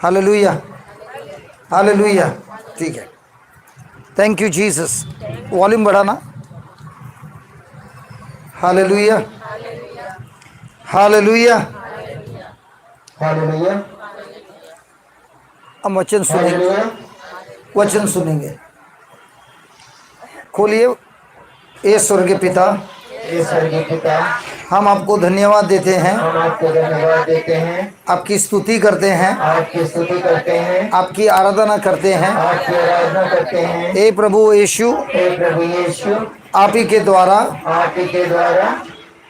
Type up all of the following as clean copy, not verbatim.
Hallelujah, hallelujah. ठीक है, thank you Jesus. Volume बढ़ाना। हालेलुया, हालेलुया, हालेलुया, हम वचन सुनेंगे, हालेलुया। वचन सुनेंगे। खोलिए। ए स्वर्गीय पिता, हे स्वर्गीय पिता, हम आपको धन्यवाद देते हैं, हम आपको धन्यवाद देते हैं, आपकी स्तुति करते हैं, आपकी स्तुति करते हैं, आपकी आराधना करते हैं। आपकी आराधना करते हैं। ए प्रभु यीशु, हे प्रभु यीशु, आप ही के द्वारा आप ही के द्वारा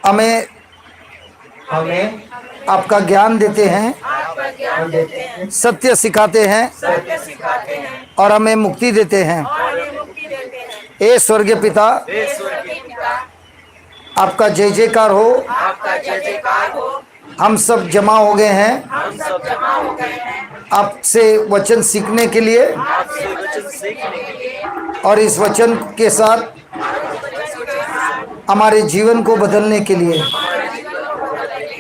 हमें हमें आपका ज्ञान देते हैं, आपका ज्ञान देते हैं, सत्य सिखाते हैं सत्य सिखाते हैं और हमें मुक्ति देते हैं। और हमें मुक्ति देते हैं। ए स्वर्गीय पिता, हे स्वर्गीय पिता, आपका जय जयकार हो। आपका जय जयकार हो। हम सब जमा हो गए हैं हम सब जमा हो गए हैं आपसे वचन सीखने के लिए, आपसे वचन सीखने के लिए और इस वचन के साथ हमारे जीवन को बदलने के लिए।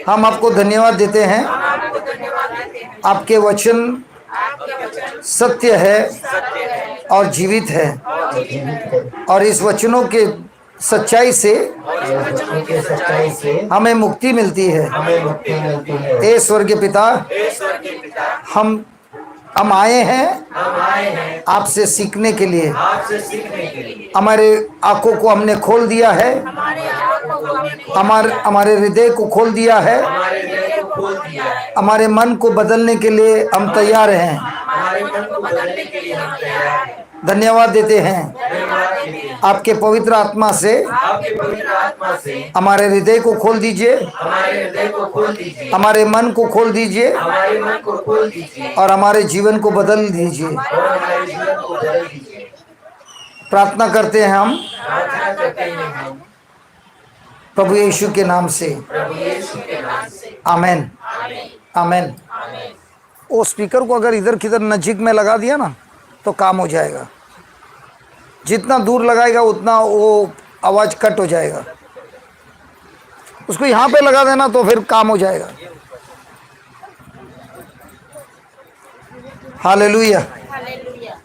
हम आपको धन्यवाद देते हैं। आपको धन्यवाद देते हैं। आपके वचन आपके वचन सत्य है सत्य है और जीवित है, और जीवित है। और इस वचनों के सच्चाई से और इस वचनों की सच्चाई से हमें मुक्ति मिलती है। हमें मुक्ति मिलती है। ए स्वर्गीय पिता, हे स्वर्गीय पिता, हम आए हैं हम आए हैं आपसे सीखने के लिए। आपसे सीखने के लिए। हमारे आंखों को हमने खोल दिया है, हमारे आंखों को हमने हमारे हृदय को खोल दिया है, हमारे हृदय को खोल दिया है। हमारे मन को बदलने के लिए हम तैयार हैं। हमारे मन को बदलने के लिए हम तैयार हैं। धन्यवाद देते हैं। धन्यवाद देते हैं। आपके पवित्र आत्मा से आपके पवित्र आत्मा से हमारे हृदय को खोल दीजिए, हमारे हृदय को खोल दीजिए, हमारे मन को खोल दीजिए हमारे मन को खोल दीजिए और हमारे जीवन को बदल दीजिए। और हमारे जीवन को बदल दीजिए। प्रार्थना करते हैं हम प्रार्थना करते हैं हम प्रभु यीशु के नाम से। प्रभु यीशु के नाम से। आमेन, आमेन। वो स्पीकर को अगर इधर किधर नजीक में लगा दिया ना तो काम हो जाएगा। जितना दूर लगाएगा उतना वो आवाज कट हो जाएगा। उसको यहाँ पे लगा देना तो फिर काम हो जाएगा। Hallelujah, hallelujah.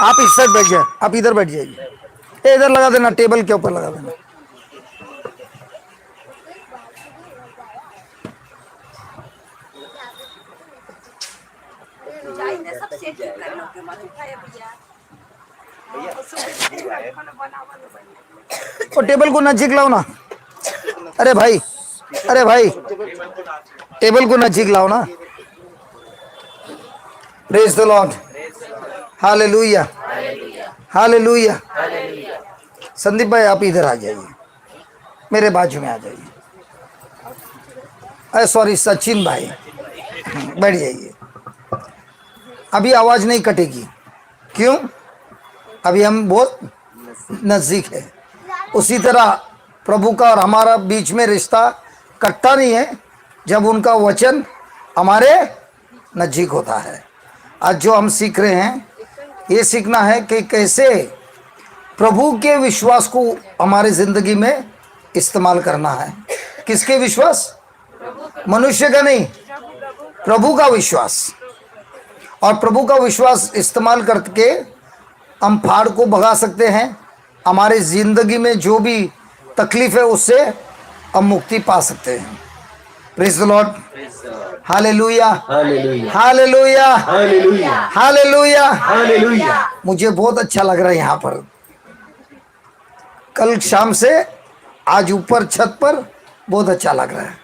आप इस साइड बैठ जाए, आप इधर बैठ जाइए। ए, इधर लगा देना, टेबल के ऊपर लगा देना। और टेबल को नजीक लाओ ना। अरे भाई, अरे भाई, टेबल को नजीक लाओ ना। Praise the Lord, hallelujah, hallelujah. Sandeep भाई आप इधर आ जाइए, मेरे बाजू में आ जाइए। अरे सॉरी, सचिन भाई बैठ जाइए। अभी आवाज नहीं कटेगी। क्यों? अभी हम बहुत नजदीक है। उसी तरह प्रभु का और हमारा बीच में रिश्ता कटता नहीं है जब उनका वचन हमारे नजदीक होता है। आज जो हम सीख रहे हैं, ये सीखना है कि कैसे प्रभु के विश्वास को हमारे जिंदगी में इस्तेमाल करना है। किसके विश्वास? मनुष्य का नहीं, प्रभु का विश्वास। और प्रभु का विश्वास इस्तेमाल करके हम फाड़ को भगा सकते हैं। हमारे जिंदगी में जो भी तकलीफ है उससे हम मुक्ति पा सकते हैं। Praise the Lord, hallelujah, hallelujah, hallelujah, hallelujah, hallelujah. Hallelujah. मुझे बहुत अच्छा लग रहा है यहाँ पर। कल शाम से आज ऊपर छत पर बहुत अच्छा लग रहा है।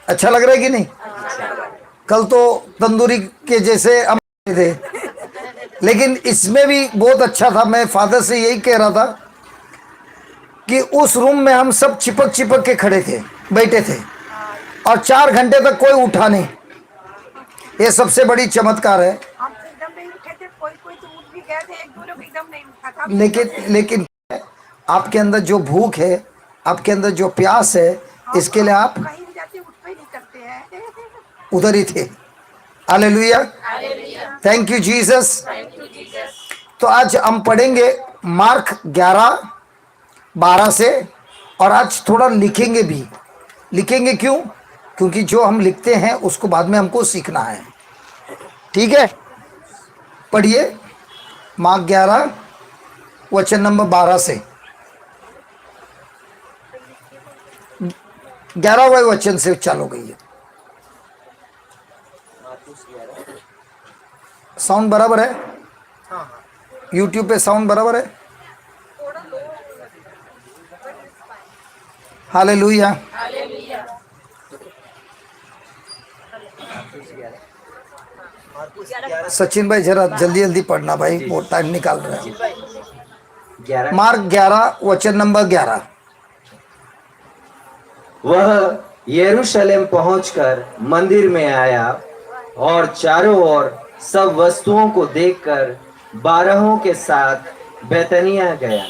अच्छा लग रहा है कि नहीं? कल तो तंदूरी के जैसे हम थे, लेकिन इसमें भी बहुत अच्छा था। मैं फादर से यही कह रहा था कि उस रूम में हम सब चिपक चिपक के खड़े थे, बैठे थे, और 4 घंटे तक कोई उठा नहीं। ये सबसे बड़ी चमत्कार है। हम तो एकदम नहीं उठे थे, कोई तो उठ भी गए थे, एक दो लोग एकदम नहीं उठा था। लेकिन आपके अंदर जो भूख है, आपके अंदर जो प्यास है, इसके लिए आप कहीं भी जाते उठ पे नहीं करते हैं। उधर ही थे। Hallelujah, thank you Jesus. तो आज हम पढ़ेंगे मार्क 11:12 से, और आज थोड़ा लिखेंगे भी। लिखेंगे क्यों? क्योंकि जो हम लिखते हैं उसको बाद में हमको सीखना है। ठीक है, पढ़िए मार्क 11 वचन नंबर 12 से 11वें वचन से चालू गई है। साउंड बराबर है? यूट्यूब पे साउंड बराबर है? हालेलुया। सचिन भाई जरा जल्दी जल्दी पढ़ना भाई, बहुत टाइम निकाल रहे हैं। मार्क 11 वचन नंबर 11। वह यरूशलेम पहुंचकर मंदिर में आया और चारों ओर सब वस्तुओं को देखकर 12 के साथ बैतनिया गया।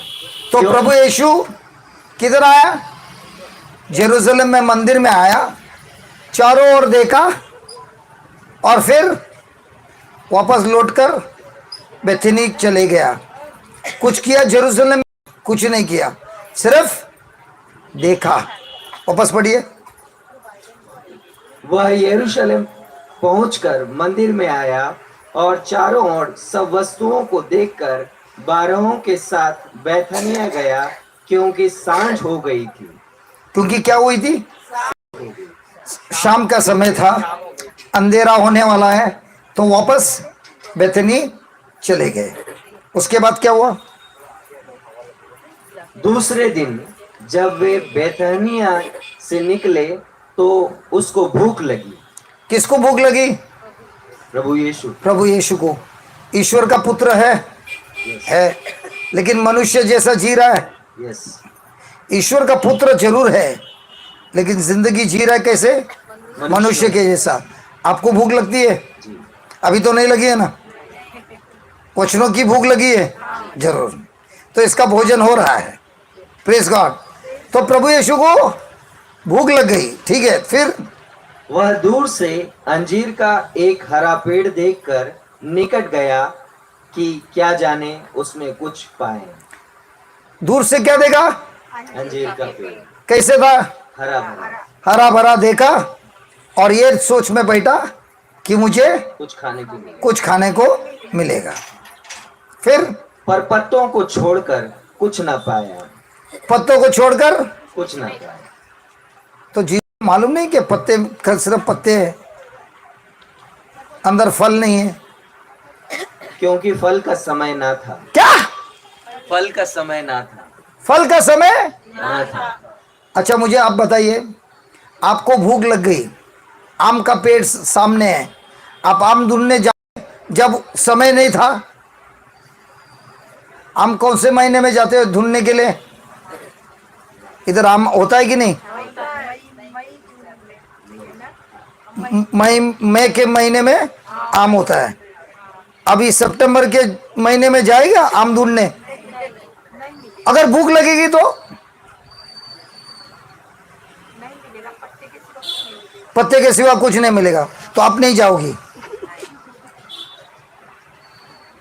तो प्रभु यीशु किधर आया? यरूशलेम में मंदिर में आया, चारों ओर देखा और फिर वापस लौटकर बेथनी चले गया। कुछ किया यरूशलेम में? कुछ नहीं किया, सिर्फ देखा। वापस पढ़िए। वह यरूशलेम पहुंचकर मंदिर में आया और चारों ओर सब वस्तुओं को देखकर 12 के साथ बैतनिया गया, क्योंकि सांझ हो गई थी। क्योंकि क्या हुई थी? शाम का समय था, अंधेरा होने वाला है, तो वापस बेथनी चले गए। उसके बाद क्या हुआ? दूसरे दिन जब वे बैतनिया से निकले तो उसको भूख लगी। किसको भूख लगी? प्रभु यीशु। प्रभु यीशु को। ईश्वर का पुत्र है, लेकिन मनुष्य जैसा जी रहा है। यस। ईश्वर का पुत्र जरूर है, लेकिन जिंदगी जी रहा है कैसे? मनुष्य के जैसा। आपको भूख लगती है? अभी तो नहीं लगी है ना? वचनों की भूख लगी है जरूर, तो इसका भोजन हो रहा है। Praise God. तो प्रभु यीशु को भूख लग गई, ठीक है। फिर वह दूर से अंजीर का एक हरा पेड़ देखकर निकट गया कि क्या जाने उसमें कुछ पाए। दूर से क्या देखा? अंजीर का पेड़ कैसे था? हरा भरा, हरा भरा देखा, और ये सोच में बैठा कि मुझे कुछ खाने को मिला। कुछ खाने को मिलेगा। फिर पर पत्तों को छोड़कर कुछ न पाया। पत्तों को छोड़कर कुछ न पाया। तो जी मालूम नहीं कि पत्ते सिर्फ पत्ते हैं, अंदर फल नहीं है। क्योंकि फल का समय ना था। क्या? फल का समय ना था। फल का समय ना था। अच्छा, मुझे आप बताइए, आपको भूख लग गई, आम का पेड़ सामने है, आप आम ढूंढने जाओ जब समय नहीं था। आम कौन से महीने में जाते हो ढूंढने के लिए? इधर आम होता है कि नहीं? मई के महीने में आम होता है। अभी सितंबर के महीने में जाएगा आम ढूंढने? अगर भूख लगेगी तो पत्ते के सिवा कुछ नहीं मिलेगा, तो आप नहीं जाओगी।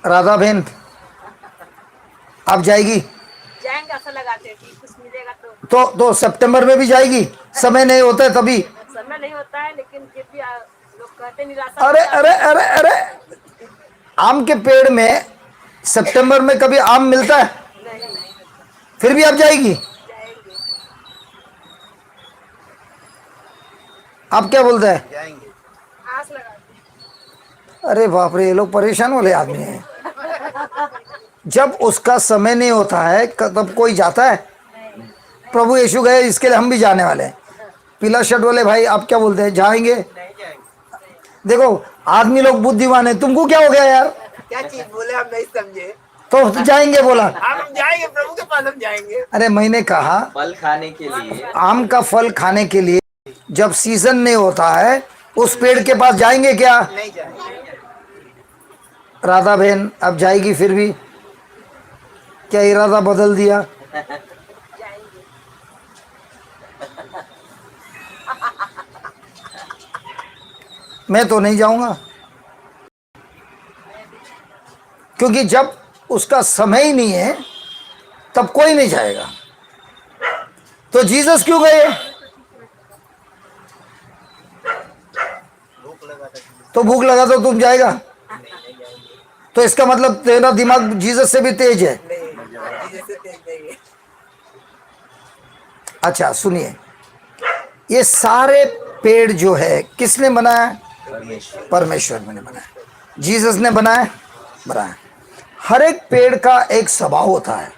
राधा बहन आप जाएगी? जाएंगे, ऐसा लगाते हैं कि कुछ मिलेगा तो सितंबर में भी जाएगी? समय नहीं होता है तभी। समय नहीं होता है, लेकिन फिर भी लोग कहते निराशा। अरे अरे अरे अरे, आम के पेड़ में सितंबर में कभी आम मिलता है? फिर भी आप जाएगी? आप क्या बोलते हैं? जाएंगे। आस लगाते। अरे बाप रे, ये लोग परेशान वाले आदमी हैं। जब उसका समय नहीं होता है तब कोई जाता है? प्रभु यीशु गए, इसके लिए हम भी जाने वाले हैं। पीला शर्ट वाले भाई आप क्या बोलते हैं, जाएंगे? नहीं जाएंगे। देखो आदमी लोग बुद्धिमान है, तुमको क्या हो गया यार? क्या चीज बोले आप नहीं समझे? तो जाएंगे बोला। हम जाएंगे, प्रभु के पास हम जाएंगे। अरे मैंने कहा फल खाने के लिए। आम का फल खाने के लिए जब सीजन नहीं होता है उस पेड़ के पास जाएंगे क्या? नहीं जाएंगे। राधा बहन अब जाएगी फिर भी? क्या इरादा बदल दिया? मैं तो नहीं जाऊंगा, क्योंकि जब उसका समय ही नहीं है, तब कोई नहीं जाएगा। तो जीसस क्यों गए? तो भूख लगा तो तुम जाएगा? तो इसका मतलब तेरा दिमाग जीसस से भी तेज है। अच्छा सुनिए, ये सारे पेड़ जो है किसने बनाया? परमेश्वर ने बनाया, जीसस ने बनाया। हर एक पेड़ का एक स्वभाव होता है,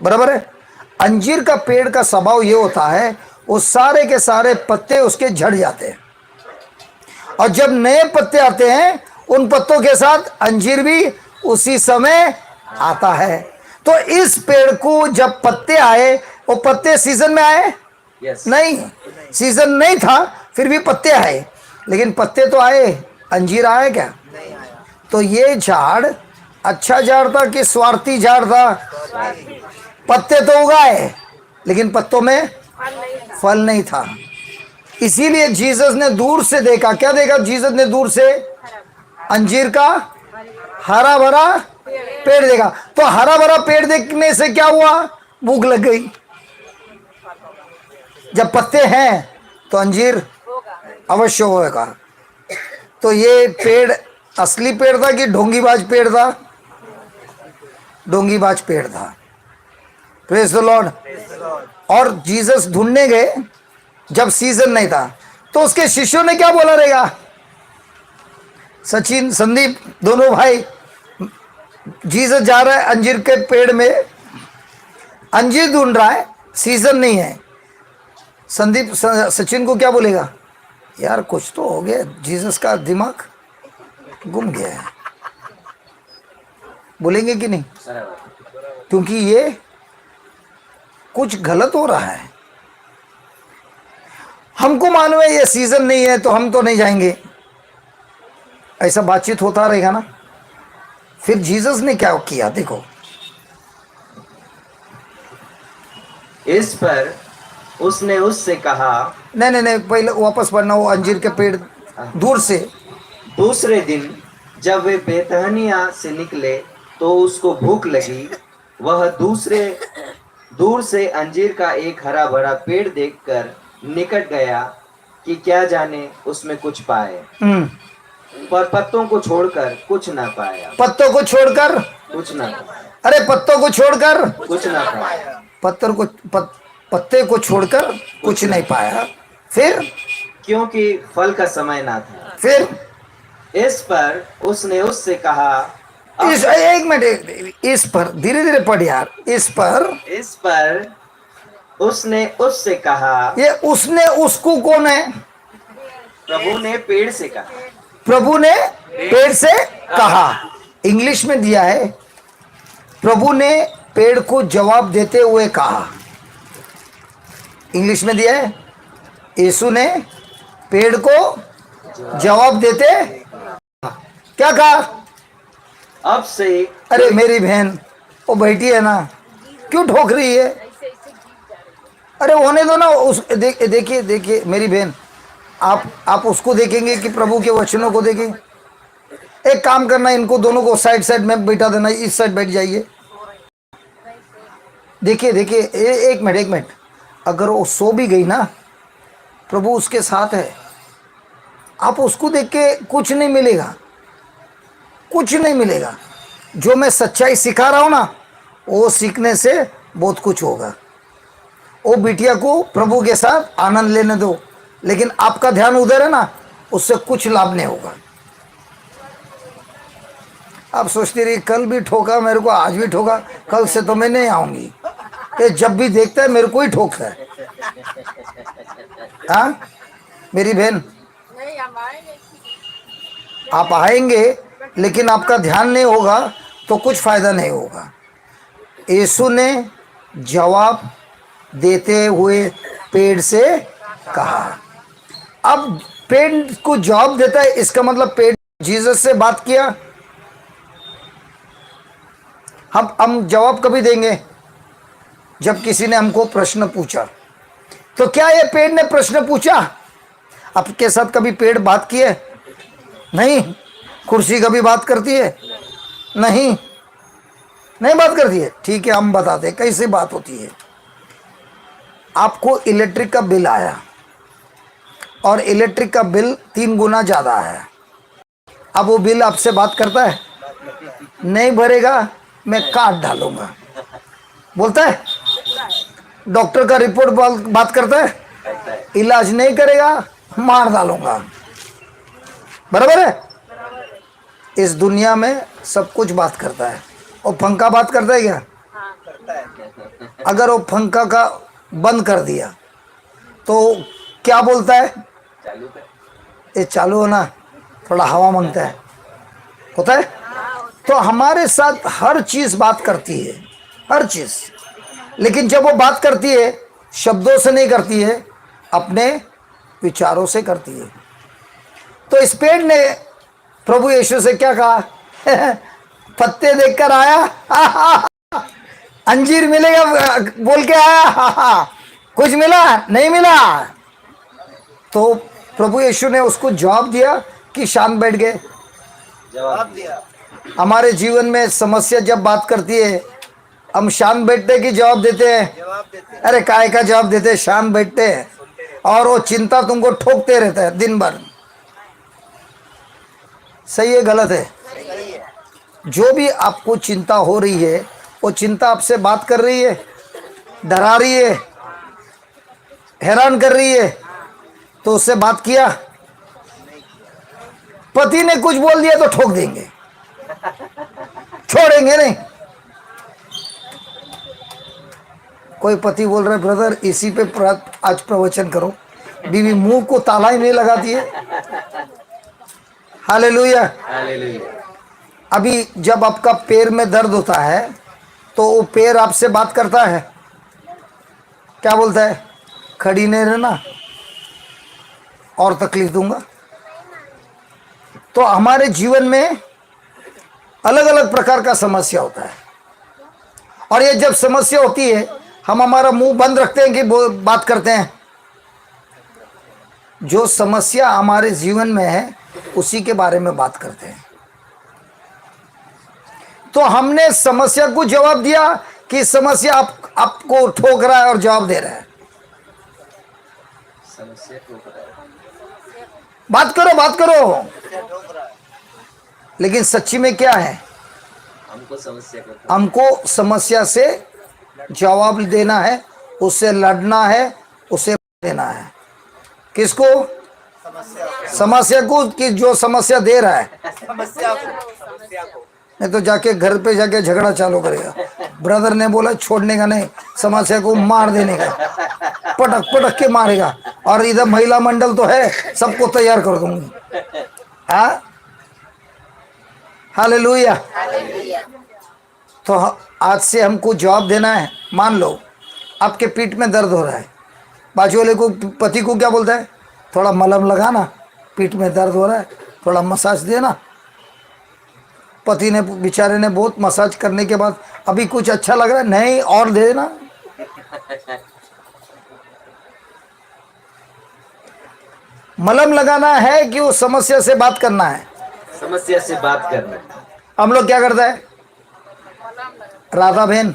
बराबर है। अंजीर का पेड़ का स्वभाव ये होता है, वो सारे के सारे पत्ते उसके झड़ जाते हैं, और जब नए पत्ते आते हैं उन पत्तों के साथ अंजीर भी उसी समय आता है। तो इस पेड़ को जब पत्ते आए, वो पत्ते सीजन में आए? नहीं, सीजन नहीं था, फिर भी पत्ते आए, लेकिन पत्ते तो आए, अंजीर आया क्या? तो ये झाड़ अच्छा झाड़ था कि स्वार्थी झाड़ था? पत्ते तो उगाए, लेकिन पत्तों में फल नहीं था। इसीलिए जीसस ने दूर से देखा। क्या देखा जीसस ने दूर से? अंजीर का हरा भरा पेड़ देखा। तो हरा भरा पेड़ देखने से क्या हुआ? भूख लग गई। जब पत्ते हैं तो अंजीर अवश्य होगा। तो ये पेड़ असली पेड़ था कि ढोंगीबाज पेड़ था? ढोंगीबाज पेड़ था। Praise the Lord. और जीसस ढूंढने गए जब सीजन नहीं था, तो उसके शिष्यों ने क्या बोला रहेगा? सचिन, संदीप, दोनों भाई, जीसस जा रहा है अंजीर के पेड़ में, अंजीर ढूंढ रहा है, सीजन नहीं है। संदीप सचिन को क्या बोलेगा? यार कुछ तो हो गया, जीसस का दिमाग गुम गया है। बोलेंगे कि नहीं? क्योंकि ये कुछ गलत हो रहा है। हमको मालूम है ये सीजन नहीं है, तो हम तो नहीं जाएंगे। ऐसा बातचीत होता रहेगा ना। फिर जीसस ने क्या किया देखो। इस पर उसने उससे कहा, नहीं, पहले वापस पढ़ना। वो अंजीर के पेड़ दूर से। दूसरे दिन जब वे बेतहनिया से निकले तो उसको भूख लगी। वह दूर से अंजीर का एक हरा भरा पेड़ देखकर निकट गया कि क्या जाने उसमें कुछ पाए, पर पत्तों को छोड़कर कुछ ना पाया। पत्तों को छोड़कर कुछ ना पाया। अरे पत्तों को छोड़कर कुछ ना पाया। पत्ते को छोड़कर कुछ नहीं पाया। फिर क्योंकि फल का समय ना था। फिर इस पर उसने उससे कहा, एक मिनट, इस पर धीरे धीरे पढ़ यार। इस पर उसने उससे कहा। ये उसने उसको कौन है? प्रभु ने पेड़ से कहा। प्रभु ने पेड़ से कहा। इंग्लिश में दिया है, प्रभु ने पेड़ को जवाब देते हुए कहा। इंग्लिश में दिया है, यीशु ने पेड़ को जवाब देते क्या कहा? अब से। अरे मेरी बहन वो बैठी है ना, क्यों ठोक रही है? अरे होने दो ना। उस देखिए मेरी बहन, आप उसको देखेंगे कि प्रभु के वचनों को देखेंगे? एक काम करना, इनको दोनों को साइड में बैठा देना। इस साइड बैठ जाइए। देखिए एक मिनट। अगर वो सो भी गई ना, प्रभु उसके साथ है। आप उसको देख के कुछ नहीं मिलेगा। जो मैं सच्चाई सिखा रहा हूं ना, वो सीखने से बहुत कुछ होगा। वो बिटिया को प्रभु के साथ आनंद लेने दो, लेकिन आपका ध्यान उधर है ना, उससे कुछ लाभ नहीं होगा। आप सोचती रही कल भी ठोका मेरे को, आज भी ठोका, कल से तो मैं नहीं आऊंगी। ये जब भी देखता है मेरे को ही ठोकता है। हाँ मेरी बहन, आप आएंगे लेकिन आपका ध्यान नहीं होगा तो कुछ फायदा नहीं होगा। यीशु ने जवाब देते हुए पेड़ से कहा। अब पेड़ को जवाब देता है, इसका मतलब पेड़ जीसस से बात किया। हम जवाब कभी देंगे जब किसी ने हमको प्रश्न पूछा। तो क्या ये पेड़ ने प्रश्न पूछा? आपके साथ कभी पेड़ बात किए? नहीं। कुर्सी कभी बात करती है? नहीं। नहीं बात करती है, ठीक है हम बताते हैं कैसे बात होती है। आपको इलेक्ट्रिक का बिल आया और इलेक्ट्रिक का बिल 3 गुना ज़्यादा है। अब वो बिल आपसे बात करता है? नहीं भरेगा मैं काट डालूंगा, बोलता है। डॉक्टर का रिपोर्ट बात करता है? कहता है इलाज नहीं करेगा मार डालूंगा, बराबर है। इस दुनिया में सब कुछ बात करता है। और पंखा बात करता है क्या? अगर वो पंखा का बंद कर दिया तो क्या बोलता है? चालू कर। ये चालू होना, थोड़ा हवा मांगता है, होता है। तो हमारे साथ हर चीज बात करती है, हर चीज। लेकिन जब वो बात करती है शब्दों से नहीं करती है, अपने विचारों से करती है। तो इस पेड़ ने प्रभु यीशु से क्या कहा? पत्ते देखकर आया, अंजीर मिलेगा बोल के आया, कुछ मिला नहीं मिला। तो प्रभु यीशु ने उसको जवाब दिया कि शांत बैठ गए। जवाब अब दिया। हमारे जीवन में समस्या जब बात करती है, हम शांत बैठते कि जवाब देते हैं? जवाब देते हैं। अरे काय का जवाब देते हैं, शांत बैठते हैं। और वो चिंता तुमको ठोकते रहता है दिन भर। सही है गलत है? सही है। जो भी आपको चिंता हो रही है वो चिंता आपसे बात कर रही है, डरा रही है, हैरान कर रही है, तो उससे बात किया। पति ने कुछ बोल दिया तो ठोक देंगे, छोड़ेंगे नहीं। कोई पति बोल रहा है ब्रदर इसी पे आज प्रवचन करो, बीवी मुंह को ताला ही नहीं लगाती है। हालेलुया। हालेलुया। अभी जब आपका पैर में दर्द होता है तो वो पैर आपसे बात करता है, क्या बोलता है? खड़ी नहीं रहना और तकलीफ दूंगा। तो हमारे जीवन में अलग अलग प्रकार का समस्या होता है, और ये जब समस्या होती है हम हमारा मुंह बंद रखते हैं कि बात करते हैं? जो समस्या हमारे जीवन में है उसी के बारे में बात करते हैं। तो हमने समस्या को जवाब दिया कि समस्या आपको ठोक रहा है और जवाब दे रहा है? समस्या को पता है। बात करो बात करो। लेकिन सच्ची में क्या है? हमको समस्या को हमको समस्या से जवाब देना है, उससे लड़ना है, उसे देना है। किसको? समस्या को कि जो समस्या दे रहा है। समस्या को नहीं तो जाके घर पे जाके झगड़ा चालू करेगा। ब्रदर ने बोला छोड़ने का नहीं, समस्या को मार देने का, पटक पटक के मारेगा। और इधर महिला मंडल तो है, सबको तैयार कर दूंगी। हाँ हालेलुया। तो आज से हमको जवाब देना है। मान लो आपके पीठ में दर्द हो रहा है, बाजू वाले को पति को क्या बोलता है? थोड़ा मलहम लगाना, पीठ में दर्द हो रहा है, थोड़ा मसाज देना। पति ने बेचारे ने बहुत मसाज करने के बाद अभी कुछ अच्छा लग रहा है, नहीं और दे देना। मलहम लगाना है कि वो समस्या से बात करना है? समस्या से बात करना। हम लोग क्या करता है? राधा बहन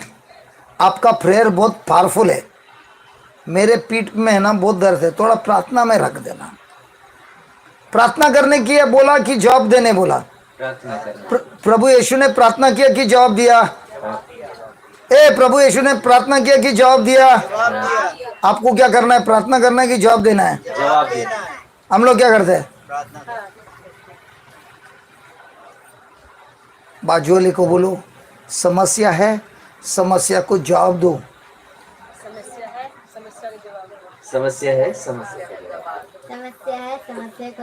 आपका प्रेयर बहुत पावरफुल है, मेरे पीठ में है ना बहुत दर्द है, थोड़ा प्रार्थना में रख देना। प्रार्थना करने की है बोला कि जवाब देने बोला? प्रार्थना करना। प्रभु यीशु ने प्रार्थना किया कि जवाब दिया? प्रभु यीशु ने प्रार्थना किया कि जवाब दिया? आपको क्या करना है? प्रार्थना करना है कि जवाब देना है? जवाब देना। हम लोग क्या करते हैं? बाजू वाले को बोलो समस्या है, समस्या को जवाब दो। समस्या है, समस्या का जवाब दो। समस्या है, समस्या का जवाब। समस्या है, समस्या को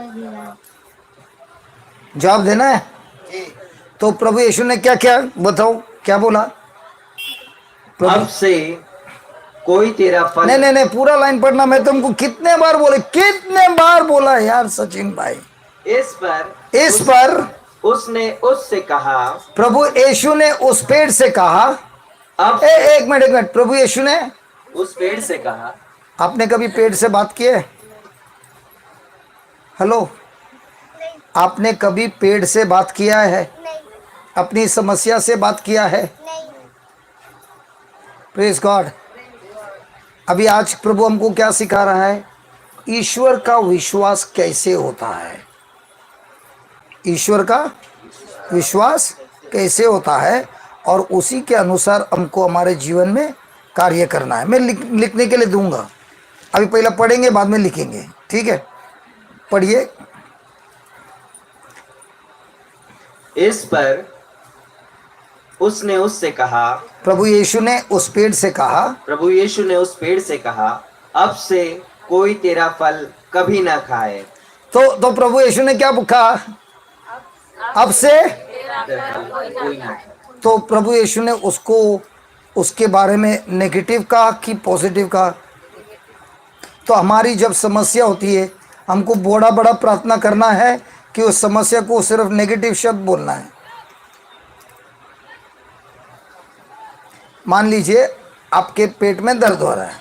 जवाब देना है। तो प्रभु यीशु ने क्या क्या बताओ, क्या बोला? अब से कोई तेरा फल नहीं नहीं पूरा लाइन पढ़ना। मैं तुमको कितने बार बोला यार सचिन भाई। इस पर उसने उससे कहा, प्रभु यीशु ने उस पेड़ से कहा। अब एक मिनट। प्रभु यीशु ने उस पेड़ से कहा। आपने कभी पेड़ से बात की है? हेलो, आपने कभी पेड़ से बात किया है? नहीं अपनी समस्या से बात किया है? नहीं प्रेज गॉड। अभी आज प्रभु हमको क्या सिखा रहा है? ईश्वर का विश्वास कैसे होता है, ईश्वर का विश्वास कैसे होता है, और उसी के अनुसार हमको हमारे जीवन में कार्य करना है। मैं लिखने के लिए दूंगा, अभी पहला पढ़ेंगे बाद में लिखेंगे, ठीक है? पढ़िए। इस पर उसने उससे कहा, प्रभु यीशु ने उस पेड़ से कहा, प्रभु यीशु ने उस पेड़ से कहा, अब से कोई तेरा फल कभी ना खाए। तो प्रभु यीशु ने क्या कहा? अब से। कोई ना खाए। तो प्रभु यीशु ने उसको उसके बारे में नेगेटिव कहा कि पॉजिटिव कहा? तो हमारी जब समस्या होती है, हमको बड़ा बड़ा प्रार्थना करना है कि उस समस्या को सिर्फ नेगेटिव शब्द बोलना है। मान लीजिए आपके पेट में दर्द हो रहा है,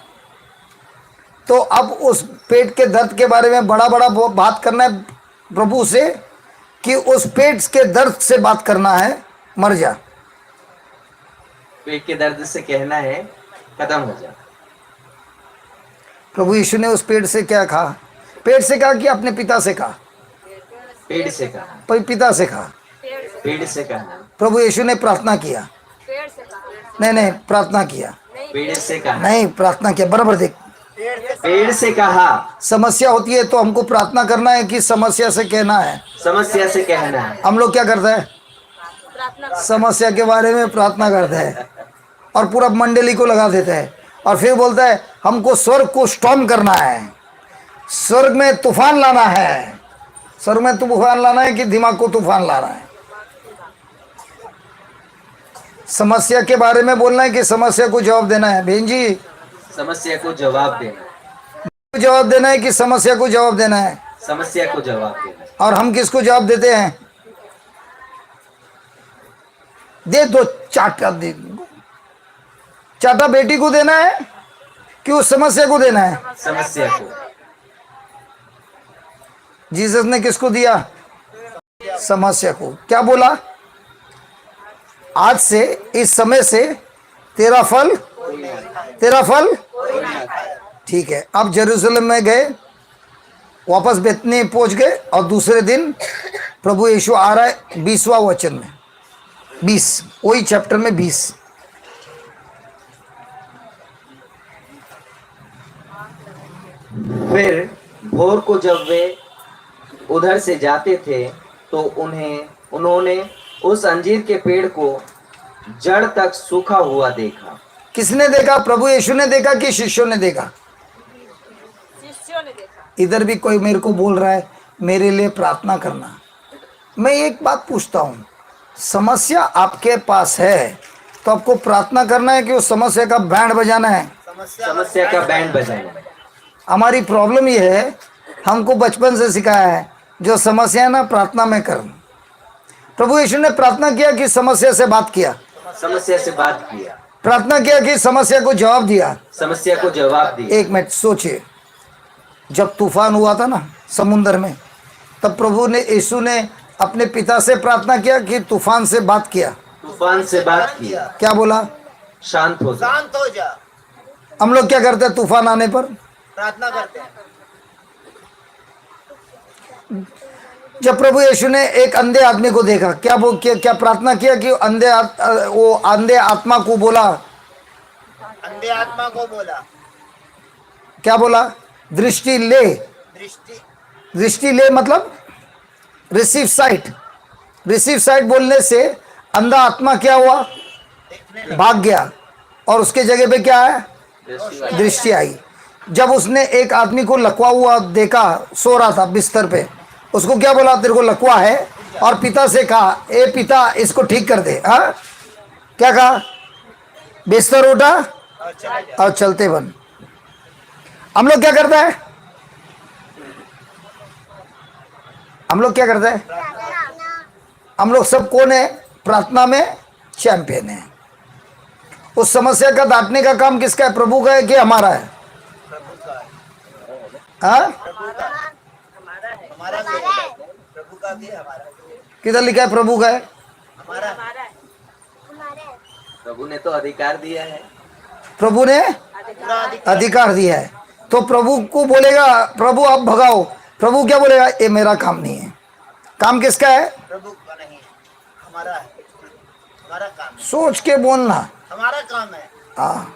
तो अब उस पेट के दर्द के बारे में बड़ा बड़ा बात करना है प्रभु से कि उस पेट के दर्द से बात करना है, मर जा। पेट के दर्द से कहना है खत्म हो जा। प्रभु यीशु ने उस पेड़ से क्या कहा? पेड़ से कहा कि अपने पिता से कहा? पेड़ से कहा, पिता से कहा। पेड़ से कहा, प्रभु यीशु ने प्रार्थना किया? नहीं, प्रार्थना किया। पेड़ से कहा, नहीं, प्रार्थना किया। बराबर देख, पेड़ से कहा। समस्या होती है तो हमको प्रार्थना करना है कि समस्या से कहना है? समस्या से कहना है। हम लोग क्या करते हैं? समस्या के बारे में प्रार्थना करते हैं और पूरा मंडली को लगा देते हैं, और फिर बोलता है हमको स्वर्ग को स्टॉर्म करना है, स्वर्ग में तूफान लाना है। स्वर्ग में तूफान लाना है कि दिमाग को तूफान लाना है? समस्या के बारे में बोलना है कि समस्या को जवाब देना है? बहन जी, समस्या को जवाब देना, जवाब देना है कि समस्या को जवाब देना है? समस्या को जवाब देना। और हम किसको जवाब देते हैं? दे दो चाटा, दे चाटा बेटी को देना है कि उस समस्या को देना है? समस्या को। जीसस ने किसको दिया? समस्या को। क्या बोला? आज से, इस समय से तेरा फल ठीक है। अब जेरूसलम में गए, वापस बेतनी पहुंच गए, और दूसरे दिन प्रभु यीशु आ रहा है 20वां वचन में, 20, वही चैप्टर में 20। फिर भोर को जब वे उधर से जाते थे तो उन्होंने उस अंजीर के पेड़ को जड़ तक सूखा हुआ देखा। किसने देखा? प्रभु यीशु ने देखा कि शिष्यों ने देखा? शिष्यों ने देखा। इधर भी कोई मेरे को बोल रहा है मेरे लिए प्रार्थना करना। मैं एक बात पूछता हूँ, समस्या आपके पास है तो आपको प्रार्थना करना है कि उस समस्या का बैंड बजाना है? समस्या का बैंड बजाना। हमारी प्रॉब्लम ये है, हमको बचपन से सिखाया है जो समस्या है ना, प्रार्थना में कर। प्रभु यीशु ने प्रार्थना किया कि समस्या से बात किया, समस्या से बात किया, प्रार्थना किया कि समस्या को जवाब दिया, समस्या को जवाब दिया। एक मिनट सोचिए, जब तूफान हुआ था ना समुद्र में, तब प्रभु ने, यीशु ने अपने पिता से प्रार्थना किया कि तूफान से बात किया? तूफान से बात किया। क्या बोला? शांत हो जा। शांत हो जा। हम लोग क्या करते हैं तूफान आने पर? प्रार्थना करते हैं। जब प्रभु यीशु ने एक अंधे आदमी को देखा, क्या प्रार्थना किया कि वो अंधे आत्मा को बोला? अंधे आत्मा को बोला, क्या बोला? दृष्टि ले। दृष्टि ले मतलब रिसीव साइट। रिसीव साइट बोलने से अंधा आत्मा क्या हुआ? भाग गया, और उसके जगह पे क्या है? दृष्टि आई। जब उसने एक आदमी को लकवा हुआ देखा, सो रहा था बिस्तर पे, उसको क्या बोला? तेरे को लकवा है, और पिता से कहा ए पिता इसको ठीक कर दे। हाँ, क्या कहा? बिस्तर उठा और चलते बन। हम लोग क्या करते हैं? हम लोग क्या करते हैं? हम लोग सब कौन है? प्रार्थना में चैंपियन है। उस समस्या का दाटने का काम किसका है? प्रभु का है कि हमारा है? हाँ, हमारा भी है, प्रभु का भी है, हमारा भी है। किधर लिखा है प्रभु का है? हमारा प्रभु ने तो अधिकार दिया है। प्रभु ने पूरा अधिकार अधिकार दिया है। तो प्रभु को बोलेगा प्रभु आप भगाओ, प्रभु क्या बोलेगा? ये मेरा काम नहीं है। काम किसका है? प्रभु का नहीं है, हमारा है, हमारा काम है, सोच के बोलना। हमारा काम है। हाँ,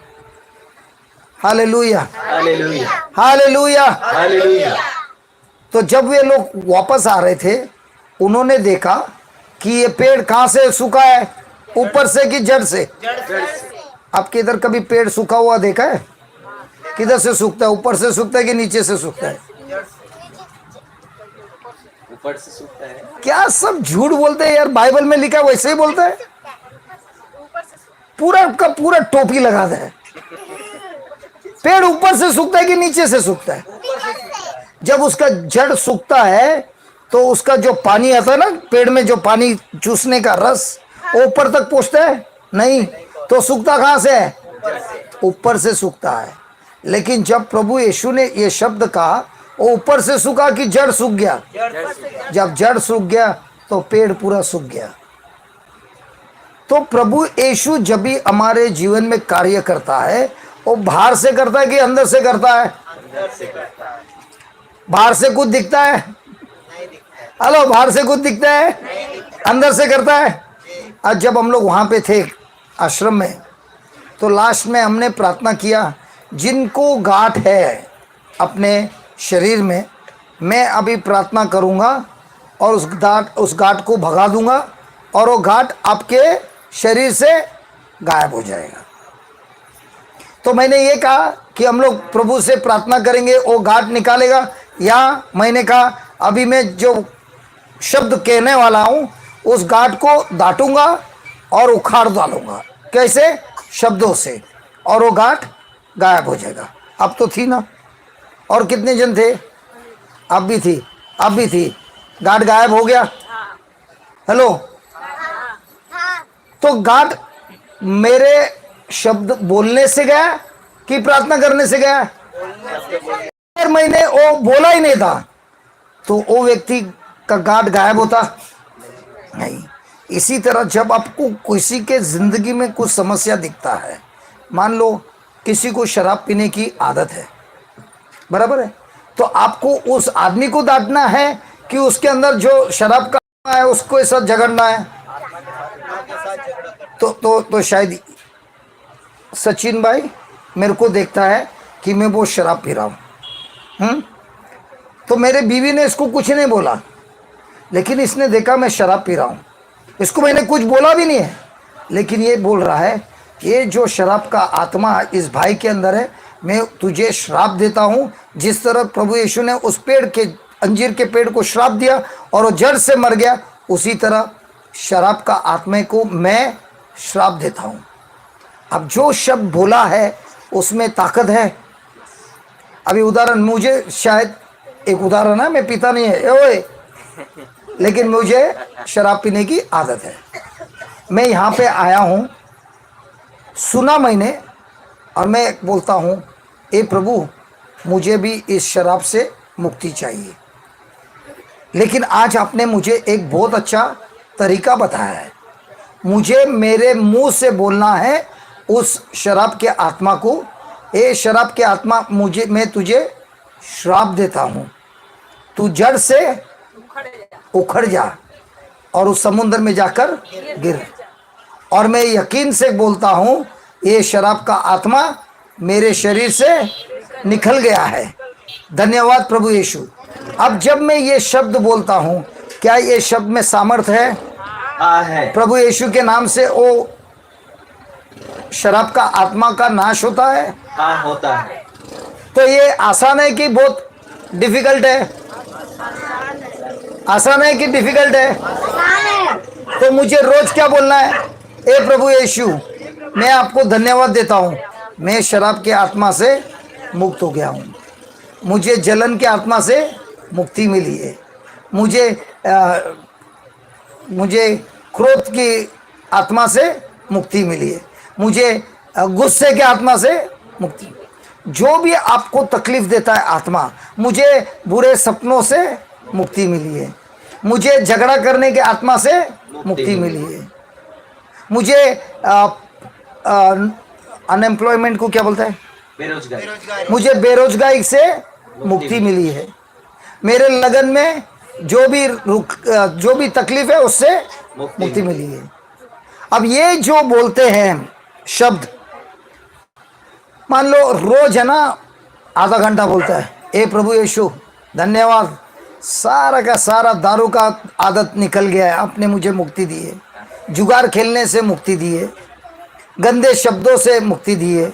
हालेलुया, हालेलुया हालेलुया। हालेलुया। तो जब वे लोग वापस आ रहे थे, उन्होंने देखा कि ये पेड़ कहाँ से सूखा है, ऊपर से कि जड़ से? जड़ से। आपके इधर कभी पेड़ सूखा हुआ देखा है? किधर से सूखता है? ऊपर से सूखता है कि नीचे से सूखता है? जड़ से। ऊपर से सूखता है। क्या सब झूठ बोलते हैं यार, बाइबल में लिखा है वैसे ही बोलता है। पूरा का पूरा टोपी लगा दे। पेड़ ऊपर से सूखता है कि नीचे से सूखता है? जब उसका जड़ सूखता है तो उसका जो पानी आता है ना, पेड़ में जो पानी चूसने का रस, वो ऊपर तक पहुंचता है नहीं। तो सूखता कहां से है? ऊपर से सूखता है। लेकिन जब प्रभु यीशु ने ये शब्द कहा, वो ऊपर से सूखा कि जड़ सूख गया? जब जड़ सूख गया तो पेड़ पूरा सूख गया। तो प्रभु यीशु जब भी हमारे जीवन में कार्य करता है, वो बाहर से करता है कि अंदर से करता है? अंदर से करता है, बाहर से कुछ दिखता है? नहीं दिखता है। हेलो, बाहर से कुछ दिखता है? अंदर से करता है। आज जब हम लोग वहां पे थे आश्रम में, तो लास्ट में हमने प्रार्थना किया, जिनको गांठ है अपने शरीर में, मैं अभी प्रार्थना करूंगा और उस गांठ को भगा दूंगा और वो गांठ आपके शरीर से गायब हो जाएगा। तो मैंने ये कहा कि हम लोग प्रभु से प्रार्थना करेंगे, वो गांठ निकालेगा, या मैंने कहा अभी मैं जो शब्द कहने वाला हूं उस गांठ को दाटूंगा और उखाड़ डालूंगा। कैसे? शब्दों से, और वो गांठ गायब हो जाएगा। अब तो थी ना, और कितने जन थे? अब भी थी, अब भी थी, गांठ गायब हो गया। हेलो, तो गांठ मेरे शब्द बोलने से गया कि प्रार्थना करने से गया? अगर मैंने वो बोला ही नहीं था तो वो व्यक्ति का गांठ गायब होता नहीं। इसी तरह जब आपको किसी के जिंदगी में कुछ समस्या दिखता है, मान लो किसी को शराब पीने की आदत है, बराबर है, तो आपको उस आदमी को डांटना है कि उसके अंदर जो शराब का है उसको साथ झगड़ना है? तो शायद सचिन भाई मेरे को देखता है कि मैं वो शराब पी रहा हूँ, तो मेरे बीवी ने इसको कुछ नहीं बोला, लेकिन इसने देखा मैं शराब पी रहा हूँ, इसको मैंने कुछ बोला भी नहीं है, लेकिन ये बोल रहा है ये जो शराब का आत्मा इस भाई के अंदर है, मैं तुझे श्राप देता हूँ। जिस तरह प्रभु यीशु ने उस पेड़ के, अंजीर के पेड़ को श्राप दिया और वो जड़ से मर गया, उसी तरह शराब का आत्मा को मैं श्राप देता हूँ। अब जो शब्द बोला है उसमें ताकत है। अभी उदाहरण, मुझे शायद एक उदाहरण है, मैं पीता नहीं है ओए, लेकिन मुझे शराब पीने की आदत है। मैं यहाँ पे आया हूँ, सुना मैंने, और मैं बोलता हूँ ए प्रभु मुझे भी इस शराब से मुक्ति चाहिए। लेकिन आज आपने मुझे एक बहुत अच्छा तरीका बताया है। मुझे मेरे मुंह से बोलना है उस शराब के आत्मा को, ए शराब के आत्मा मुझे, मैं तुझे श्राप देता हूँ, तू जड़ से उखड़ जा और उस समुद्र में जाकर गिर। और मैं यकीन से बोलता हूँ ये शराब का आत्मा मेरे शरीर से निकल गया है। धन्यवाद प्रभु यीशु। अब जब मैं ये शब्द बोलता हूँ, क्या ये शब्द में सामर्थ है? है। प्रभु यीशु के नाम से वो शराब का आत्मा का नाश होता है। हाँ, होता है। तो ये आसान है कि बहुत डिफिकल्ट है? आसान है कि डिफिकल्ट है? तो मुझे रोज क्या बोलना है? ए प्रभु यीशु मैं आपको धन्यवाद देता हूँ, मैं शराब के आत्मा से मुक्त हो गया हूँ, मुझे जलन के आत्मा से मुक्ति मिली है, मुझे क्रोध की आत्मा से मुक्ति मिली है, मुझे गुस्से के आत्मा से मुक्ति। जो भी आपको तकलीफ देता है आत्मा, मुझे बुरे सपनों से मुक्ति मिली है, मुझे झगड़ा करने के आत्मा से मुक्ति मिली है, मुझे अनएम्प्लॉयमेंट को क्या बोलता है? बेरोजगारी। बेरोजगारी। मुझे बेरोजगारी से मुक्ति मिली है। मेरे लगन में जो भी तकलीफ है उससे मुक्ति मिली है। अब ये जो बोलते हैं शब्द, मान लो रोज है ना आधा घंटा बोलता है, ए प्रभु यीशु धन्यवाद, सारा का सारा दारू का आदत निकल गया है, आपने मुझे मुक्ति दी है, जुगार खेलने से मुक्ति दी है, गंदे शब्दों से मुक्ति दी है,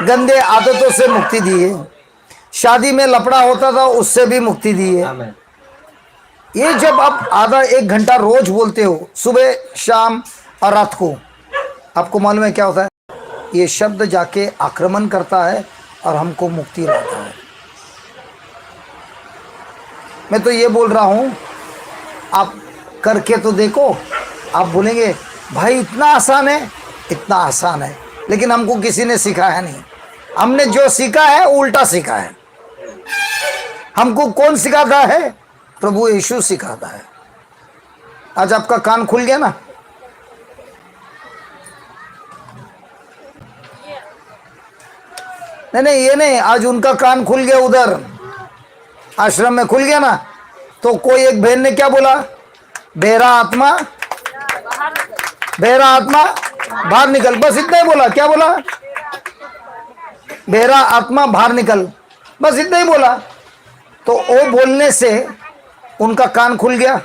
गंदे आदतों से मुक्ति दी है, शादी में लफड़ा होता था उससे भी मुक्ति दी है। आमीन। ये जब आप आधा एक घंटा रोज बोलते हो, सुबह शाम और रात को, आपको मालूम है क्या होता है? ये शब्द जाके आक्रमण करता है और हमको मुक्ति लाता है। मैं तो ये बोल रहा हूं, आप करके तो देखो। आप बोलेंगे भाई इतना आसान है, इतना आसान है, लेकिन हमको किसी ने सिखाया नहीं। हमने जो सीखा है उल्टा सीखा है। हमको कौन सिखाता है? प्रभु यीशु सिखाता है। आज आपका कान खुल गया ना? नहीं, ये नहीं, आज उनका कान खुल गया, उधर आश्रम में खुल गया ना। तो कोई एक बहन ने क्या बोला? बहरा आत्मा बाहर निकल, बस इतना ही बोला। क्या बोला? बहरा आत्मा बाहर निकल, बस इतना ही बोला। तो वो बोलने से उनका कान खुल गया।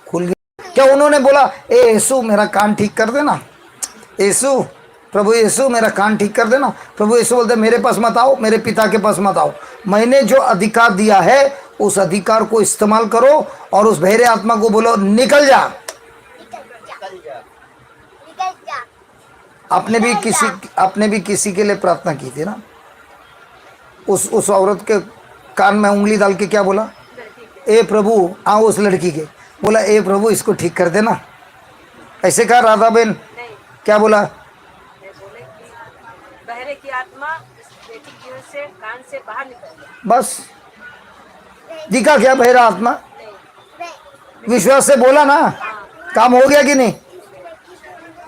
क्या उन्होंने बोला ए यीशु मेरा कान ठीक कर देना, यीशु प्रभु यीशु मेरा कान ठीक कर देना? प्रभु यीशु बोलते मेरे पास मत आओ, मेरे पिता के पास मत आओ। मैंने जो अधिकार दिया है उस अधिकार को इस्तेमाल करो और उस बहरे आत्मा को बोलो निकल जा। आपने भी किसी के लिए प्रार्थना की थी ना? उस औरत के कान में उंगली डाल के क्या बोला? ए प्रभु, आओ उस लड़की के बोला ए प्रभु इसको ठीक कर देना, ऐसे कहा राधा बहन? क्या बोला? बहरे की आत्मा इस बेटी की ओर से कान से बाहर निकल गया। बस दिखा क्या बहरा आत्मा? विश्वास से बोला ना, काम हो गया कि नहीं?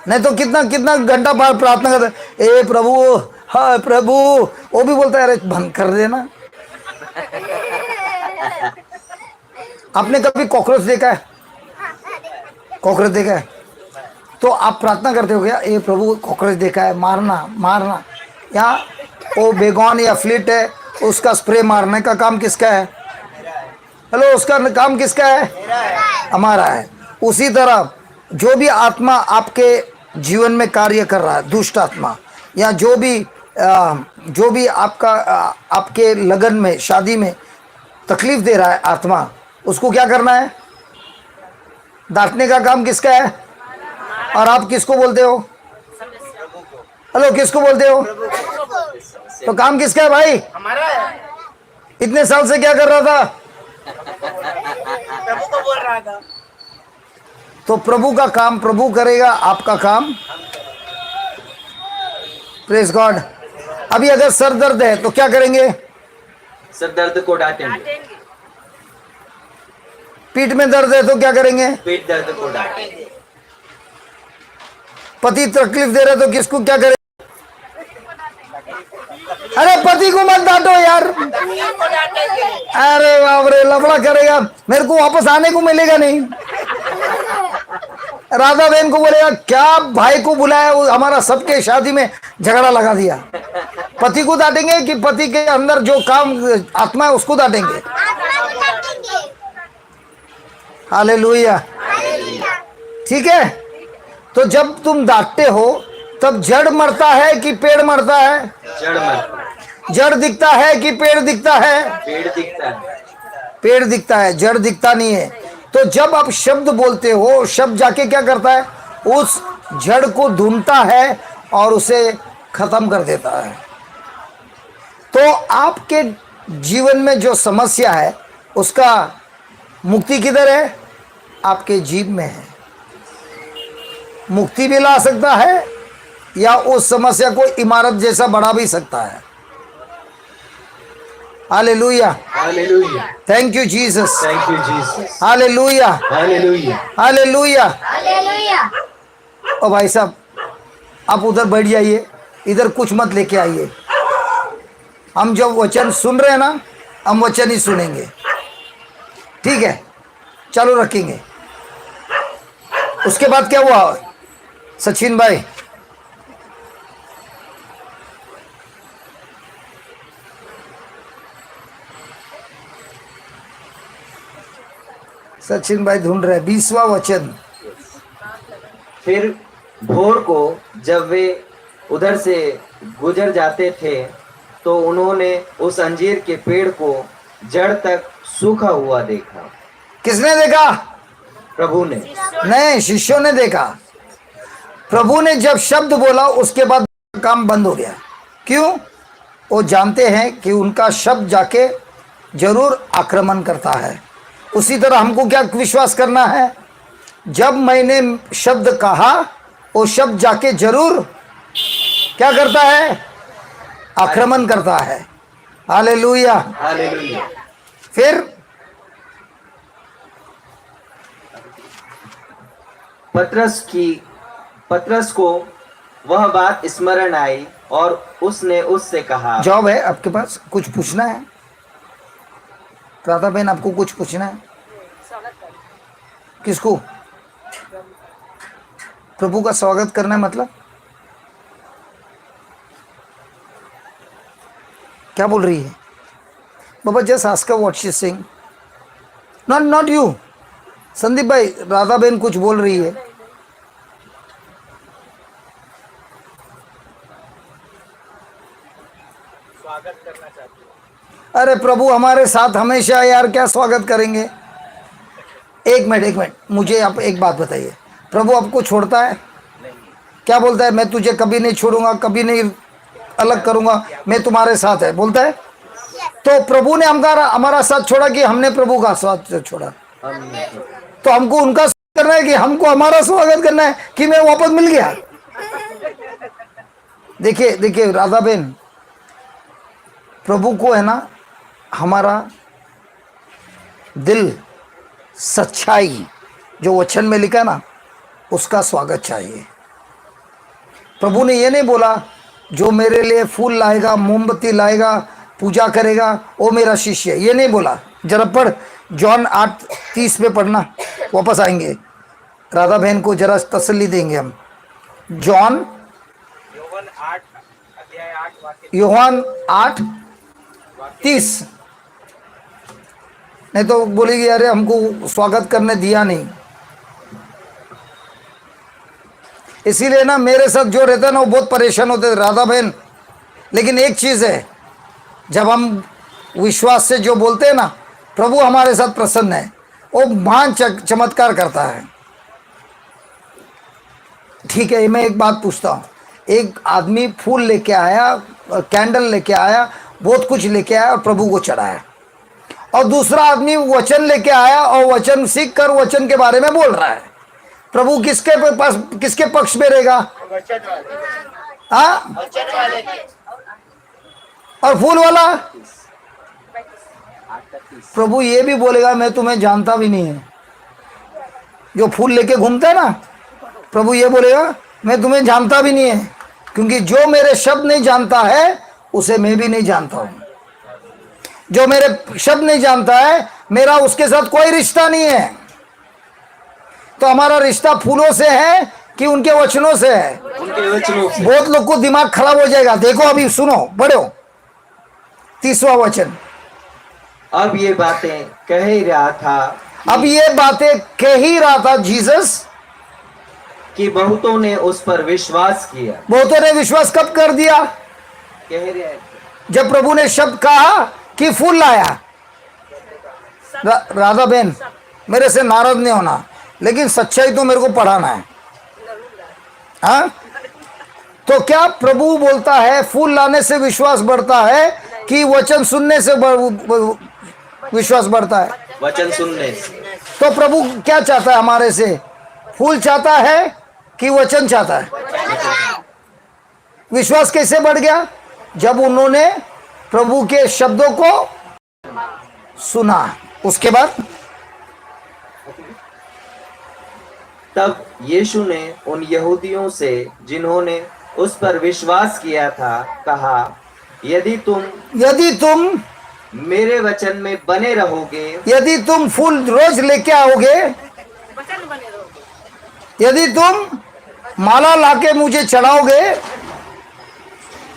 नहीं तो कितना कितना घंटा बार प्रार्थना करता ए प्रभु, हाँ प्रभु, वो भी बोलता है अरे बंद कर देना। आपने कभी कॉकरोच देखा है? कॉकरोच देखा है? तो आप प्रार्थना करते हो क्या ए प्रभु कॉकरोच देखा है, मारना। या वो बेगॉन या फ्लिट है, उसका स्प्रे मारने का काम किसका है? हेलो, उसका काम किसका है? हमारा है। उसी तरह जो भी आत्मा आपके जीवन में कार्य कर रहा है, दुष्ट आत्मा या जो भी आपके लगन में, शादी में तकलीफ दे रहा है आत्मा, उसको क्या करना है? डांटने का काम किसका है? और आप किसको बोलते हो? हेलो, किसको बोलते हो? तो काम किसका है भाई? हमारा है। इतने साल से क्या कर रहा था? प्रभु को बोल रहा था। तो प्रभु का काम प्रभु करेगा, आपका काम। Praise God. अभी अगर सर दर्द है तो क्या करेंगे? सर दर्द को डांटेंगे। पीठ में दर्द है तो क्या करेंगे? पेट दर्द को डांटेंगे। पति तकलीफ दे रहे तो किसको क्या करेंगे? अरे पति को मत डांटो यार। अरे बाप रे, लफड़ा करेगा, मेरे को वापस आने को मिलेगा नहीं। राधा बहन को बोलेगा क्या भाई को बुलाया, वो हमारा सबके शादी में झगड़ा लगा दिया। पति को डांटेंगे कि पति के अंदर जो काम आत्मा है उसको डांटेंगे? हालेलुया। ठीक है। तो जब तुम डांटते हो तब जड़ मरता है कि पेड़ मरता है? जड़ मरता। जड़ दिखता है कि पेड़ दिखता है? पेड़ दिखता है। पेड़ दिखता है, जड़ दिखता नहीं है। तो जब आप शब्द बोलते हो, शब्द जाके क्या करता है? उस जड़ को ढूंढता है और उसे खत्म कर देता है। तो आपके जीवन में जो समस्या है उसका मुक्ति किधर है? आपके जीव में है। मुक्ति भी ला सकता है या उस समस्या को इमारत जैसा बढ़ा भी सकता है। Hallelujah, hallelujah. Thank you Jesus, thank you Jesus. Hallelujah, hallelujah. Hallelujah. Hallelujah. ओ भाई साहब, आप उधर बैठ जाइए, इधर कुछ मत लेके आइए। हम जब वचन सुन रहे हैं ना, हम वचन ही सुनेंगे, ठीक है? चालू रखेंगे। उसके बाद क्या हुआ सचिन भाई? सचिन भाई ढूंढ रहे 20वां वचन। फिर भोर को जब वे उधर से गुजर जाते थे तो उन्होंने उस अंजीर के पेड़ को जड़ तक सूखा हुआ देखा। किसने देखा? प्रभु ने। नहीं, शिष्यों ने देखा। प्रभु ने जब शब्द बोला उसके बाद काम बंद हो गया। क्यों? वो जानते हैं कि उनका शब्द जाके जरूर आक्रमण करता है। उसी तरह हमको क्या विश्वास करना है? जब मैंने शब्द कहा, वो शब्द जाके जरूर क्या करता है? आक्रमण करता है। Hallelujah, hallelujah. फिर पतरस को वह बात स्मरण आई और उसने उससे कहा। जॉब है आपके पास? कुछ पूछना है राधा बहन? आपको कुछ पूछना है? किसको? प्रभु का स्वागत करना है मतलब क्या बोल रही है बाबा? Just ask what she sing, not you. Sandeep भाई, राधा बहन कुछ बोल रही है। स्वागत करना चाहती हूँ। अरे प्रभु हमारे साथ हमेशा, यार क्या स्वागत करेंगे? एक मिनट, मुझे आप एक बात बताइए, प्रभु आपको छोड़ता है? क्या बोलता है? मैं तुझे कभी नहीं छोड़ूंगा, कभी नहीं अलग करूंगा, मैं तुम्हारे साथ है, बोलता है। तो प्रभु ने हमारा साथ छोड़ा कि हमने प्रभु का साथ छोड़ा? तो हमको उनका स्वागत करना है कि हमको हमारा स्वागत करना है कि मैं वापस मिल गया? देखिए राधा बहन, प्रभु को है ना हमारा दिल, सच्चाई जो वचन में लिखा ना, उसका स्वागत चाहिए। प्रभु ने ये नहीं बोला जो मेरे लिए फूल लाएगा, मोमबत्ती लाएगा, पूजा करेगा वो मेरा शिष्य, ये नहीं बोला। जरा पढ़, जॉन 8:30 पे पढ़ना, वापस आएंगे। राधा बहन को जरा तसल्ली देंगे हम। जॉन योहान 8:30। नहीं तो बोलेगी अरे हमको स्वागत करने दिया नहीं। इसीलिए ना मेरे साथ जो रहता है ना वो बहुत परेशान होते थे राधा बहन। लेकिन एक चीज है, जब हम विश्वास से जो बोलते हैं ना प्रभु हमारे साथ प्रसन्न है, वो महान चमत्कार करता है। ठीक है, मैं एक बात पूछता हूँ। एक आदमी फूल लेके आया, कैंडल लेके आया, बहुत कुछ लेके आया और प्रभु को चढ़ाया, और दूसरा आदमी वचन लेके आया और वचन सीख कर वचन के बारे में बोल रहा है। प्रभु किसके पक्ष में रहेगा? हाँ? और फूल वाला प्रभु ये भी बोलेगा मैं तुम्हें जानता भी नहीं है। जो फूल लेके घूमता है ना, प्रभु ये बोलेगा मैं तुम्हें जानता भी नहीं है, क्योंकि जो मेरे शब्द नहीं जानता है उसे मैं भी नहीं जानता हूं। जो मेरे शब्द नहीं जानता है, मेरा उसके साथ कोई रिश्ता नहीं है। तो हमारा रिश्ता फूलों से है कि उनके वचनों से है? उनके वचनों से। बहुत लोग को दिमाग खराब हो जाएगा। देखो अभी सुनो, बढ़ो 30वां वचन। अब ये बातें कह ही रहा था, अब ये बातें कह ही रहा था जीसस कि बहुतों ने उस पर विश्वास किया। बहुतों ने विश्वास कब कर दिया? कह रहे थे जब प्रभु ने शब्द कहा कि फूल लाया। राधा बहन, मेरे से नाराज नहीं होना, लेकिन सच्चाई तो मेरे को पढ़ाना है। हाँ? तो क्या प्रभु बोलता है फूल लाने से विश्वास बढ़ता है कि वचन सुनने से विश्वास बढ़ता है? वचन सुनने से। तो प्रभु क्या चाहता है हमारे से? फूल चाहता है कि वचन चाहता है? विश्वास कैसे बढ़ गया? जब उन्होंने प्रभु के शब्दों को सुना। उसके बाद तब यीशु ने उन यहूदियों से जिन्होंने उस पर विश्वास किया था, कहा, यदि तुम मेरे वचन में बने रहोगे, यदि तुम फूल रोज लेके आओगे, वचन बने रहोगे, यदि तुम माला लाके मुझे चढ़ाओगे,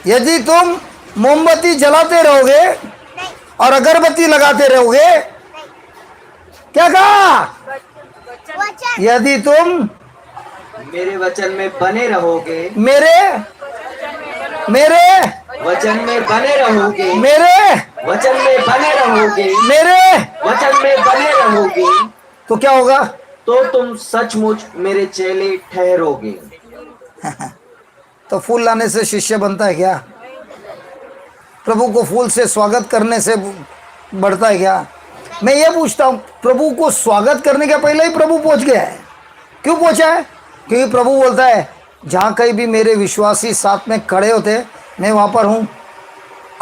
यदि तुम मोमबत्ती जलाते रहोगे और अगरबत्ती लगाते रहोगे, क्या कहा? वचन यदि तुम मेरे वचन में बने रहोगे, मेरे मेरे वचन में बने रहोगे, मेरे वचन में बने रहोगे, मेरे वचन में बने रहोगे, तो क्या होगा? तो तुम सचमुच मेरे चेले ठहरोगे। तो फूल लाने से शिष्य बनता है क्या? प्रभु को फूल से स्वागत करने से बढ़ता है क्या? मैं ये पूछता हूँ, प्रभु को स्वागत करने के पहले ही प्रभु पहुंच गया है। क्यों पहुंचा है? क्योंकि प्रभु बोलता है जहां कहीं भी मेरे विश्वासी साथ में खड़े होते मैं वहां पर हूं।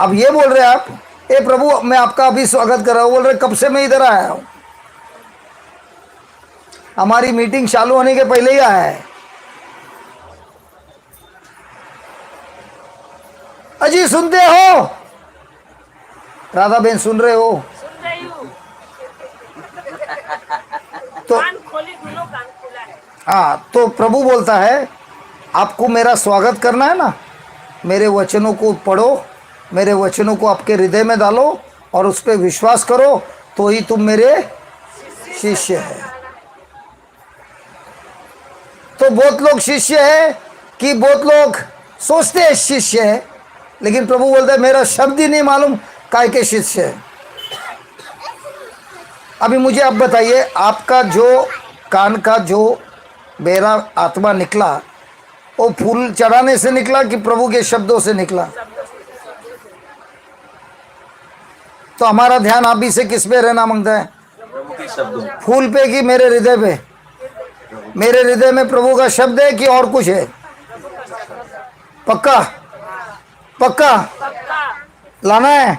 अब ये बोल रहे आप, ए प्रभु मैं आपका अभी स्वागत कर रहा हूं। बोल रहे कब से मैं इधर आया हूं, हमारी मीटिंग चालू होने के पहले ही आया है। अजी सुनते हो? राधा बहन सुन रहे हो? सुन रही हूँ। तो कान खोली, दोनों कान खुला है। हाँ, तो प्रभु बोलता है आपको मेरा स्वागत करना है ना, मेरे वचनों को पढ़ो, मेरे वचनों को आपके हृदय में डालो और उस पर विश्वास करो, तो ही तुम मेरे शिष्य है। तो बहुत लोग शिष्य है कि बहुत लोग सोचते हैं शिष्य है, लेकिन प्रभु बोलता है मेरा शब्द ही नहीं मालूम काय के शिष्य है। अभी मुझे आप बताइए, आपका जो कान का जो बेरा आत्मा निकला वो फूल चढ़ाने से निकला कि प्रभु के शब्दों से निकला? तो हमारा ध्यान आप ही से किस पे रहना मांगता है? प्रभु के शब्दों। फूल पे कि मेरे हृदय पे? मेरे हृदय में प्रभु का शब्द है कि और कुछ है? पक्का पक्का पक्का लाना है?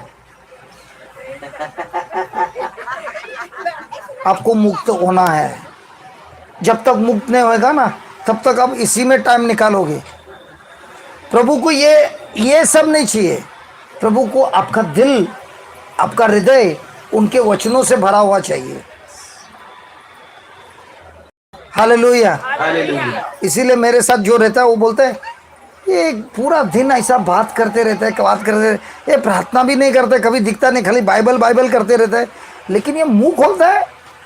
आपको मुक्त होना है। जब तक मुक्त नहीं होएगा ना, तब तक आप इसी में टाइम निकालोगे। प्रभु को ये सब नहीं चाहिए। प्रभु को आपका दिल, आपका हृदय उनके वचनों से भरा हुआ चाहिए। हालेलुया। हालेलुया। इसीलिए मेरे साथ जो रहता है वो बोलता है ये पूरा दिन ऐसा बात करते रहता है, बात करते रहते, ये प्रार्थना भी नहीं करते, कभी दिखता नहीं, खाली बाइबल बाइबल करते रहता है, लेकिन ये मुंह खोलता है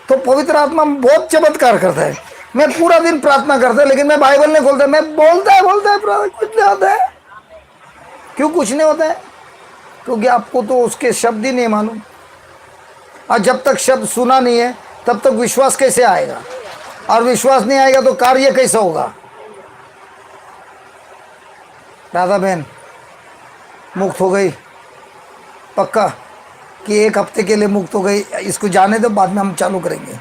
तो पवित्र आत्मा बहुत चमत्कार करता है। मैं पूरा दिन प्रार्थना करता है लेकिन मैं बाइबल नहीं खोलता, मैं बोलता है कुछ नहीं होता है। क्यों कुछ नहीं होता है? क्योंकि आपको तो उसके शब्द ही नहीं मालूम। और जब तक शब्द सुना नहीं है तब तक विश्वास कैसे आएगा? और विश्वास नहीं आएगा तो कार्य कैसा होगा? राधा बहन मुक्त हो गई पक्का कि एक हफ्ते के लिए मुक्त हो गई? इसको जाने दो, बाद में हम चालू करेंगे।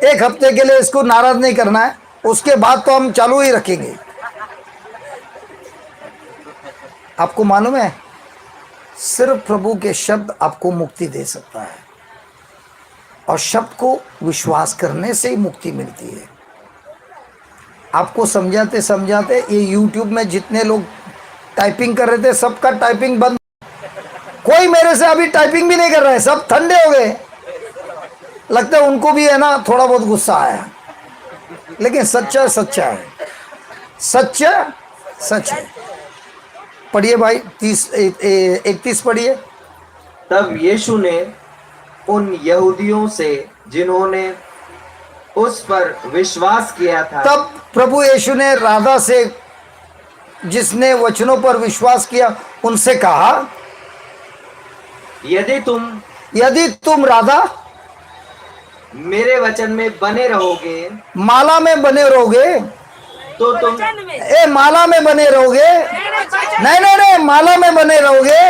एक हफ्ते के लिए इसको नाराज नहीं करना है, उसके बाद तो हम चालू ही रखेंगे। आपको मालूम है सिर्फ प्रभु के शब्द आपको मुक्ति दे सकता है, और शब्द को विश्वास करने से ही मुक्ति मिलती है। आपको समझाते समझाते ये YouTube में जितने लोग टाइपिंग कर रहे थे सबका टाइपिंग बंद। कोई मेरे से अभी टाइपिंग भी नहीं कर रहा है, सब ठंडे हो गए। लगता है उनको भी है ना थोड़ा बहुत गुस्सा आया, लेकिन सच्चा सच्चा है, सच्चा सच है। पढ़िए भाई 31 पढ़िए। तब यीशु ने उन यहूदियों से जिन्होंने उस पर विश्वास किया था, तब प्रभु यीशु ने राधा से जिसने वचनों पर विश्वास किया उनसे कहा, यदि तुम राधा मेरे वचन में बने रहोगे, माला में बने रहोगे, तो तुम वचन में, ए माला में बने रहोगे, नहीं माला में बने रहोगे।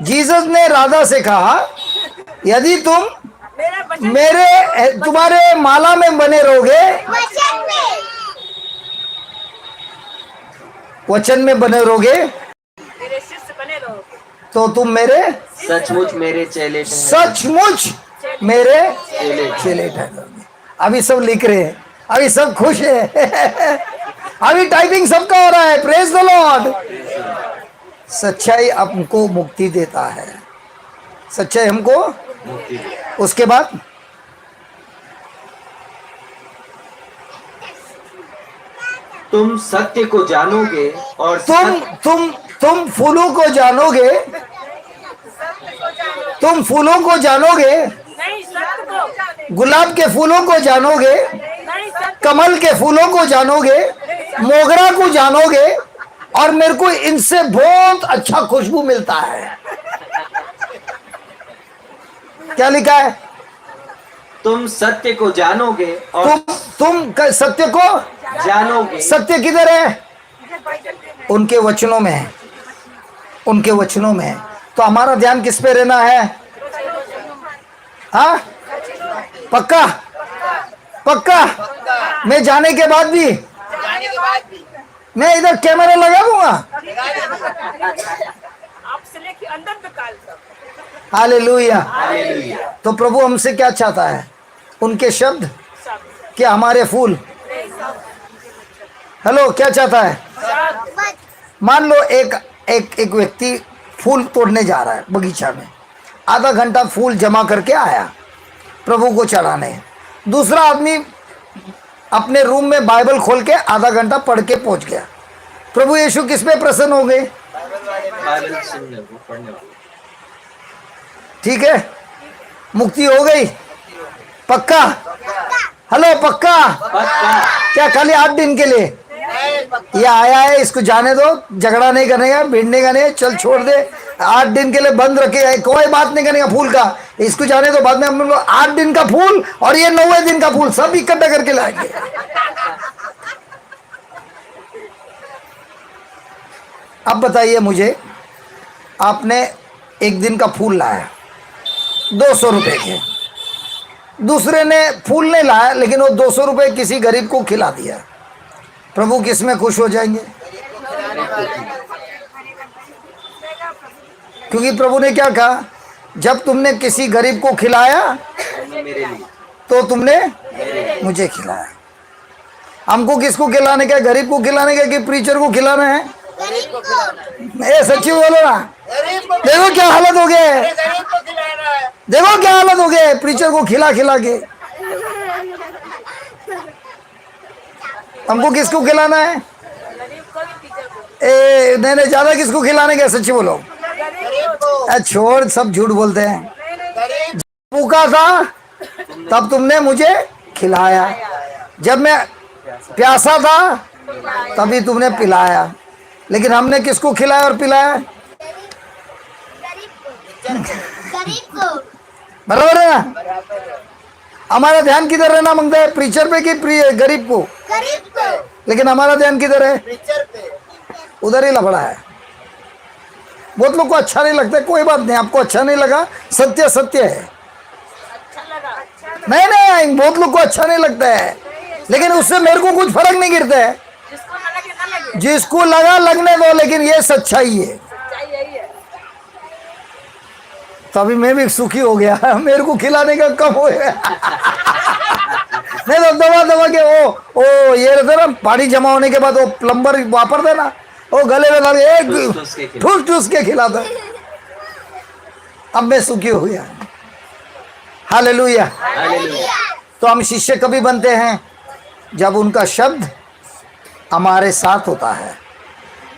जीसस ने राधा से कहा यदि तुम मेरा वचन तुम्हारे माला में बने रहोगे, वचन में बने रहोगे, मेरे शिष्य बने रहोगे, तो तुम मेरे सचमुच मेरे चेले ठहरोगे। सचमुच मेरे चेले ठहरोगे। अभी सब लिख रहे हैं अभी सब खुश है। अभी टाइपिंग सबका हो रहा है। Praise the Lord. सच्चाई हमको मुक्ति देता है। सच्चाई हमको उसके बाद तुम सत्य को जानोगे और तुम फूलों को जानोगे। तुम फूलों को जानोगे, नहीं सत्य को, गुलाब के फूलों को जानोगे, नहीं सत्य, कमल के फूलों को जानोगे, मोगरा को जानोगे, और मेरे को इनसे बहुत अच्छा खुशबू मिलता है। क्या लिखा है? तुम सत्य को जानोगे और तुम सत्य को जानोगे। सत्य किधर है? उनके वचनों में है। उनके वचनों में है। तो हमारा ध्यान किस पे रहना है? हाँ, पक्का पक्का। मैं जाने के बाद भी मैं इधर कैमरा लगा दूंगा। आपसे लेके अंदर तक काल तक। हालेलुया। तो प्रभु हमसे क्या चाहता है? उनके शब्द क्या हमारे फूल? हेलो, क्या चाहता है? मान लो एक व्यक्ति फूल तोड़ने जा रहा है बगीचा में, आधा घंटा फूल जमा करके आया प्रभु को चढ़ाने। दूसरा आदमी अपने रूम में बाइबल खोल के आधा घंटा पढ़ के पहुंच गया। प्रभु यीशु किस पे प्रसन्न हो गए? बाइबल सुनने को, पढ़ने को। ठीक है, मुक्ति हो गई। पक्का? हेलो, पक्का? क्या खाली 8 दिन के लिए ये आया है? इसको जाने दो, झगड़ा नहीं करने का, भिड़ने का नहीं, चल छोड़ दे। 8 दिन के लिए बंद रखे, कोई बात नहीं करने का फूल का। इसको जाने दो, बाद में हम लोग 8 दिन का फूल और ये 9वें दिन का फूल सब इकट्ठा करके लाएंगे। अब बताइए मुझे, आपने एक दिन का फूल लाया 200 रुपए के, दूसरे ने फूल नहीं लाया लेकिन वो 200 रुपए किसी गरीब को खिला दिया। प्रभु किस में खुश हो जाएंगे? क्योंकि प्रभु ने क्या कहा? जब तुमने किसी गरीब को खिलाया तो तुमने मुझे खिलाया। हमको किसको खिलाने का? गरीब को खिलाने का कि प्रीचर को खिलाना है? ए सच्ची बोलो ना। देखो क्या हालत हो गया, देखो क्या हालत हो गया प्रीचर को खिला खिला के। हमको किसको खिलाना है? ए नहीं, ज्यादा किसको खिलाने का? सच्ची बोलो। छोड़, सब झूठ बोलते हैं। भूखा था तब तुमने मुझे खिलाया, जब मैं प्यासा था तभी तुमने पिलाया। लेकिन हमने किसको खिलाया और पिलाया? गरीब को। बराबर है ना? हमारा ध्यान किधर रहना मांगता है? प्रीचर पे कि गरीब को? गरीब को। लेकिन हमारा ध्यान किधर है? उधर ही लफड़ा है। बहुत लोग को अच्छा नहीं लगता है, कोई बात नहीं, आपको अच्छा नहीं लगा, सत्य सत्य है। नहीं, बहुत लोग को अच्छा नहीं लगता है, लेकिन उससे मेरे को कुछ फर्क नहीं गिरता है। जिसको लगा लगने दो, लेकिन ये सच्चाई है। तो अभी मैं भी सुखी हो गया, मेरे को खिलाने का कम हो गया। नहीं तो दबा दबा के ओ ये रहता ना, पानी जमा होने के बाद वो प्लम्बर वापर देना, वो गले में लगे एक ठूस ठूस के खिलाता। अब मैं सुखी हो गया। हालेलुया। तो हम शिष्य कभी बनते हैं जब उनका शब्द हमारे साथ होता है,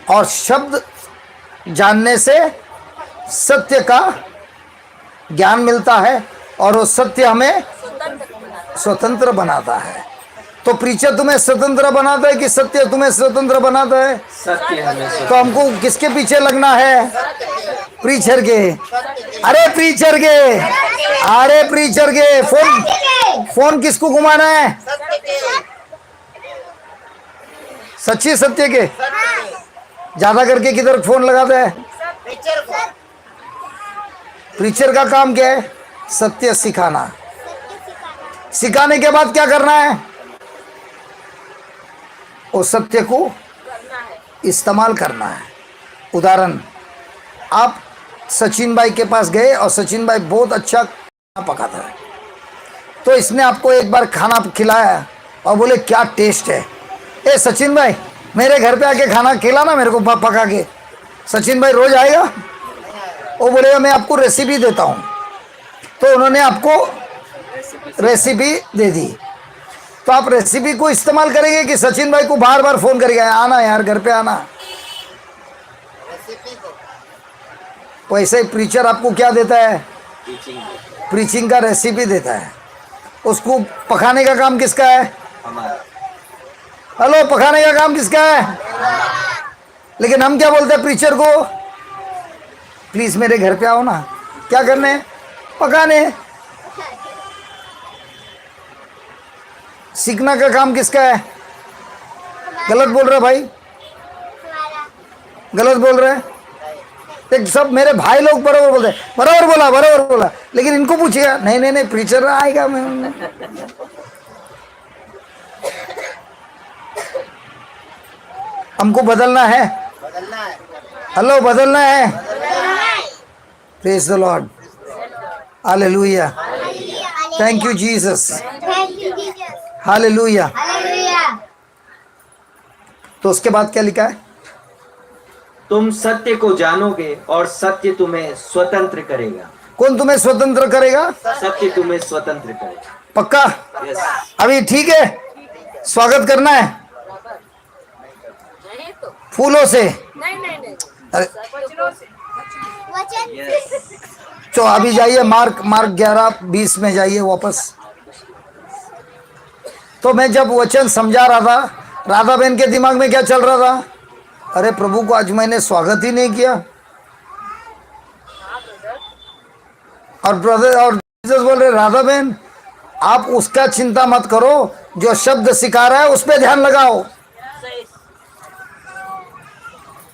और शब्द जानने से सत्य का ज्ञान मिलता है, और वो सत्य हमें स्वतंत्र बनाता है। तो प्रीचर तुम्हें स्वतंत्र बनाता है कि सत्य तुम्हें स्वतंत्र बनाता है? सत्य हमें। तो हमको किसके पीछे लगना है? प्रीचर के। अरे प्रीचर के, अरे प्रीचर के। फोन किसको घुमाना है? सच्ची सत्य के। ज्यादा करके किधर फोन लगाता है? प्रीचर का काम क्या है? सत्य सिखाना। सिखाने के बाद क्या करना है? उस सत्य को इस्तेमाल करना है। उदाहरण, आप सचिन भाई के पास गए और सचिन भाई बहुत अच्छा खाना पकाता है, तो इसने आपको एक बार खाना खिलाया, और बोले क्या टेस्ट है। ए सचिन भाई, मेरे घर पे आके खाना खिलाना मेरे को पका के। सचिन भाई रोज आएगा, वो बोलेगा मैं आपको रेसिपी देता हूँ। तो उन्होंने आपको रेसिपी दे दी, तो आप रेसिपी को इस्तेमाल करेंगे कि सचिन भाई को बार बार फोन करेंगे आना यार घर पे आना। रेसिपी को वैसे ही प्रीचर आपको क्या देता है, प्रीचिंग का रेसिपी देता है। उसको पकाने का काम किसका है, हमारा। हेलो, पकाने का काम किसका है। लेकिन हम क्या बोलते हैं प्रीचर को, प्लीज मेरे घर पे आओ ना, क्या करने, पकाने। सीखना का काम किसका है। गलत बोल रहे भाई, गलत बोल रहे हैं। एक सब मेरे भाई लोग बराबर बोलते हैं, बराबर बोला, लेकिन इनको पूछिएगा नहीं नहीं नहीं प्रीचर आएगा। मैं हमको बदलना है, बदलना है। हेलो बदलना है। Praise the Lord, hallelujah, thank you Jesus, hallelujah. तो उसके बाद क्या लिखा है, तुम सत्य को जानोगे और सत्य तुम्हें स्वतंत्र करेगा। कौन तुम्हें स्वतंत्र करेगा, सत्य तुम्हें स्वतंत्र करेगा। पक्का। यस। अभी ठीक है, स्वागत करना है नहीं तो फूलों से। नहीं अरे वचनों से यस। तो अभी जाइए मार्क 11:20 में जाइए वापस। तो मैं जब वचन समझा रहा था, राधा बहन के दिमाग में क्या चल रहा था, अरे प्रभु को आज मैंने स्वागत ही नहीं किया। और ब्रदर और जीसस बोल रहे राधा बहन आप उसका चिंता मत करो, जो शब्द सिखा रहा है उस पर ध्यान लगाओ।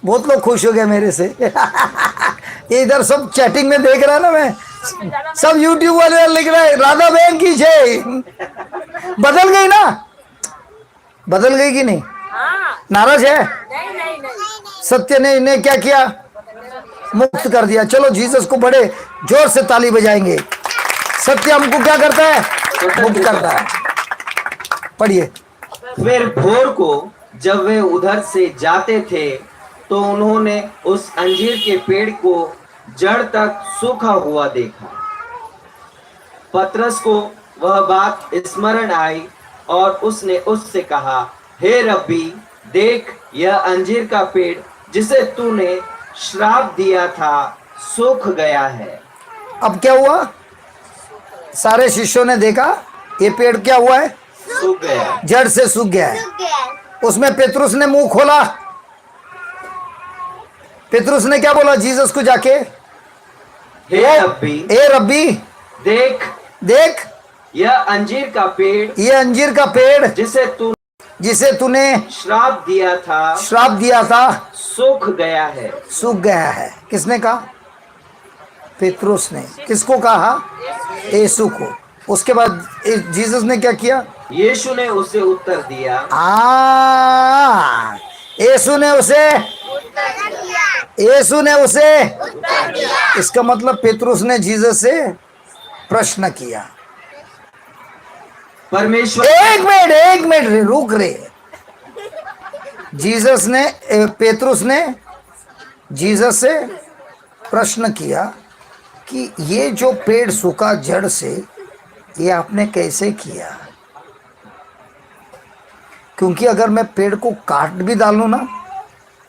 बहुत लोग खुश हो गए मेरे से। ये इधर सब चैटिंग में देख रहा है ना, मैं सब यूट्यूब वाले लिख रहे हैं राधा बहन की जय। बदल गई ना, बदल गई कि नहीं, हाँ नाराज है। नहीं सत्य ने इन्हें क्या किया, मुक्त कर दिया। चलो जीसस को बड़े जोर से ताली बजाएंगे। सत्य हमको क्या करता है, मुक्त करता है। पढ़िए। फिर भोर को जब वे उधर से जाते थे तो उन्होंने उस अंजीर के पेड़ को जड़ तक सूखा हुआ देखा। पतरस को वह बात स्मरण आई और उसने उससे कहा, हे रब्बी, देख यह अंजीर का पेड़ जिसे तूने श्राप दिया था सूख गया है। अब क्या हुआ, सारे शिष्यों ने देखा ये पेड़ क्या हुआ है, सूख गया। जड़ से सूख गया है। उसमें पेतरुस ने मुंह खोला। पेतरुस ने क्या बोला जीसस को जाके, हे रब्बी, ए रब्बी, देख देख यह अंजीर का पेड़ ये अंजीर का पेड़ जिसे तूने श्राप दिया था सूख गया है। सूख गया है। किसने कहा, पेतरुस ने। किसको कहा, यीशु को। उसके बाद जीसस ने क्या किया, यीशु ने उसे उत्तर दिया। यीशु ने उसे इसका मतलब पेतरुस ने जीसस से प्रश्न किया। परमेश्वर एक मिनट रुक रे। पेतरुस ने जीसस से प्रश्न किया कि ये जो पेड़ सूखा जड़ से, ये आपने कैसे किया। क्योंकि अगर मैं पेड़ को काट भी डालूं ना,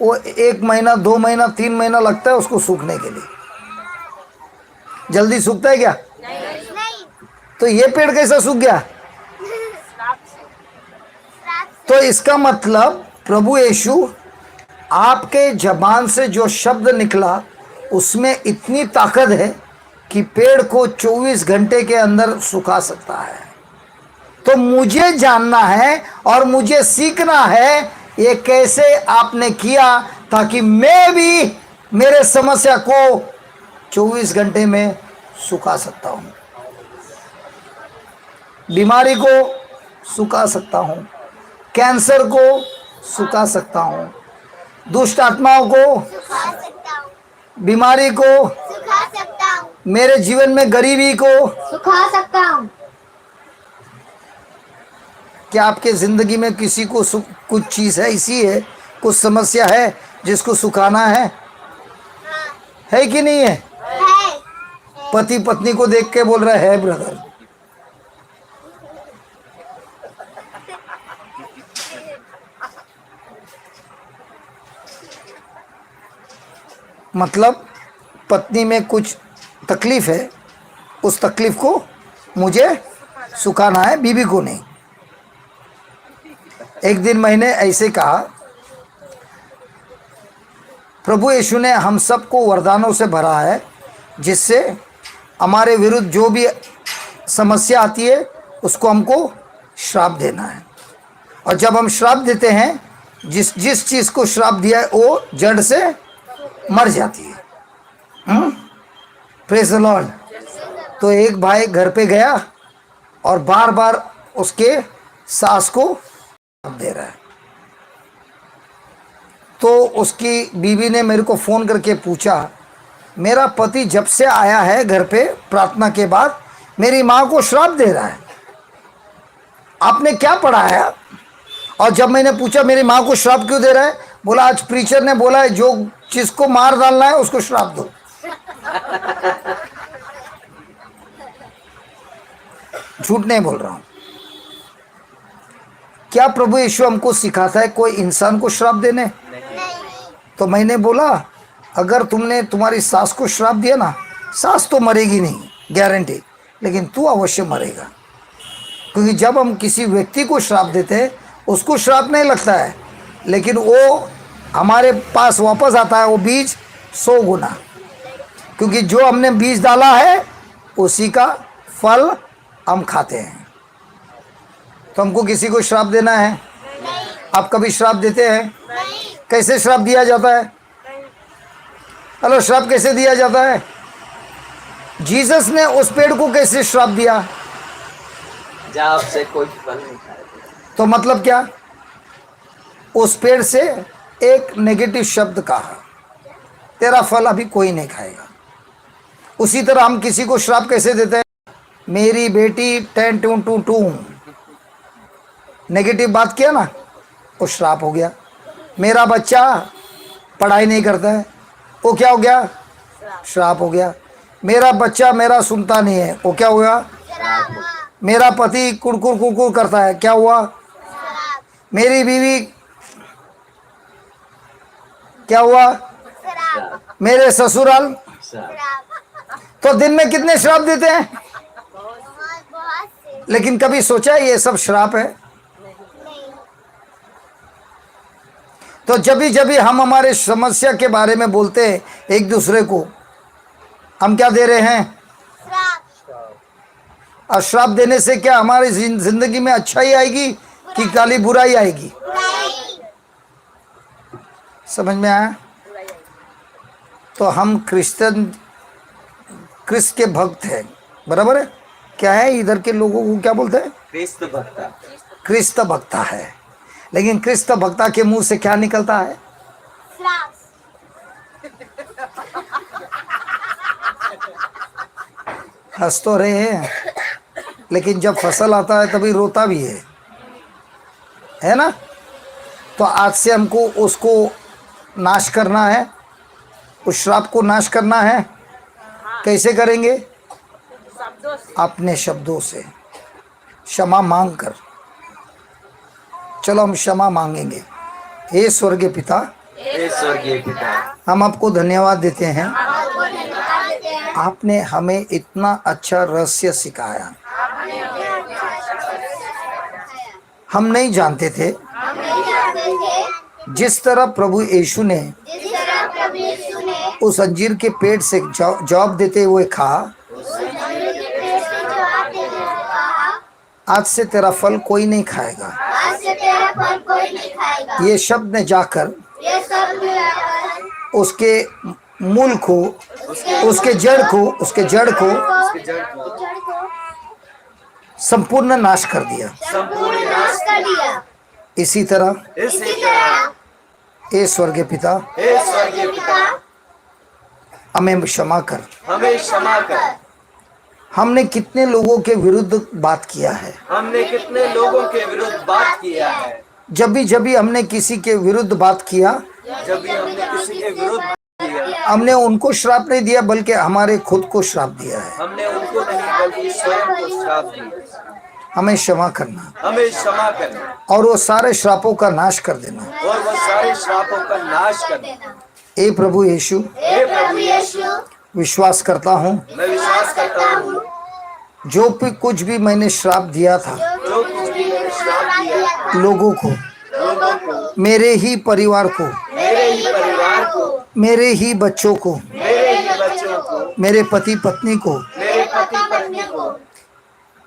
वो 1 महीना 2 महीना 3 महीना लगता है उसको सूखने के लिए। जल्दी सूखता है क्या, तो ये पेड़ कैसा सूख गया। तो इसका मतलब प्रभु यीशु, आपके जबान से जो शब्द निकला उसमें इतनी ताकत है कि पेड़ को 24 घंटे के अंदर सुखा सकता है। तो मुझे जानना है और मुझे सीखना है ये कैसे आपने किया, ताकि मैं भी मेरे समस्या को 24 घंटे में सुखा सकता हूं, बीमारी को सुखा सकता हूं, कैंसर को सुखा सकता हूं, दुष्ट आत्माओं को, बीमारी को, मेरे जीवन में गरीबी को सुखा सकता हूँ। क्या आपके जिंदगी में किसी को कुछ चीज है, इसी है, कुछ समस्या है जिसको सुखाना है कि नहीं है? पति पत्नी को देख के बोल रहा है ब्रदर। मतलब पत्नी में कुछ तकलीफ है, उस तकलीफ को मुझे सुखाना है, बीवी को नहीं। एक दिन मैंने ऐसे कहा, प्रभु यीशु ने हम सबको वरदानों से भरा है, जिससे हमारे विरुद्ध जो भी समस्या आती है उसको हमको श्राप देना है। और जब हम श्राप देते हैं, जिस चीज को श्राप दिया है वो जड़ से मर जाती है। Praise the Lord. तो एक भाई घर पे गया और बार बार उसके सास को श्राप दे रहा है। तो उसकी बीवी ने मेरे को फोन करके पूछा, मेरा पति जब से आया है घर पे प्रार्थना के बाद मेरी माँ को श्राप दे रहा है, आपने क्या पढ़ाया? और जब मैंने पूछा मेरी माँ को श्राप क्यों दे रहा है, बोला आज प्रीचर ने बोला है जो जिसको मार डालना है उसको श्राप दो। झूठ नहीं बोल रहा हूं। क्या प्रभु यीशु हमको सिखाता है कोई इंसान को श्राप देने? तो मैंने बोला अगर तुमने तुम्हारी सास को श्राप दिया ना, सास तो मरेगी नहीं गारंटी, लेकिन तू अवश्य मरेगा। क्योंकि जब हम किसी व्यक्ति को श्राप देते हैं उसको श्राप नहीं लगता है, लेकिन वो हमारे पास वापस आता है वो बीज 100 गुना। क्योंकि जो हमने बीज डाला है उसी का फल हम खाते हैं। तो हमको किसी को श्राप देना है? आप कभी श्राप देते हैं? कैसे श्राप दिया जाता है? हेलो, श्राप कैसे दिया जाता है? जीसस ने उस पेड़ को कैसे श्राप दिया? जाप से कोई फल नहीं खाएगा। तो मतलब क्या? उस पेड़ से एक नेगेटिव शब्द कहा, तेरा फल अभी कोई नहीं खाएगा। उसी तरह हम किसी को श्राप कैसे देते हैं? मेरी बेटी 10-2-2 नेगेटिव बात किया ना, वो श्राप हो गया। मेरा बच्चा पढ़ाई नहीं करता है, वो क्या हो गया? श्राप हो गया। मेरा बच्चा मेरा सुनता नहीं है, वो क्या हुआ? मेरा पति कुड़कुड़ कुड़कुड़ करता है, क्या हुआ? मेरी बीवी क्या हुआ? मेरे ससुराल। तो दिन में कितने श्राप देते हैं? लेकिन कभी सोचा है ये सब श्राप है? तो जब भी हम हमारे समस्या के बारे में बोलते हैं एक दूसरे को, हम क्या दे रहे हैं? और श्राप देने से क्या हमारी जिंदगी में अच्छाई आएगी कि काली बुराई आएगी? समझ में आया? तो हम क्रिस्त के भक्त हैं, बराबर है? क्या है इधर के लोगों को क्या बोलते हैं? क्रिस्त भक्ता। क्रिस्त भक्ता है। लेकिन क्रिस्त भक्ता के मुंह से क्या निकलता है? हंस तो रहे हैं, लेकिन जब फसल आता है तभी रोता भी है ना? तो आज से हमको उसको नाश करना है, उस श्राप को नाश करना है। कैसे करेंगे? अपने शब्दों से क्षमा मांग कर। चलो हम क्षमा मांगेंगे। हे स्वर्गीय पिता, हम आपको धन्यवाद देते हैं, आपने हमें इतना अच्छा रहस्य सिखाया। हम नहीं जानते थे जिस तरह प्रभु यीशु ने उस अंजीर के पेड़ से जवाब देते हुए कहा, आज से तेरा फल कोई नहीं खाएगा। ये शब्द ने जाकर उसके मूल को, उसके जड़ को संपूर्ण नाश कर दिया। इसी तरह हे स्वर्गीय पिता, हमें क्षमा कर। हमने कितने लोगों के विरुद्ध बात किया है। हमने कितने लोगों के विरुद्ध बात किया है। जब भी हमने किसी के विरुद्ध बात किया, जब भी हमने किसी के विरुद्ध बात किया, हमने उनको श्राप नहीं दिया बल्कि हमारे खुद को श्राप दिया है। हमने उनको नहीं बल्कि स्वयं को श्राप दिया। हमें क्षमा करना हमें क्षमा करना और वो सारे श्रापों का नाश कर देना। और वो सारे श्रापों का नाश कर देना। हे प्रभु यीशु, हे प्रभु यीशु, विश्वास करता हूँ मैं विश्वास करता हूँ जो भी कुछ भी मैंने श्राप दिया था जो कुछ भी मैंने श्राप दिया लोगों को, मेरे ही परिवार को, मेरे ही परिवार को, मेरे ही बच्चों को, मेरे ही बच्चों को, मेरे पति पत्नी को, मेरे पति पत्नी को,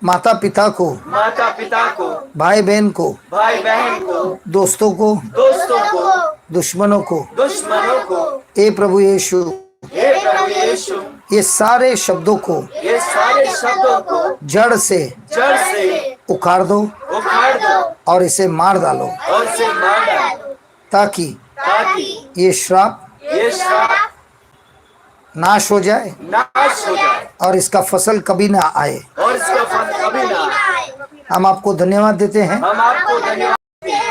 माता पिता को, माता पिता को, भाई बहन को, भाई बहन को, दोस्तों को, दोस्तों को, दुश्मनों को, दुश्मनों को, हे प्रभु यीशु, हे प्रभु यीशु, ये सारे शब्दों को ये सारे शब्दों को जड़ से जड़ से उखाड़ दो उखाड़ दो और इसे मार डालो, और इसे मार डालो, ताकि ताकि ये श्राप ये श्राप नाश हो जाए नाश हो जाए और इसका फसल कभी ना आए। और इसका फल कभी ना आए। हम आपको धन्यवाद देते हैं, हम आपको धन्यवाद देते हैं।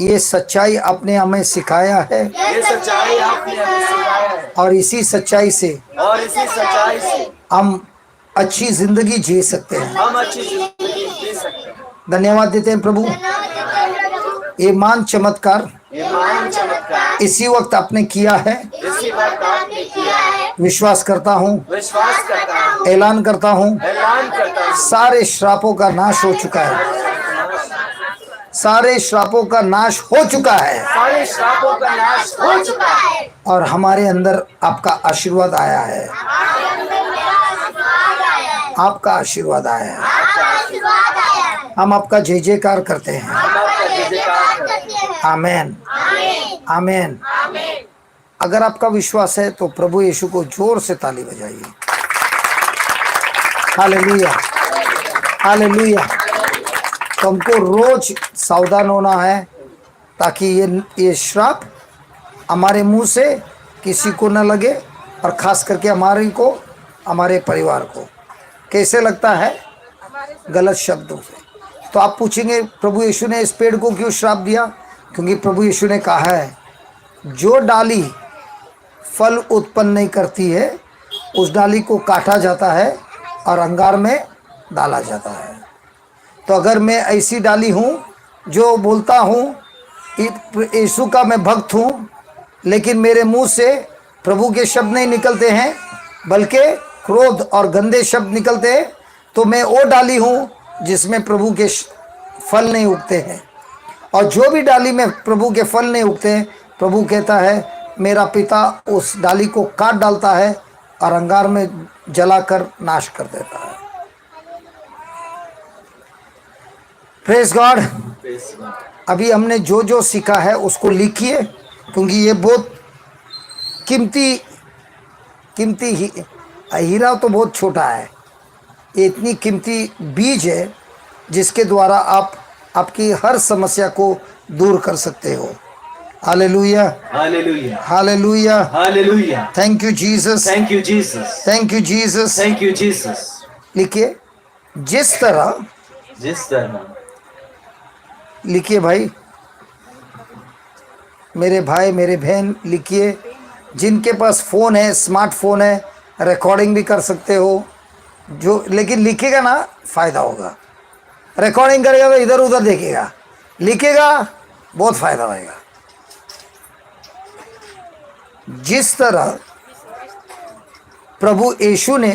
ये सच्चाई आपने हमें सिखाया है ये सच्चाई आपने हमें सिखाया है और इसी सच्चाई से और इसी सच्चाई से हम अच्छी जिंदगी जी सकते हैं। हम अच्छी जिंदगी जी सकते हैं। धन्यवाद देते हैं प्रभु, ये महान चमत्कार ये महान चमत्कार इसी वक्त आपने किया है। इसी वक्त आपने किया है। विश्वास करता हूँ, विश्वास करता हूँ, ऐलान करता हूँ, ऐलान करता हूँ, सारे श्रापों का नाश हो चुका है। सारे श्रापों का नाश हो चुका है सारे श्रापों का नाश हो चुका है और हमारे अंदर आपका आशीर्वाद आया है। आपका आशीर्वाद आया है। हम आपका जय जयकार करते हैं। हम आपका जय जयकार करते हैं। आमेन, आमेन। अगर आपका विश्वास है तो प्रभु यीशु को जोर से ताली बजाइए। Hallelujah, hallelujah. तो हमको रोज सावधान होना है ताकि ये श्राप हमारे मुंह से किसी को न लगे और खास करके हमारे परिवार को। कैसे लगता है? गलत शब्दों से। तो आप पूछेंगे प्रभु यीशु ने इस पेड़ को क्यों श्राप दिया? क्योंकि प्रभु यीशु ने कहा है जो डाली फल उत्पन्न नहीं करती है उस डाली को काटा जाता है और अंगार में डाला जाता है। तो अगर मैं ऐसी डाली हूँ जो बोलता हूँ यीशु का मैं भक्त हूँ, लेकिन मेरे मुंह से प्रभु के शब्द नहीं निकलते हैं बल्कि क्रोध और गंदे शब्द निकलते हैं, तो मैं वो डाली हूँ जिसमें प्रभु के फल नहीं उगते हैं। और जो भी डाली में प्रभु के फल नहीं उगते हैं, प्रभु कहता है मेरा पिता उस डाली को काट डालता है और अंगार में जलाकर नाश कर देता है। Praise God. अभी हमने जो जो सीखा है उसको लिखिए, क्योंकि ये बहुत कीमती हीरा तो बहुत छोटा है, ये इतनी कीमती बीज है जिसके द्वारा आप आपकी हर समस्या को दूर कर सकते हो। Hallelujah, hallelujah, hallelujah, hallelujah. Thank you Jesus, thank you Jesus, thank you Jesus. Thank you Jesus. लिखिए जिस तरह, जिस तरह, लिखिए भाई, मेरे भाई मेरे बहन लिखिए, जिनके पास फ़ोन है, स्मार्टफोन है, रिकॉर्डिंग भी कर सकते हो जो, लेकिन लिखेगा ना फ़ायदा होगा। रिकॉर्डिंग करेगा तो इधर उधर देखेगा, लिखेगा बहुत फ़ायदा होगा। जिस तरह प्रभु यीशु ने,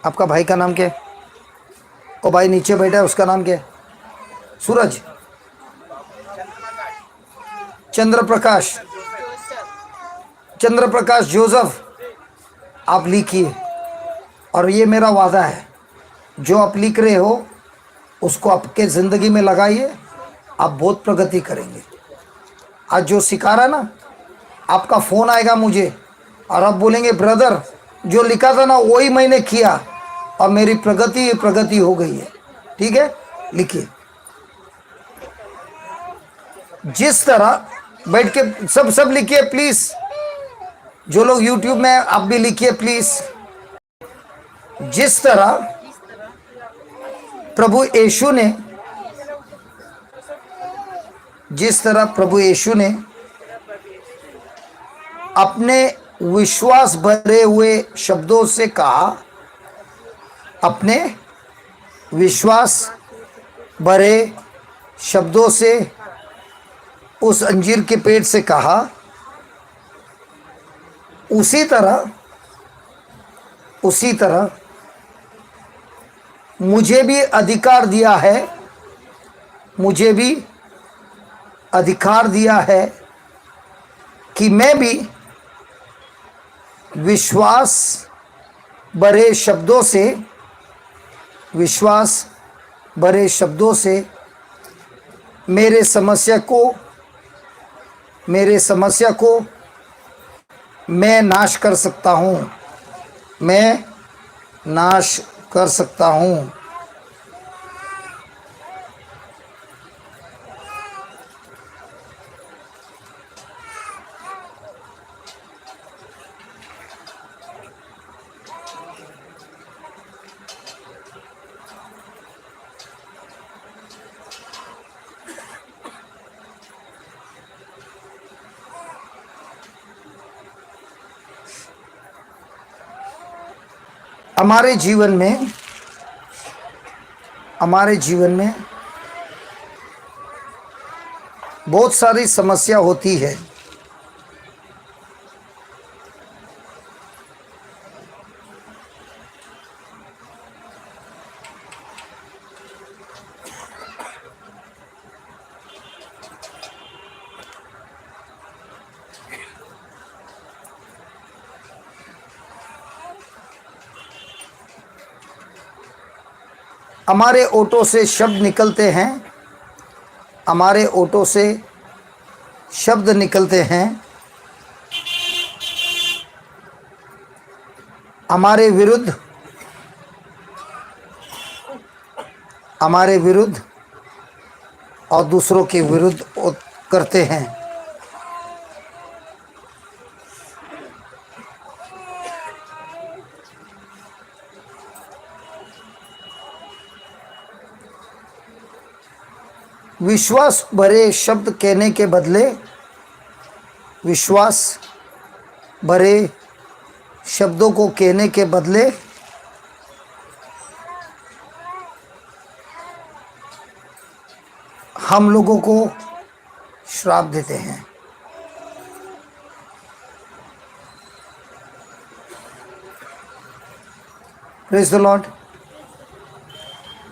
आपका भाई का नाम क्या है? ओ भाई नीचे बैठा है, उसका नाम क्या है? सूरज, चंद्रप्रकाश, चंद्रप्रकाश जोसेफ, आप लिखिए। और ये मेरा वादा है, जो आप लिख रहे हो उसको आपके ज़िंदगी में लगाइए, आप बहुत प्रगति करेंगे। आज जो सिखा रहा ना, आपका फ़ोन आएगा मुझे और आप बोलेंगे ब्रदर जो लिखा था ना वही मैंने किया और मेरी प्रगति हो गई है। ठीक है, लिखिए। जिस तरह बैठ के सब लिखिए प्लीज़। जो लोग YouTube में, आप भी लिखिए प्लीज़। जिस तरह प्रभु यीशु ने अपने विश्वास भरे हुए शब्दों से कहा, अपने विश्वास भरे शब्दों से उस अंजीर के पेड़ से कहा, उसी तरह मुझे भी अधिकार दिया है कि मैं भी विश्वास भरे शब्दों से मेरे समस्या को मैं नाश कर सकता हूँ। हमारे जीवन में बहुत सारी समस्या होती है। हमारे ओठों से शब्द निकलते हैं, हमारे विरुद्ध और दूसरों के विरुद्ध करते हैं। विश्वास भरे शब्द कहने के बदले, विश्वास भरे शब्दों को कहने के बदले हम लोगों को श्राप देते हैं। Praise the Lord.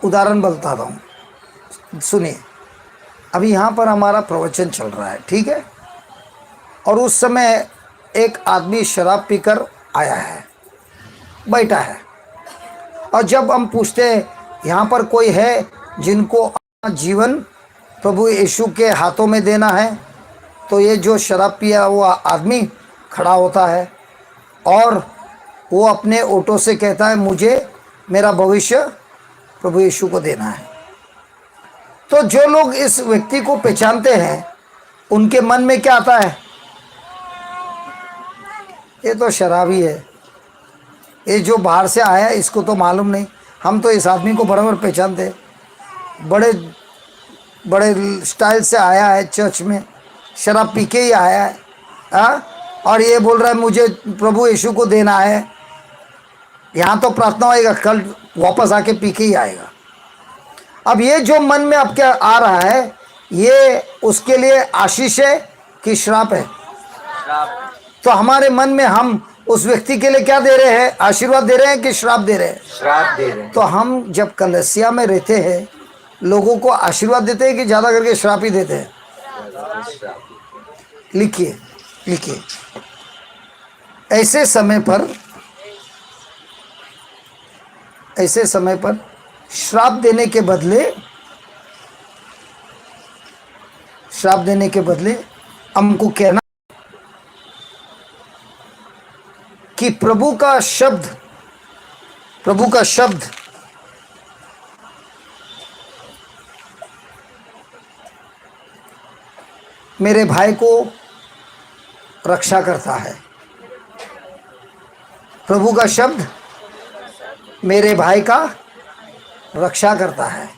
उदाहरण बताता हूँ, सुनिए। अभी यहाँ पर हमारा प्रवचन चल रहा है, ठीक है, और उस समय एक आदमी शराब पीकर आया है, बैठा है, और जब हम पूछते हैं यहाँ पर कोई है जिनको अपना जीवन प्रभु यीशु के हाथों में देना है, तो ये जो शराब पिया हुआ आदमी खड़ा होता है और वो अपने ओठों से कहता है, मुझे मेरा भविष्य प्रभु यीशु को देना है। तो जो लोग इस व्यक्ति को पहचानते हैं, उनके मन में क्या आता है? ये तो शराबी है, ये जो बाहर से आया है इसको तो मालूम नहीं, हम तो इस आदमी को बराबर पहचानते हैं, बड़े बड़े स्टाइल से आया है, चर्च में शराब पी के ही आया है, और ये बोल रहा है मुझे प्रभु यीशु को देना है। यहाँ तो प्रार्थना होएगा, कल वापस आके पी के ही आएगा। अब ये जो मन में आपके आ रहा है, ये उसके लिए आशीष है कि श्राप है? तो हमारे मन में हम उस व्यक्ति के लिए क्या दे रहे हैं? आशीर्वाद दे रहे हैं कि श्राप दे रहे हैं? श्राप दे रहे हैं। तो हम जब कलीसिया में रहते हैं, लोगों को आशीर्वाद देते हैं कि ज़्यादा करके श्राप ही देते हैं? लिखिए। ऐसे समय पर श्राप देने के बदले हमको कहना कि प्रभु का शब्द मेरे भाई को रक्षा करता है। प्रभु का शब्द मेरे भाई का रक्षा करता है।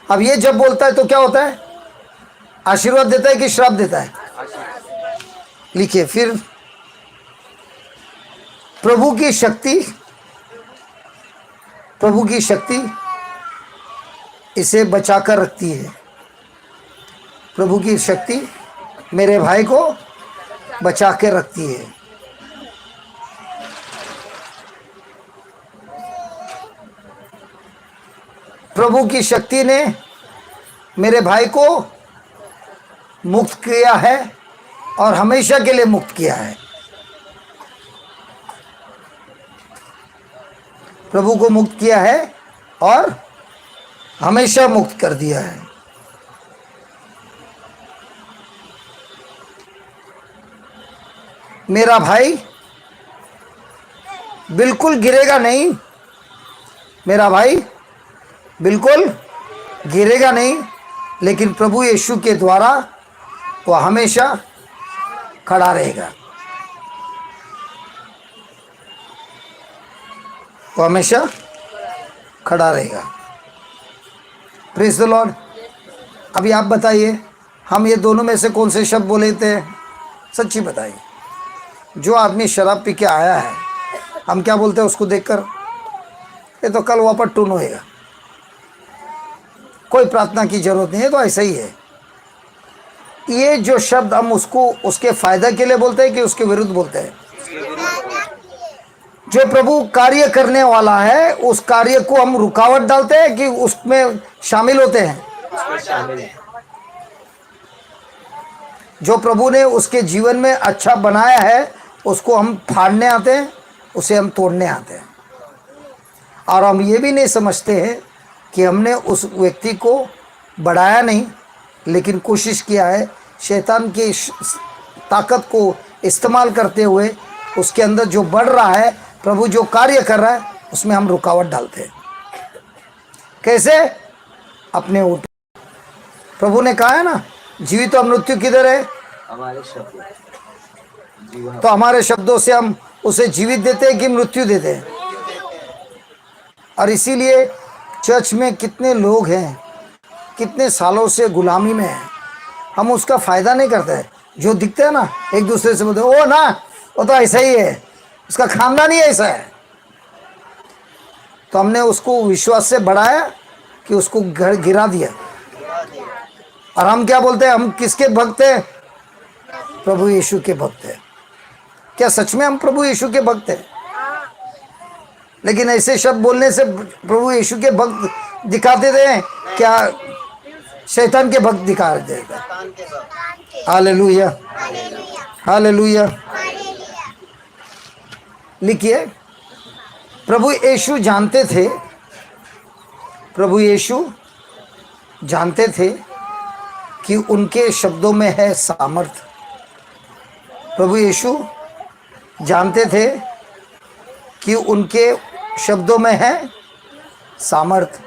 अब ये जब बोलता है तो क्या होता है? आशीर्वाद देता है कि श्राप देता है? लिखिए फिर, प्रभु की शक्ति, प्रभु की शक्ति इसे बचाकर रखती है। प्रभु की शक्ति मेरे भाई को बचा के रखती है। प्रभु की शक्ति ने मेरे भाई को मुक्त किया है और हमेशा के लिए मुक्त किया है। प्रभु को मुक्त किया है और हमेशा मुक्त कर दिया है। मेरा भाई बिल्कुल गिरेगा नहीं, मेरा भाई बिल्कुल गिरेगा नहीं, लेकिन प्रभु यीशु के द्वारा वह हमेशा खड़ा रहेगा। वो हमेशा खड़ा रहेगा। Praise the Lord. अभी आप बताइए, हम ये दोनों में से कौन से शब्द बोले थे? सच्ची बताइए। जो आदमी शराब पी के आया है, हम क्या बोलते हैं उसको देखकर? ये तो कल वापस टून होएगा, कोई प्रार्थना की जरूरत नहीं है। तो ऐसा ही है। ये जो शब्द हम उसको उसके फायदा के लिए बोलते हैं कि उसके विरुद्ध बोलते हैं? जो प्रभु कार्य करने वाला है उस कार्य को हम रुकावट डालते हैं कि उसमें शामिल होते हैं? जो प्रभु ने उसके जीवन में अच्छा बनाया है उसको हम फाड़ने आते हैं, उसे हम तोड़ने आते हैं। और हम ये भी नहीं समझते हैं कि हमने उस व्यक्ति को बढ़ाया नहीं, लेकिन कोशिश किया है शैतान की ताकत को इस्तेमाल करते हुए उसके अंदर जो बढ़ रहा है, प्रभु जो कार्य कर रहा है उसमें हम रुकावट डालते हैं। कैसे? अपने ऊपर। प्रभु ने कहा है ना, जीवित और मृत्यु किधर है? हमारे शब्द। तो हमारे शब्दों से हम उसे जीवित देते हैं कि मृत्यु देते हैं? और इसीलिए चर्च में कितने लोग हैं, कितने सालों से गुलामी में हैं, हम उसका फायदा नहीं करते हैं। जो दिखते हैं ना, एक दूसरे से बोलते ओ ना, वो तो ऐसा ही है, उसका खानदान ही ऐसा है। तो हमने उसको विश्वास से बढ़ाया कि उसको गिरा दिया। और हम क्या बोलते हैं? हम किसके भक्त हैं? प्रभु यीशु के भक्त हैं। क्या सच में हम प्रभु यीशु के भक्त हैं? लेकिन ऐसे शब्द बोलने से प्रभु यीशु के भक्त दिखाते थे क्या? शैतान के भक्त दिखा देते थे। Hallelujah, hallelujah. लिखिए, प्रभु यीशु जानते थे, प्रभु यीशु जानते थे कि उनके शब्दों में है सामर्थ। प्रभु यीशु जानते थे कि उनके शब्दों में है सामर्थ।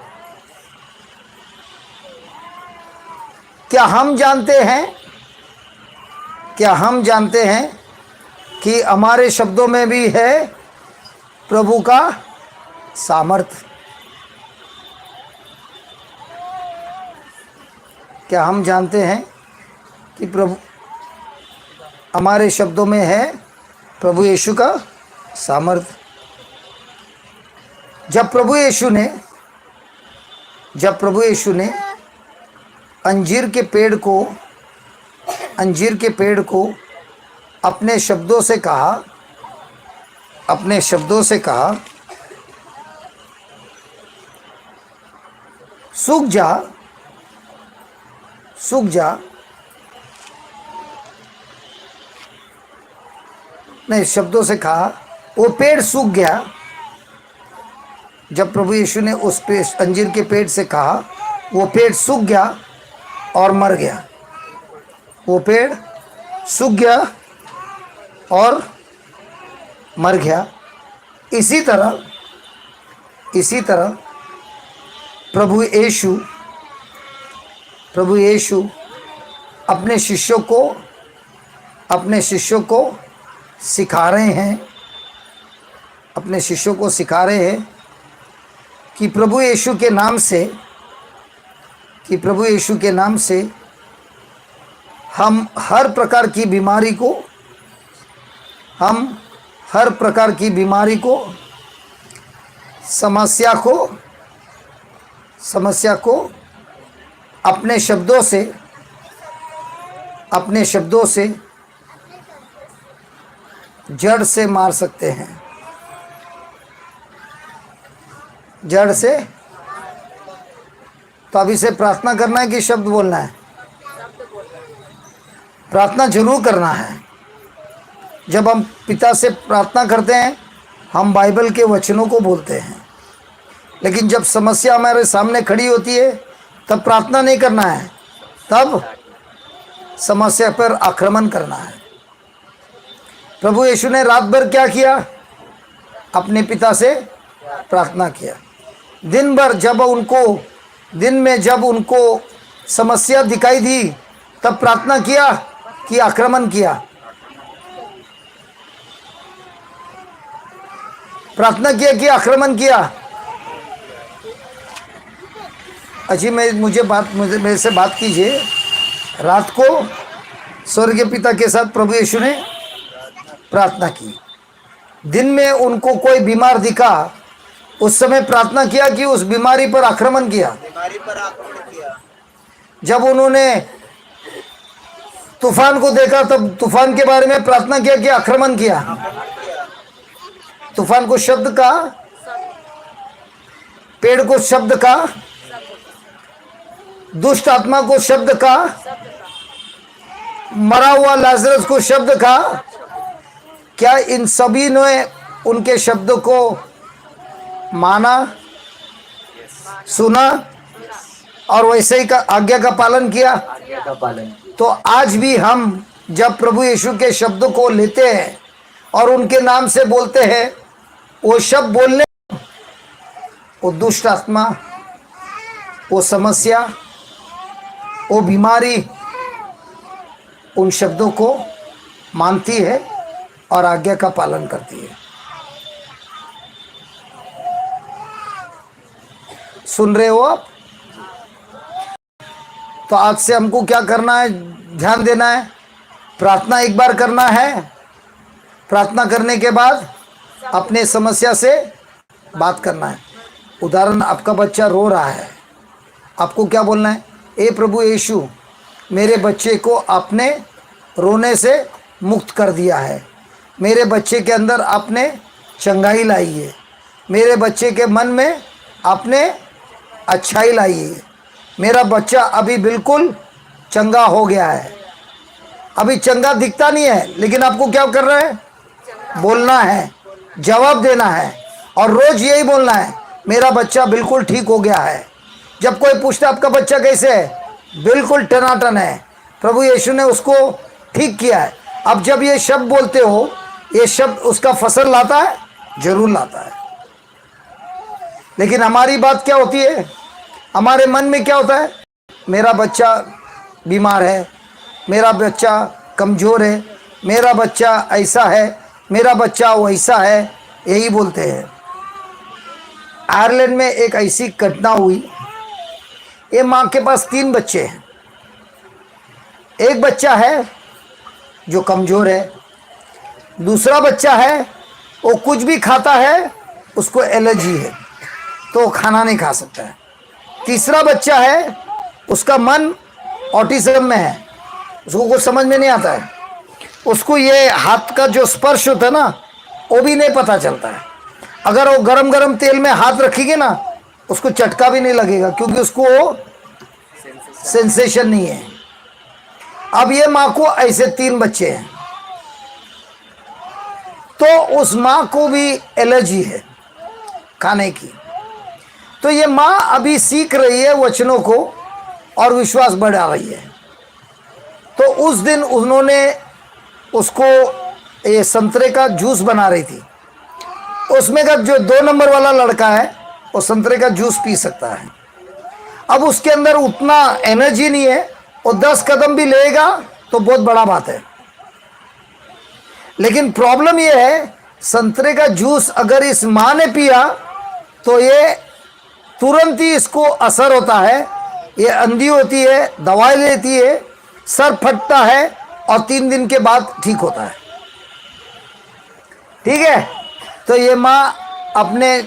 क्या हम जानते हैं, क्या हम जानते हैं कि हमारे शब्दों में भी है प्रभु का सामर्थ? क्या हम जानते हैं कि प्रभु हमारे शब्दों में है प्रभु यीशु का सामर्थ? जब प्रभु यीशु ने अंजीर के पेड़ को अपने शब्दों से कहा सूख जा, नहीं, शब्दों से कहा, वो पेड़ सूख गया। जब प्रभु यीशु ने उस अंजीर के पेड़ से कहा, वो पेड़ सूख गया और मर गया। वो पेड़ सूख गया और मर गया। इसी तरह प्रभु यीशु अपने शिष्यों को सिखा रहे हैं, कि प्रभु यीशु के नाम से, कि प्रभु यीशु के नाम से हम हर प्रकार की बीमारी को, हम हर प्रकार की बीमारी को, समस्या को अपने शब्दों से जड़ से मार सकते हैं, जड़ से। तो अब इसे प्रार्थना करना है कि शब्द बोलना है? प्रार्थना जरूर करना है। जब हम पिता से प्रार्थना करते हैं, हम बाइबल के वचनों को बोलते हैं, लेकिन जब समस्या हमारे सामने खड़ी होती है तब प्रार्थना नहीं करना है, तब समस्या पर आक्रमण करना है। प्रभु यीशु ने रात भर क्या किया? अपने पिता से प्रार्थना किया। दिन भर दिन में जब उनको समस्या दिखाई दी तब प्रार्थना किया कि आक्रमण किया? प्रार्थना किया कि आक्रमण किया? अच्छी मेरे से बात कीजिए। रात को स्वर्गीय पिता के साथ प्रभु यीशु ने प्रार्थना की। दिन में उनको कोई बीमार दिखा, उस समय प्रार्थना किया कि उस बीमारी पर आक्रमण किया? बीमारी पर आक्रमण किया। जब उन्होंने तूफान को देखा तब तूफान के बारे में प्रार्थना किया कि आक्रमण किया? तूफान को शब्द का, पेड़ को शब्द का, दुष्ट आत्मा को शब्द का, मरा हुआ लाजरस को शब्द का। क्या इन सभी ने उनके शब्दों को माना, सुना और वैसे ही का आज्ञा का पालन किया? आज्ञा का पालन। तो आज भी हम जब प्रभु यीशु के शब्दों को लेते हैं और उनके नाम से बोलते हैं, वो शब्द बोलने, वो दुष्ट आत्मा, वो समस्या, वो बीमारी उन शब्दों को मानती है और आज्ञा का पालन करती है। सुन रहे हो आप? तो आज से हमको क्या करना है? ध्यान देना है। प्रार्थना एक बार करना है, प्रार्थना करने के बाद अपने समस्या से बात करना है। उदाहरण, आपका बच्चा रो रहा है, आपको क्या बोलना है? ए प्रभु यीशु, मेरे बच्चे को आपने रोने से मुक्त कर दिया है, मेरे बच्चे के अंदर आपने चंगाई लाई है, मेरे बच्चे के मन में आपने अच्छाई लाई है, मेरा बच्चा अभी बिल्कुल चंगा हो गया है। अभी चंगा दिखता नहीं है, लेकिन आपको क्या कर रहा है? बोलना है, जवाब देना है, और रोज यही बोलना है, मेरा बच्चा बिल्कुल ठीक हो गया है। जब कोई पूछता आपका बच्चा कैसे है? बिल्कुल टनाटन है, प्रभु यीशु ने उसको ठीक किया है। अब जब ये शब्द बोलते हो, ये शब्द उसका फसल लाता है? जरूर लाता है। लेकिन हमारी बात क्या होती है? हमारे मन में क्या होता है? मेरा बच्चा बीमार है, मेरा बच्चा कमज़ोर है, मेरा बच्चा ऐसा है, मेरा बच्चा वैसा है, यही बोलते हैं। आयरलैंड में एक ऐसी घटना हुई। ये माँ के पास 3 बच्चे हैं। एक बच्चा है जो कमज़ोर है, दूसरा बच्चा है वो कुछ भी खाता है उसको एलर्जी है तो वो खाना नहीं खा सकता है, तीसरा बच्चा है उसका मन ऑटिज्म में है, उसको कुछ समझ में नहीं आता है, उसको ये हाथ का जो स्पर्श होता है ना वो भी नहीं पता चलता है। अगर वो गरम गरम तेल में हाथ रखेंगे ना उसको चटका भी नहीं लगेगा, क्योंकि उसको वो सेंसेशन नहीं है। अब ये माँ को ऐसे 3 बच्चे हैं, तो उस माँ को भी एलर्जी है खाने की। तो ये माँ अभी सीख रही है वचनों को और विश्वास बढ़ा रही है। तो उस दिन उन्होंने उसको ये संतरे का जूस बना रही थी। उसमें का जो 2 नंबर वाला लड़का है वो संतरे का जूस पी सकता है। अब उसके अंदर उतना एनर्जी नहीं है, वो 10 कदम भी लेगा तो बहुत बड़ा बात है। लेकिन प्रॉब्लम ये है, संतरे का जूस अगर इस माँ ने पिया तो ये तुरंत ही इसको असर होता है, ये अंधी होती है, दवाई लेती है, सर फटता है और 3 दिन के बाद ठीक होता है। ठीक है, तो ये माँ अपने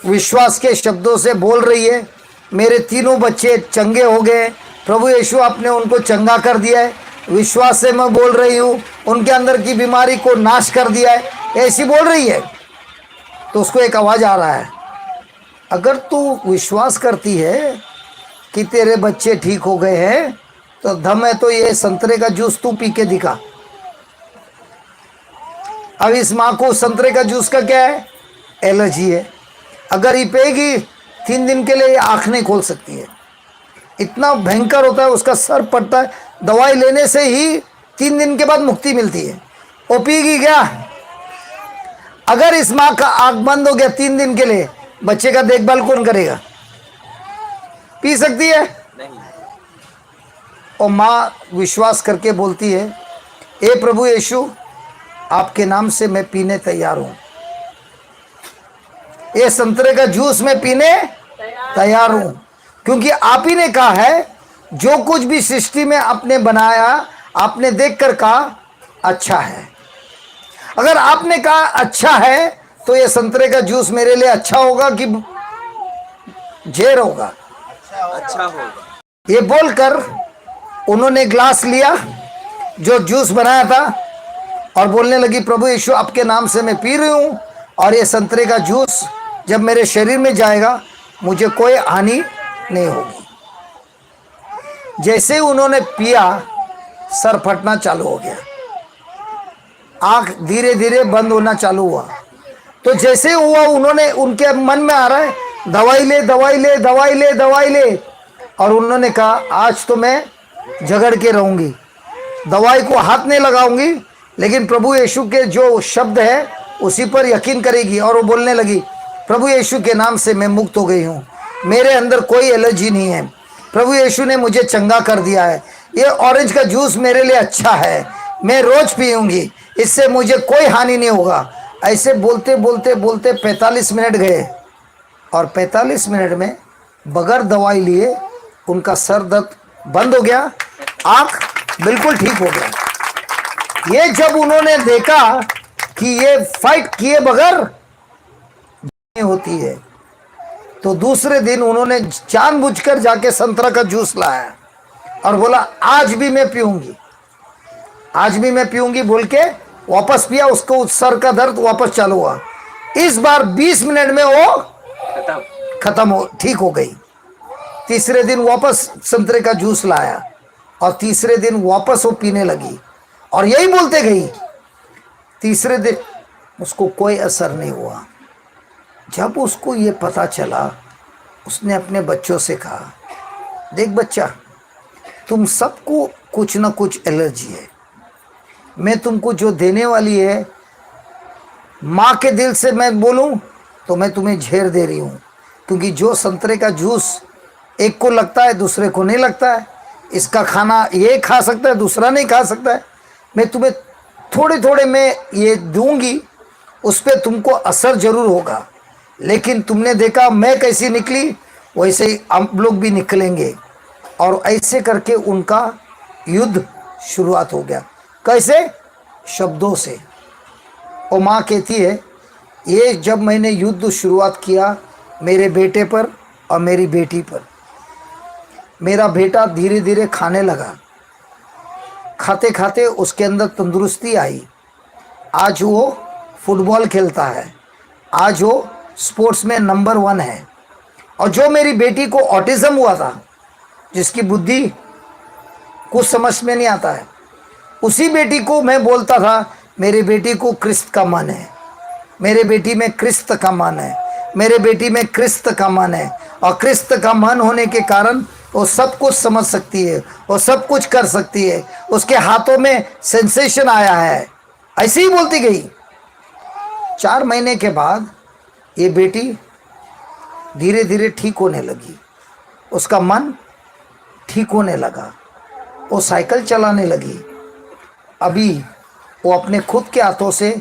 विश्वास के शब्दों से बोल रही है, मेरे तीनों बच्चे चंगे हो गए, प्रभु यीशु आपने उनको चंगा कर दिया है, विश्वास से मैं बोल रही हूँ, उनके अंदर की बीमारी को नाश कर दिया है, ऐसी बोल रही है। तो उसको एक आवाज आ रहा है, अगर तू विश्वास करती है कि तेरे बच्चे ठीक हो गए हैं तो दम है तो ये संतरे का जूस तू पी के दिखा। अब इस माँ को संतरे का जूस का क्या है, एलर्जी है। अगर ये पिएगी 3 दिन के लिए आँख नहीं खोल सकती है, इतना भयंकर होता है, उसका सर पड़ता है, दवाई लेने से ही 3 दिन के बाद मुक्ति मिलती है। वो पिएगी क्या? अगर इस माँ का आँख बंद हो गया 3 दिन के लिए, बच्चे का देखभाल कौन करेगा? पी सकती है? नहीं। और माँ विश्वास करके बोलती है, ए प्रभु यीशु, आपके नाम से मैं पीने तैयार हूं, ये संतरे का जूस मैं पीने तैयार हूं, क्योंकि आप ही ने कहा है जो कुछ भी सृष्टि में आपने बनाया आपने देखकर कहा अच्छा है। अगर आपने कहा अच्छा है तो ये संतरे का जूस मेरे लिए अच्छा होगा कि जहर होगा? अच्छा होगा। ये बोलकर उन्होंने ग्लास लिया जो जूस बनाया था और बोलने लगी, प्रभु यीशु आपके नाम से मैं पी रही हूँ और ये संतरे का जूस जब मेरे शरीर में जाएगा मुझे कोई हानि नहीं होगी। जैसे उन्होंने पिया सर फटना चालू हो गया, आंख धीरे धीरे बंद होना चालू हुआ। तो जैसे हुआ उन्होंने, उनके मन में आ रहा है दवाई ले दवाई ले दवाई ले दवाई ले, और उन्होंने कहा आज तो मैं झगड़ के रहूंगी, दवाई को हाथ नहीं लगाऊंगी, लेकिन प्रभु यीशु के जो शब्द है उसी पर यकीन करेगी। और वो बोलने लगी, प्रभु यीशु के नाम से मैं मुक्त हो गई हूँ, मेरे अंदर कोई एलर्जी नहीं है, प्रभु यीशु ने मुझे चंगा कर दिया है, ये ऑरेंज का जूस मेरे लिए अच्छा है, मैं रोज पीऊंगी, इससे मुझे कोई हानि नहीं होगा। ऐसे बोलते बोलते बोलते 45 मिनट गए और 45 मिनट में बगैर दवाई लिए उनका सर दर्द बंद हो गया, आंख बिल्कुल ठीक हो गया। ये जब उन्होंने देखा कि ये फाइट किए बगैर होती है, तो दूसरे दिन उन्होंने जानबूझकर जाके संतरा का जूस लाया और बोला आज भी मैं पीऊंगी, आज भी मैं पीऊंगी बोल के वापस पिया, उसको उस सर का दर्द वापस चालू हुआ। इस बार 20 मिनट में वो खत्म हो, ठीक हो गई। तीसरे दिन वापस संतरे का जूस लाया और तीसरे दिन वापस वो पीने लगी और यही बोलते गई। तीसरे दिन उसको कोई असर नहीं हुआ। जब उसको ये पता चला, उसने अपने बच्चों से कहा, देख बच्चा, तुम सबको कुछ ना कुछ एलर्जी है, मैं तुमको जो देने वाली है, माँ के दिल से मैं बोलूं तो मैं तुम्हें झेर दे रही हूँ, क्योंकि जो संतरे का जूस एक को लगता है दूसरे को नहीं लगता है, इसका खाना ये खा सकता है दूसरा नहीं खा सकता है, मैं तुम्हें थोड़े थोड़े में ये दूंगी, उस पर तुमको असर जरूर होगा, लेकिन तुमने देखा मैं कैसी निकली वैसे ही हम लोग भी निकलेंगे। और ऐसे करके उनका युद्ध शुरुआत हो गया। कैसे? शब्दों से। और माँ कहती है, ये जब मैंने युद्ध शुरुआत किया मेरे बेटे पर और मेरी बेटी पर, मेरा बेटा धीरे धीरे खाने लगा, खाते खाते उसके अंदर तंदुरुस्ती आई, आज वो फुटबॉल खेलता है, आज वो स्पोर्ट्स में नंबर 1 है। और जो मेरी बेटी को ऑटिज्म हुआ था, जिसकी बुद्धि कुछ समझ में नहीं आता है, उसी बेटी को मैं बोलता था मेरी बेटी को क्रिस्त का मन है, मेरे बेटी में क्रिस्त का मन है, मेरे बेटी में क्रिस्त का मन है। और क्रिस्त का मन होने के कारण वो सब कुछ समझ सकती है, वो सब कुछ कर सकती है, उसके हाथों में सेंसेशन आया है, ऐसे ही बोलती गई। 4 महीने के बाद ये बेटी धीरे धीरे ठीक होने लगी, उसका मन ठीक होने लगा, वो साइकिल चलाने लगी। अभी वो अपने खुद के हाथों से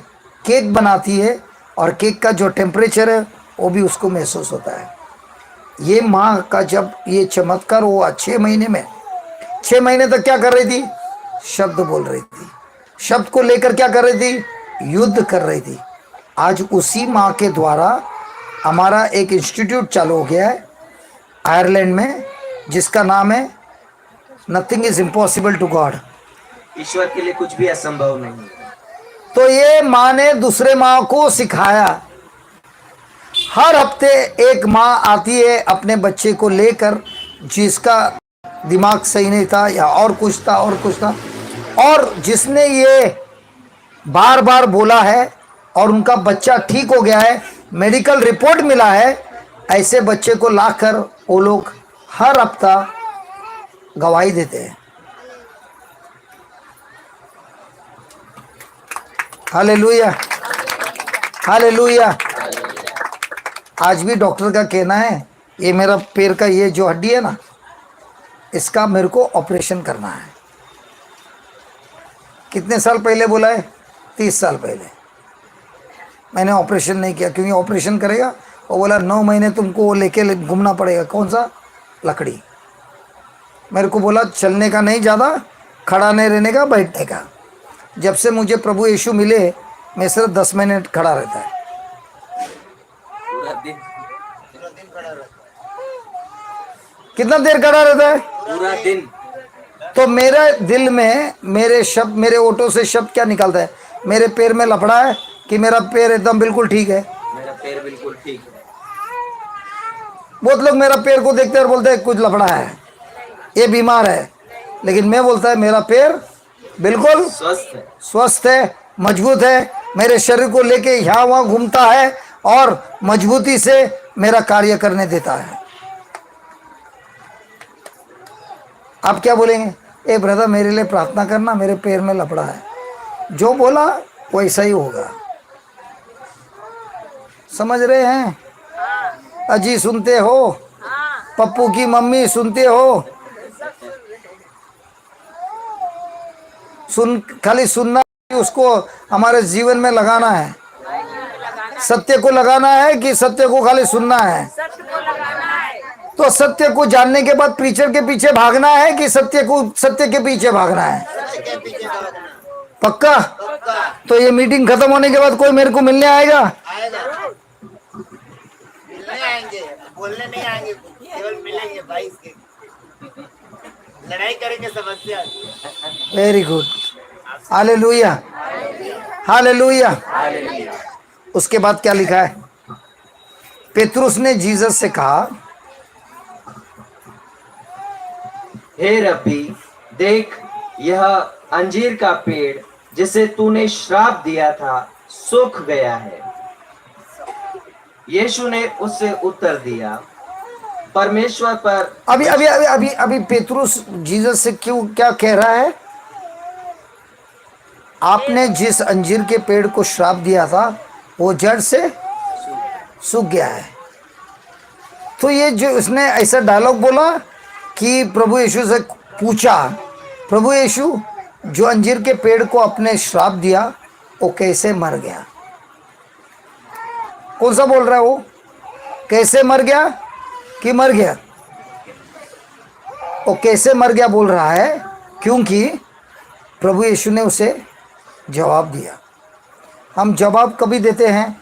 केक बनाती है और केक का जो टेम्परेचर है वो भी उसको महसूस होता है। ये माँ का जब ये चमत्कार हुआ 6 महीने में, 6 महीने तक क्या कर रही थी? शब्द बोल रही थी, शब्द को लेकर क्या कर रही थी? युद्ध कर रही थी। आज उसी माँ के द्वारा हमारा एक इंस्टीट्यूट चालू हो गया है आयरलैंड में, जिसका नाम है nothing is impossible to God. ईश्वर के लिए कुछ भी असंभव नहीं है। तो ये माँ ने दूसरे माँ को सिखाया। हर हफ्ते एक माँ आती है अपने बच्चे को लेकर, जिसका दिमाग सही नहीं था या और कुछ था और कुछ था, और जिसने ये बार बार बोला है और उनका बच्चा ठीक हो गया है, मेडिकल रिपोर्ट मिला है, ऐसे बच्चे को लाकर वो लोग हर हफ्ता गवाही देते हैं। Hallelujah, hallelujah. आज भी डॉक्टर का कहना है ये मेरा पैर का ये जो हड्डी है ना, इसका मेरे को ऑपरेशन करना है। कितने साल पहले बोला है? 30 साल पहले। मैंने ऑपरेशन नहीं किया, क्योंकि ऑपरेशन करेगा वो बोला 9 महीने तुमको वो लेके घूमना पड़ेगा। कौन सा? लकड़ी। मेरे को बोला चलने का नहीं, ज़्यादा खड़ा नहीं रहने का, बैठने का। जब से मुझे प्रभु यीशु मिले, मैं सिर्फ 10 मिनट खड़ा रहता है। पूरा दिन खड़ा रहता कितना देर खड़ा रहता है? पूरा दिन। तो मेरे दिल में मेरे शब्द, मेरे ओठों से शब्द क्या निकलता है? मेरे पैर में लफड़ा है कि मेरा पैर एकदम बिल्कुल ठीक है? मेरा पैर बिल्कुल ठीक है। बहुत लोग मेरा पैर को देखते हैं और बोलते हैं कुछ लफड़ा है, ये बीमार है। लेकिन मैं बोलता है मेरा पैर बिल्कुल स्वस्थ है। स्वस्थ है, मजबूत है, मेरे शरीर को लेके यहाँ वहाँ घूमता है और मजबूती से मेरा कार्य करने देता है। आप क्या बोलेंगे? ए ब्रदर मेरे लिए प्रार्थना करना, मेरे पैर में लपड़ा है। जो बोला वैसा ही होगा। समझ रहे हैं? अजी सुनते हो? पप्पू की मम्मी सुनते हो? सुन, खाली सुनना, उसको हमारे जीवन में लगाना है। सत्य को लगाना है कि सत्य को खाली सुनना है? तो सत्य को जानने के बाद प्रीचर के पीछे भागना है कि सत्य के पीछे भागना है? पक्का? तो ये मीटिंग खत्म होने के बाद कोई मेरे को मिलने आएगा? मिलने आएंगे, बोलने नहीं आएंगे, केवल मिलेंगे भाई। इसके लड़ाई करेंगे समस्या। Very good, hallelujah, hallelujah. उसके बाद क्या लिखा है? पेतरुस ने जीसस से कहा, हे रब्बी, देख यह अंजीर का पेड़ जिसे तूने श्राप दिया था सूख गया है। यीशु ने उससे उत्तर दिया, परमेश्वर पर। अभी अभी अभी अभी अभी पेतरुस जीसस से क्यों क्या कह रहा है? आपने जिस अंजीर के पेड़ को श्राप दिया था वो जड़ से सूख गया है। तो ये जो उसने ऐसा डायलॉग बोला कि प्रभु यीशु से पूछा, प्रभु यीशु जो अंजीर के पेड़ को आपने श्राप दिया वो कैसे मर गया? कौन सा बोल रहा है वो? कैसे मर गया कि मर गया? वो कैसे मर गया बोल रहा है क्योंकि प्रभु यीशु ने उसे जवाब दिया। हम जवाब कभी देते हैं?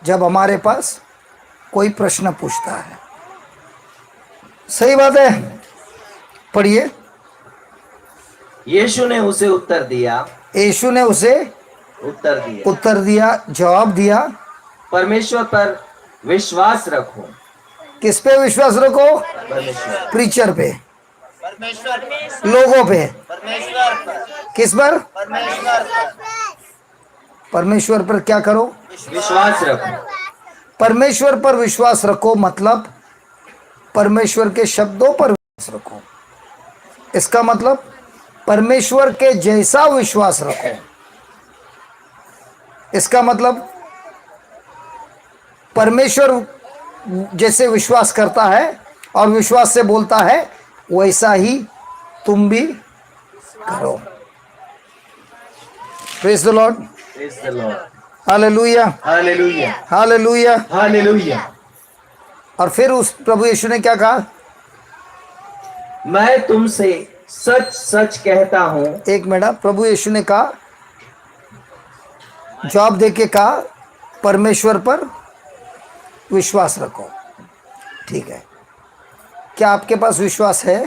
जब हमारे पास कोई प्रश्न पूछता है। सही बात है, पढ़िए। यीशु ने उसे उत्तर दिया, यीशु ने उसे उत्तर दिया, जवाब दिया, परमेश्वर पर विश्वास रखो। किस पे विश्वास रखो? परमेश्वर। प्रीचर पे, परमेश्वर, लोगों पे। परमेश्वर पर, किस पर? परमेश्वर पर। परमेश्वर पर क्या करो? विश्वास रखो। परमेश्वर पर विश्वास रखो मतलब परमेश्वर के शब्दों पर विश्वास रखो। इसका मतलब परमेश्वर के जैसा विश्वास रखो। इसका मतलब परमेश्वर जैसे विश्वास करता है और विश्वास से बोलता है वैसा ही तुम भी करो। Praise the Lord, Praise the Lord. Hallelujah, Hallelujah. Hallelujah. Hallelujah. और फिर उस प्रभु यीशु ने क्या कहा? मैं तुमसे सच सच कहता हूँ, एक मिनट, प्रभु यीशु ने कहा, जवाब देके कहा, परमेश्वर पर विश्वास रखो। ठीक है, क्या आपके पास विश्वास है?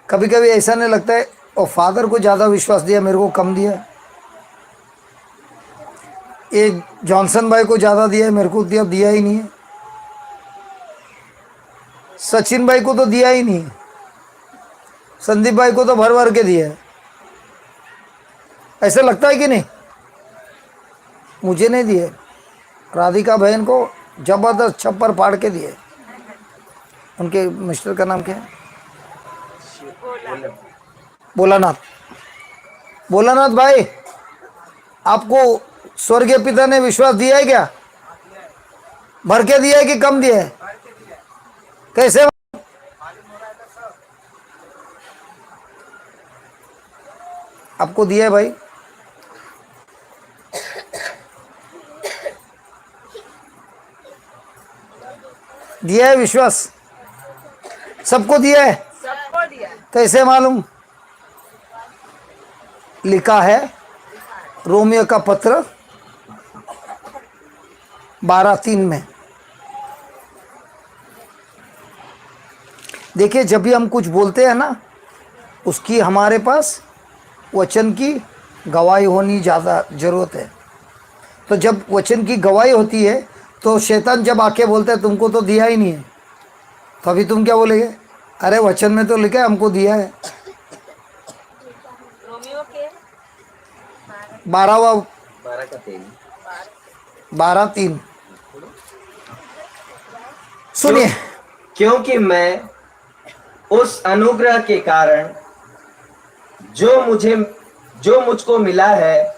कभी कभी ऐसा नहीं लगता है और फादर को ज़्यादा विश्वास दिया, मेरे को कम दिया, ये जॉनसन भाई को ज़्यादा दिया है, मेरे को दिया ही नहीं है, सचिन भाई को तो दिया ही नहीं, संदीप भाई को तो भर भर के दिया है। ऐसा लगता है कि नहीं? मुझे नहीं दिए, राधिका बहन को जबरदस्त छप्पर फाड़ के दिए। उनके मिस्टर का नाम क्या है? भोलानाथ। भोलानाथ भाई, आपको स्वर्गीय पिता ने विश्वास दिया है क्या? भर के दिया है कि कम दिया है? कैसे? आपको दिया है भाई? दिया है विश्वास? सबको दिया है? सबको दिया। कैसे मालूम? लिखा है रोमियो का पत्र 12:3 में। देखिए, जब भी हम कुछ बोलते हैं ना, उसकी हमारे पास वचन की गवाही होनी ज़्यादा ज़रूरत है। तो जब वचन की गवाही होती है तो शैतान जब आके बोलता है तुमको तो दिया ही नहीं है, तो अभी तुम क्या बोलेंगे? अरे वचन में तो लिखा है हमको दिया है। रोमियो के 12 12:3। 12:3 सुनिए। क्योंकि मैं उस अनुग्रह के कारण जो मुझको मिला है,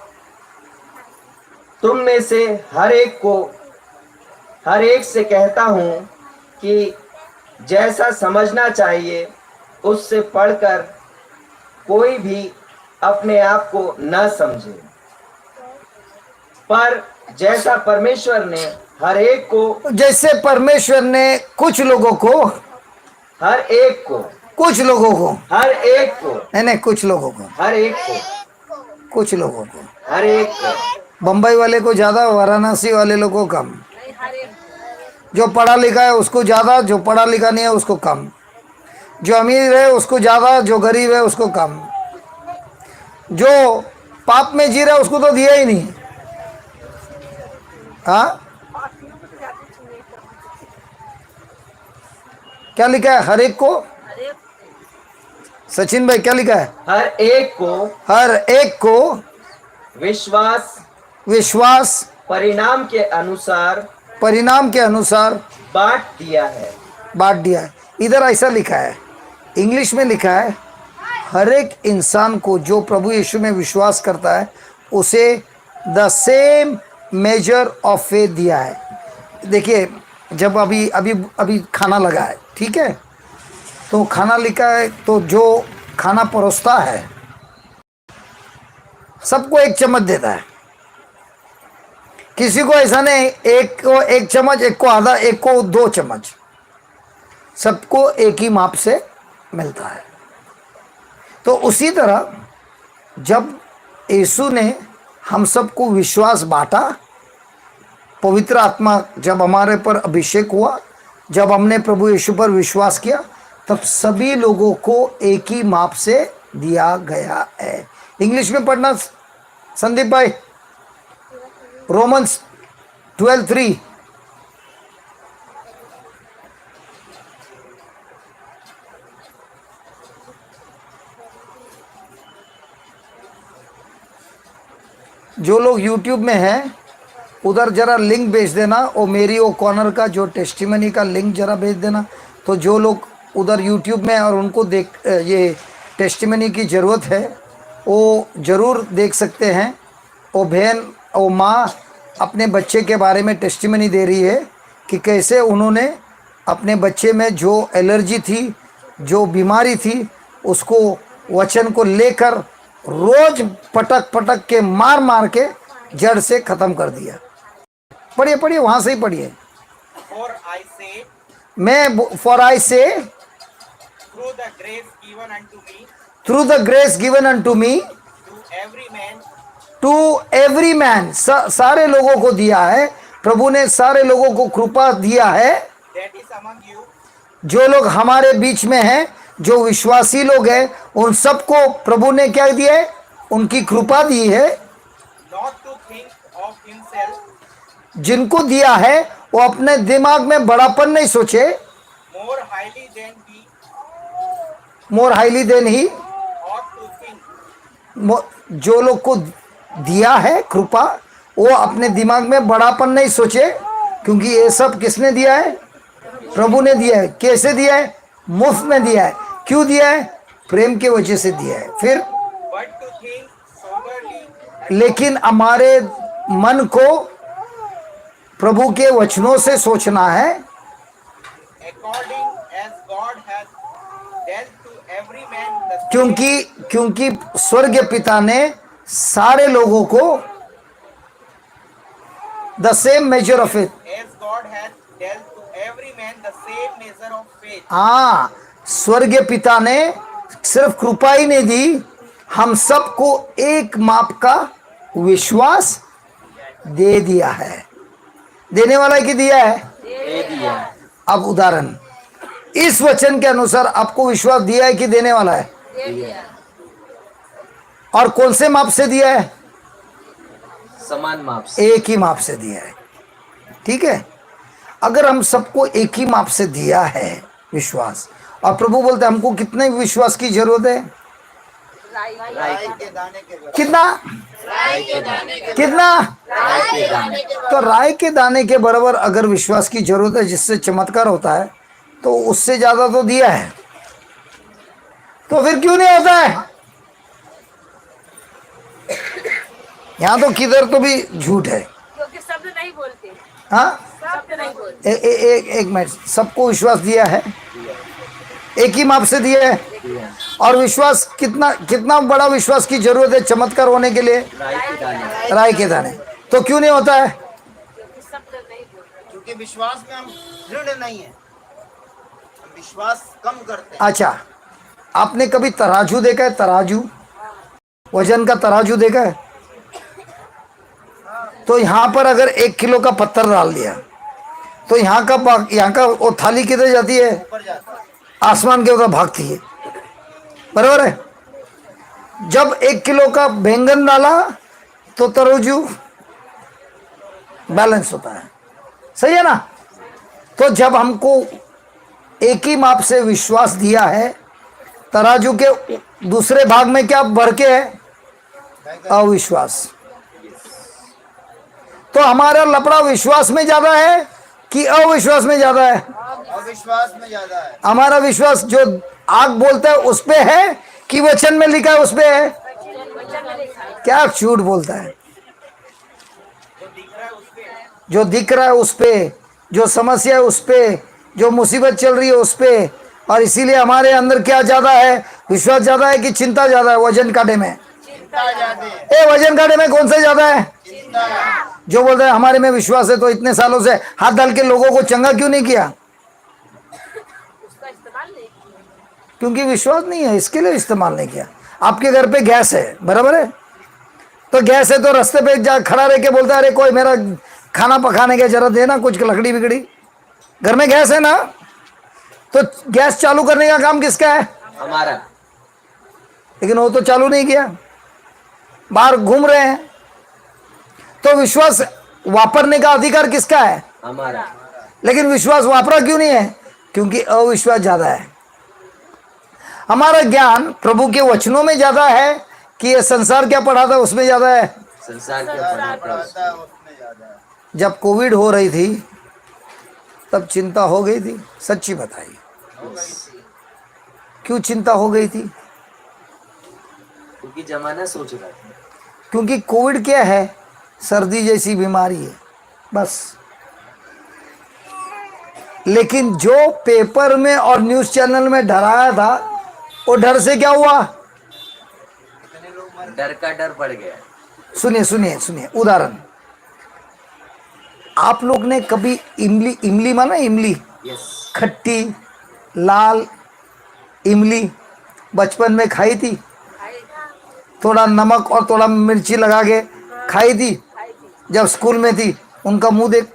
तुम में से हर एक से कहता हूं कि जैसा समझना चाहिए उससे पढ़कर कोई भी अपने आप को न समझे, पर जैसा परमेश्वर ने हर एक को, जैसे परमेश्वर ने कुछ लोगों को, हर एक को, कुछ लोगों को, हर एक को, नहीं कुछ लोगों को, हर एक को, कुछ लोगों को, हर एक को, बम्बई वाले को ज़्यादा, वाराणसी वाले लोगों को कम, नहीं, हर एक जो पढ़ा लिखा है उसको ज़्यादा, जो पढ़ा लिखा नहीं है उसको कम, जो अमीर है उसको ज़्यादा, जो गरीब है उसको कम, जो पाप में जी रहा है उसको तो दिया ही नहीं। हाँ, क्या लिखा है? हर एक को। हर एक सचिन भाई क्या लिखा है? हर एक को हर एक को विश्वास परिणाम के अनुसार बांट दिया है। बांट दिया है। इधर ऐसा लिखा है, इंग्लिश में लिखा है, हर एक इंसान को जो प्रभु यीशु में विश्वास करता है उसे the same measure of faith दिया है। देखिए, जब अभी खाना लगा है, ठीक है, तो खाना लिखा है, तो जो खाना परोसता है सबको एक चम्मच देता है। किसी को ऐसा नहीं, एक को 1 चम्मच, एक को आधा, एक को 2 चम्मच, सबको एक ही माप से मिलता है। तो उसी तरह जब यीशु ने हम सबको विश्वास बांटा, पवित्र आत्मा जब हमारे पर अभिषेक हुआ, जब हमने प्रभु यीशु पर विश्वास किया, तब सभी लोगों को एक ही माप से दिया गया है। इंग्लिश में पढ़ना संदीप भाई, रोमन्स 12:3। जो लोग YouTube में हैं उधर जरा लिंक भेज देना, और मेरी वो कॉर्नर का जो टेस्टिमनी का लिंक जरा भेज देना। तो जो लोग उधर YouTube में और उनको ये टेस्टिमनी की ज़रूरत है वो ज़रूर देख सकते हैं। वो बहन, वो माँ अपने बच्चे के बारे में टेस्टिमनी दे रही है कि कैसे उन्होंने अपने बच्चे में जो एलर्जी थी, जो बीमारी थी, उसको वचन को लेकर रोज पटक पटक के मार के जड़ से ख़त्म कर दिया। पढ़िए वहाँ से ही पढ़िए। For I say, for I say through the grace given unto me, through the grace given unto me to every man to every man, सारे लोगों को दिया है। प्रभु ने सारे लोगों को कृपा दिया है। that is among you, जो लोग हमारे बीच में हैं, जो विश्वासी लोग हैं, उन सबको प्रभु ने क्या दिया है? उनकी कृपा दी है। not to think of himself जिनको दिया है वो अपने दिमाग में बड़ापन नहीं सोचे, more highly than he more highly than he. ought to think, जो लोग को दिया है कृपा, वो अपने दिमाग में बड़ापन नहीं सोचे, क्योंकि ये सब किसने दिया है? प्रभु ने दिया है। कैसे दिया है? मुफ्त में दिया है। क्यों दिया है? प्रेम के वजह से दिया है। फिर but to think soberly, लेकिन हमारे मन को प्रभु के वचनों से सोचना है, according as God hath dealt to every man the same, क्योंकि स्वर्ग पिता ने सारे लोगों को the same measure of it, as God hath dealt to every man the same measure of faith. हाँ, स्वर्ग पिता ने सिर्फ कृपा ही नहीं दी, हम सबको एक माप का विश्वास दे दिया है। देने वाला की दिया है? दे दिया। अब उदाहरण, इस वचन के अनुसार आपको विश्वास दिया है कि देने वाला है? और कौन से माप से दिया है? समान माप से। एक ही माप से दिया है। ठीक है, अगर हम सबको एक ही माप से दिया है विश्वास, और प्रभु बोलते हैं हमको कितने विश्वास की जरूरत है? राई के दाने के बराबर। कितना? कितना? तो राय के दाने के बराबर अगर विश्वास की जरूरत है जिससे चमत्कार होता है, तो उससे ज्यादा तो दिया है, तो फिर क्यों नहीं होता है? यहाँ तो किधर तो भी झूठ है। क्योंकि शब्द नहीं बोलते, हाँ, शब्द नहीं बोलते। एक मिनट, सबको विश्वास दिया है, एक ही माप से दिया है। और विश्वास कितना बड़ा विश्वास की जरूरत है चमत्कार होने के लिए? राई के दाने। राय के दाने। तो क्यों नहीं होता है? क्योंकि शब्द नहीं बोलते। क्योंकि विश्वास में हम दृढ़ नहीं है, हम विश्वास कम करते हैं। अच्छा, आपने कभी तराजू देखा है? तराजू, वजन का तराजू देखा है? तो यहाँ पर अगर 1 किलो का पत्थर डाल दिया, तो यहाँ का वो थाली किधर जाती है? ऊपर जाता है। आसमान के उधर भागती है, बराबर है। जब 1 किलो का बैंगन डाला तो तराजू बैलेंस होता है, सही है ना? तो जब हमको एक ही माप से विश्वास दिया है, तराजू के दूसरे भाग में क्या भर के है? अविश्वास। तो हमारा लपड़ा विश्वास में ज्यादा है कि अविश्वास में ज्यादा है? अविश्वास में ज्यादा है। हमारा विश्वास जो आग बोलता है उस पे है कि वचन में लिखा है उस पे है? क्या झूठ बोलता है? जो दिख रहा है उस पे, जो समस्या है उस पे, जो मुसीबत चल रही है उस पे। और इसीलिए हमारे अंदर क्या ज्यादा है? विश्वास ज्यादा है कि चिंता ज्यादा है? वजन काटे में, चिंता ज्यादा है। वजन काटे में कौन सा ज्यादा है? चिंता है। जो बोलते हैं हमारे में विश्वास है, तो इतने सालों से हाथ डाल के लोगों को चंगा क्यों नहीं किया? उसका इस्तेमाल नहीं किया। क्योंकि विश्वास नहीं है, इसके लिए इस्तेमाल नहीं किया। आपके घर पे गैस है, बराबर है? तो गैस है तो रास्ते पे जा खड़ा रह के बोलता है अरे कोई मेरा खाना पकाने के जरा देना कुछ लकड़ी बिकड़ी। घर में गैस है ना, तो गैस चालू करने का काम किसका है? हमारा। लेकिन वो तो चालू नहीं किया, बाहर घूम रहे हैं। तो विश्वास वापरने का अधिकार किसका है? हमारा। लेकिन विश्वास वापरा क्यों नहीं है? क्योंकि अविश्वास ज्यादा है। हमारा ज्ञान प्रभु के वचनों में ज्यादा है कि ये संसार क्या पढ़ाता है उसमें ज्यादा है? संसार के पढ़ाता पढ़ाता है उसमें ज्यादा है। जब कोविड हो रही थी तब चिंता हो गई थी, सच्ची बताइए क्यों चिंता हो गई थी? क्योंकि जमाना सोच रहा था। क्योंकि कोविड क्या है? सर्दी जैसी बीमारी है बस। लेकिन जो पेपर में और न्यूज चैनल में डराया था, वो डर से क्या हुआ? डर का डर पड़ गया। सुनिए सुनिए सुनिए, उदाहरण, आप लोग ने कभी इमली, इमली माना इमली, यस, खट्टी लाल इमली बचपन में खाई थी? थोड़ा नमक और थोड़ा मिर्ची लगा के खाई थी जब स्कूल में थी? उनका मुंह देख,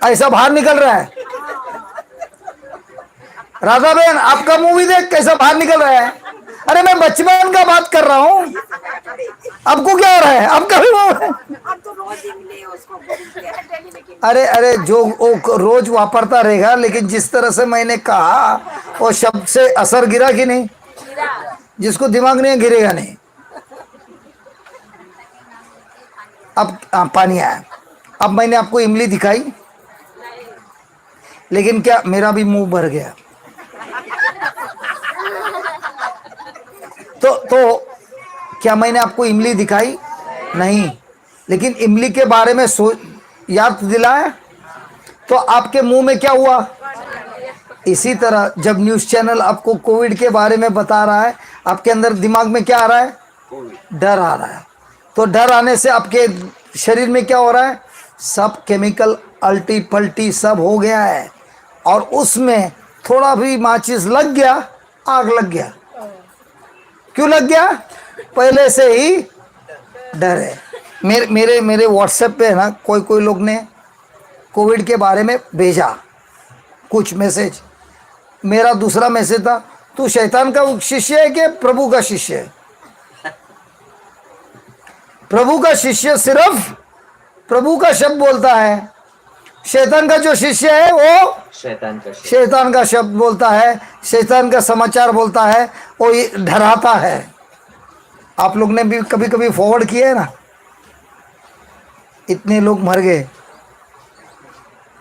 ऐसा बाहर निकल रहा है। राधा बहन, आपका मुंह भी देख कैसा बाहर निकल रहा है। अरे मैं बचपन का बात कर रहा हूँ, आपको क्या हो रहा है? आपका भी मुंह है। अब तो रोज इमली उसको डेली में अरे अरे, जो वो रोज वापरता रहेगा, लेकिन जिस तरह से मैंने कहा वो शब्द से असर गिरा कि नहीं? जिसको दिमाग नहीं है, गिरेगा नहीं। अब पानी आया। अब मैंने आपको इमली दिखाई, लेकिन क्या मेरा भी मुंह भर गया? तो क्या मैंने आपको इमली दिखाई? नहीं, लेकिन इमली के बारे में याद दिलाया तो आपके मुंह में क्या हुआ? इसी तरह जब न्यूज़ चैनल आपको कोविड के बारे में बता रहा है, आपके अंदर दिमाग में क्या आ रहा है? डर आ रहा है। तो डर आने से आपके शरीर में क्या हो रहा है? सब केमिकल अल्टी पल्टी सब हो गया है, और उसमें थोड़ा भी माचिस लग गया, आग लग गया। क्यों लग गया? पहले से ही डर है। मेरे व्हाट्सएप पे है ना, कोई लोग ने कोविड के बारे में भेजा कुछ मैसेज। मेरा दूसरा मैसेज था, तू शैतान का शिष्य है कि प्रभु का शिष्य है? प्रभु का शिष्य सिर्फ प्रभु का शब्द बोलता है, शैतान का जो शिष्य है वो शैतान का शब्द बोलता है, शैतान का समाचार बोलता है, वो ये डराता है। आप लोग ने भी कभी कभी फॉरवर्ड किया है ना, इतने लोग मर गए,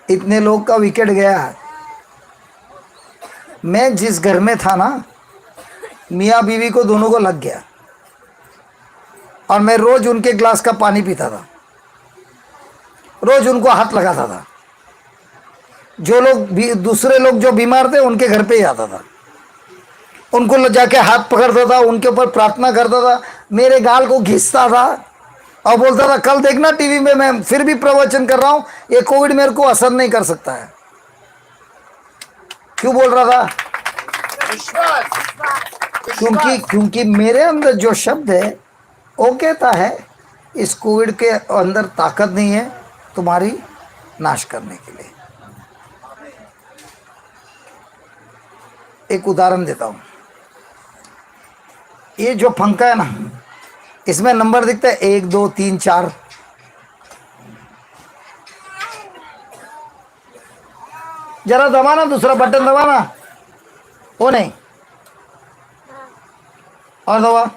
इतने लोग का विकेट गया। मैं जिस घर में था ना, मियाँ बीवी को दोनों को लग गया, और मैं रोज उनके ग्लास का पानी पीता था, रोज उनको हाथ लगाता था। जो लोग भी दूसरे लोग जो बीमार थे उनके घर पे ही आता था, उनको जाके हाथ पकड़ता था, उनके ऊपर प्रार्थना करता था, मेरे गाल को घिसता था और बोलता था कल देखना टीवी में मैं फिर भी प्रवचन कर रहा हूं, ये कोविड मेरे को असर नहीं कर सकता है। क्यों बोल रहा था? विश्वास। क्योंकि मेरे अंदर जो शब्द है वो कहता है इस कोविड के अंदर ताकत नहीं है तुम्हारी नाश करने के लिए। एक उदाहरण देता हूं, ये जो पंखा है ना, इसमें नंबर दिखता है 1 2 3 4। जरा दबाना, दूसरा बटन दबाना, वो नहीं, और दबा।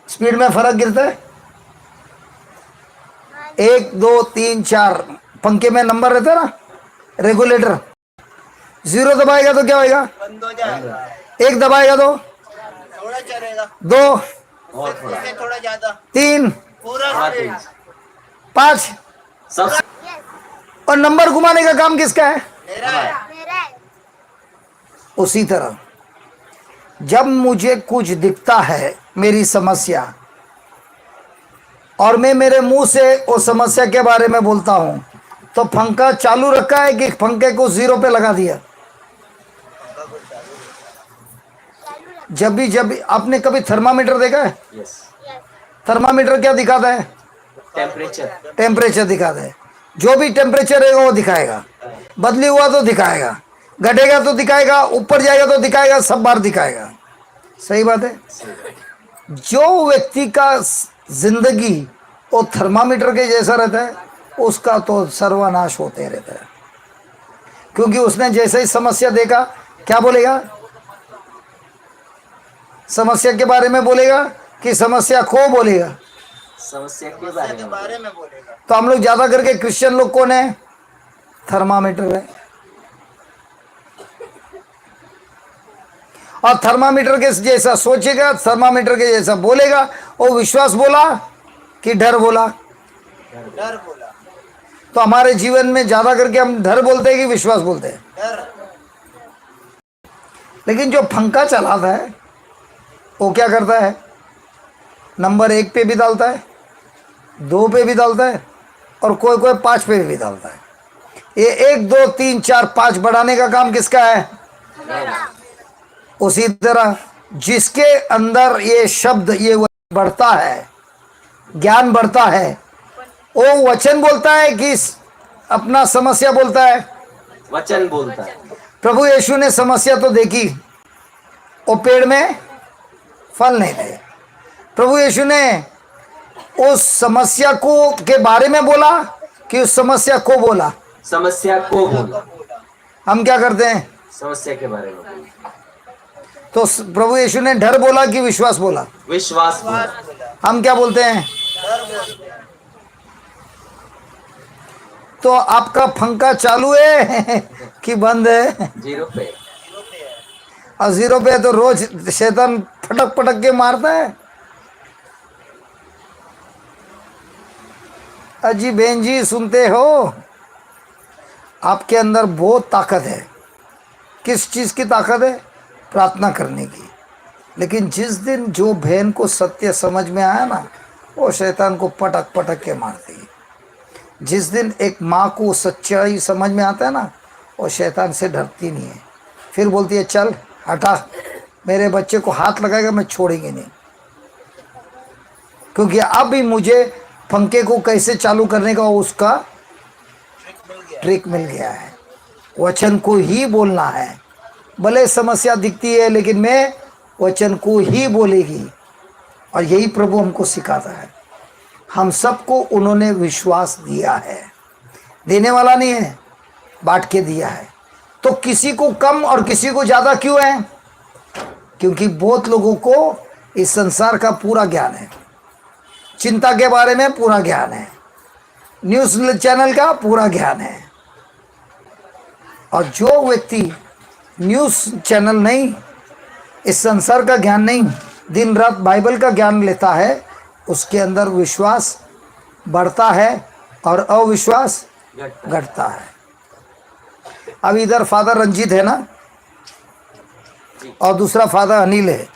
स्पीड में फर्क गिरता है। 1 2 3 4 पंखे में नंबर रहता है ना, रेगुलेटर। 0 दबाएगा तो क्या होएगा? बंद हो जाएगा। 1 दबाएगा तो थोड़ा चलेगा, 2, इससे थोड़ा ज्यादा, 3, पूरा स्पीड। 5। सब और नंबर घुमाने का काम किसका है? मेरा है। मेरा है। उसी तरह जब मुझे कुछ दिखता है, मेरी समस्या, और मैं मेरे मुंह से उस समस्या के बारे में बोलता हूं, तो पंखा चालू रखा है कि पंखे को 0 पे लगा दिया? जब भी आपने कभी थर्मामीटर देखा है? यस, थर्मामीटर क्या दिखाता है? टेम्परेचर। टेम्परेचर दिखाता है। जो भी टेम्परेचर रहेगा वो दिखाएगा, बदली हुआ तो दिखाएगा, घटेगा तो दिखाएगा, ऊपर जाएगा तो दिखाएगा, सब बार दिखाएगा। सही बात है। जो व्यक्ति का जिंदगी वो थर्मामीटर के जैसा रहता है, उसका तो सर्वनाश होते रहता है, क्योंकि उसने जैसे ही समस्या देखा, क्या बोलेगा? समस्या के बारे में बोलेगा कि समस्या को बोलेगा? समस्या के के बारे में बोलेगा। तो हम लोग ज्यादा करके क्रिश्चियन लोग कौन है? थर्मामीटर है। और थर्मामीटर के जैसा सोचेगा, थर्मामीटर के जैसा बोलेगा। वो विश्वास बोला कि डर बोला? डर बोला। तो हमारे जीवन में ज्यादा करके हम डर बोलते हैं कि विश्वास बोलते हैं? डर। लेकिन जो पंखा चलाता है वो क्या करता है? नंबर 1 पे भी डालता है, 2 पे भी डालता है और कोई कोई 5 पे भी डालता है। ये 1 2 3 4 5 बढ़ाने का काम किसका है? उसी तरह जिसके अंदर ये शब्द ये बढ़ता है, ज्ञान बढ़ता है, वो वचन बोलता है कि अपना समस्या बोलता है? वचन बोलता है। प्रभु यीशु ने समस्या तो देखी, वो पेड़ में फल नहीं थे। प्रभु यीशु ने उस समस्या को के बारे में बोला कि उस समस्या को बोला? समस्या को बोला। हम क्या करते हैं? समस्या के बारे में बोला। तो प्रभु यीशु ने डर बोला कि विश्वास बोला? विश्वास बोला। हम क्या बोलते हैं? डर बोलते हैं। तो आपका पंखा चालू है कि बंद है? 0 पे। और 0 पे तो रोज शैतान फटक फटक के मारता है। अजी बहन जी सुनते हो, आपके अंदर बहुत ताकत है। किस चीज की ताकत है? प्रार्थना करने की। लेकिन जिस दिन जो बहन को सत्य समझ में आया ना, वो शैतान को पटक पटक के मारती है। जिस दिन एक माँ को सच्चाई समझ में आता है ना, वो शैतान से डरती नहीं है। फिर बोलती है चल हटा, मेरे बच्चे को हाथ लगाएगा मैं छोड़ेंगे नहीं, क्योंकि अब भी मुझे पंखे को कैसे चालू करने का उसका ट्रिक मिल गया है। वचन को ही बोलना है, भले समस्या दिखती है लेकिन मैं वचन को ही बोलेगी। और यही प्रभु हमको सिखाता है। हम सबको उन्होंने विश्वास दिया है, देने वाला नहीं है, बांट के दिया है। तो किसी को कम और किसी को ज्यादा क्यों है? क्योंकि बहुत लोगों को इस संसार का पूरा ज्ञान है, चिंता के बारे में पूरा ज्ञान है, न्यूज़ चैनल का पूरा ज्ञान है। और जो व्यक्ति न्यूज़ चैनल नहीं, इस संसार का ज्ञान नहीं, दिन रात बाइबल का ज्ञान लेता है, उसके अंदर विश्वास बढ़ता है और अविश्वास घटता है। अब इधर फादर रंजीत है ना, और दूसरा फादर अनिल है।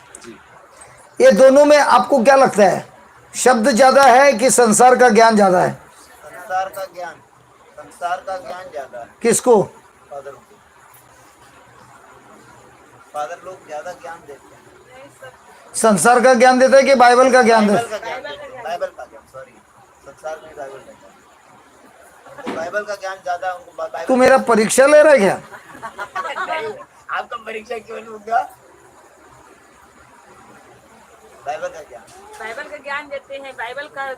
ये दोनों में आपको क्या लगता है, शब्द ज्यादा है कि संसार का ज्ञान ज्यादा है? संसार का ज्ञान ज्यादा है। किसको? फादर को। फादर लोग ज्यादा ज्ञान देते हैं। संसार का ज्ञान देता है कि बाइबल का ज्ञान देता है? बाइबल का ज्ञान, सॉरी, संसार में बाइबल का ज्ञान। तो बाइबल का ज्ञान ज्यादा उनको। बाइबल तू मेरा परीक्षा ले रहा है क्या? आपका परीक्षा क्यों लूंगा? बाइबल का ज्ञान देते हैं। बाइबल का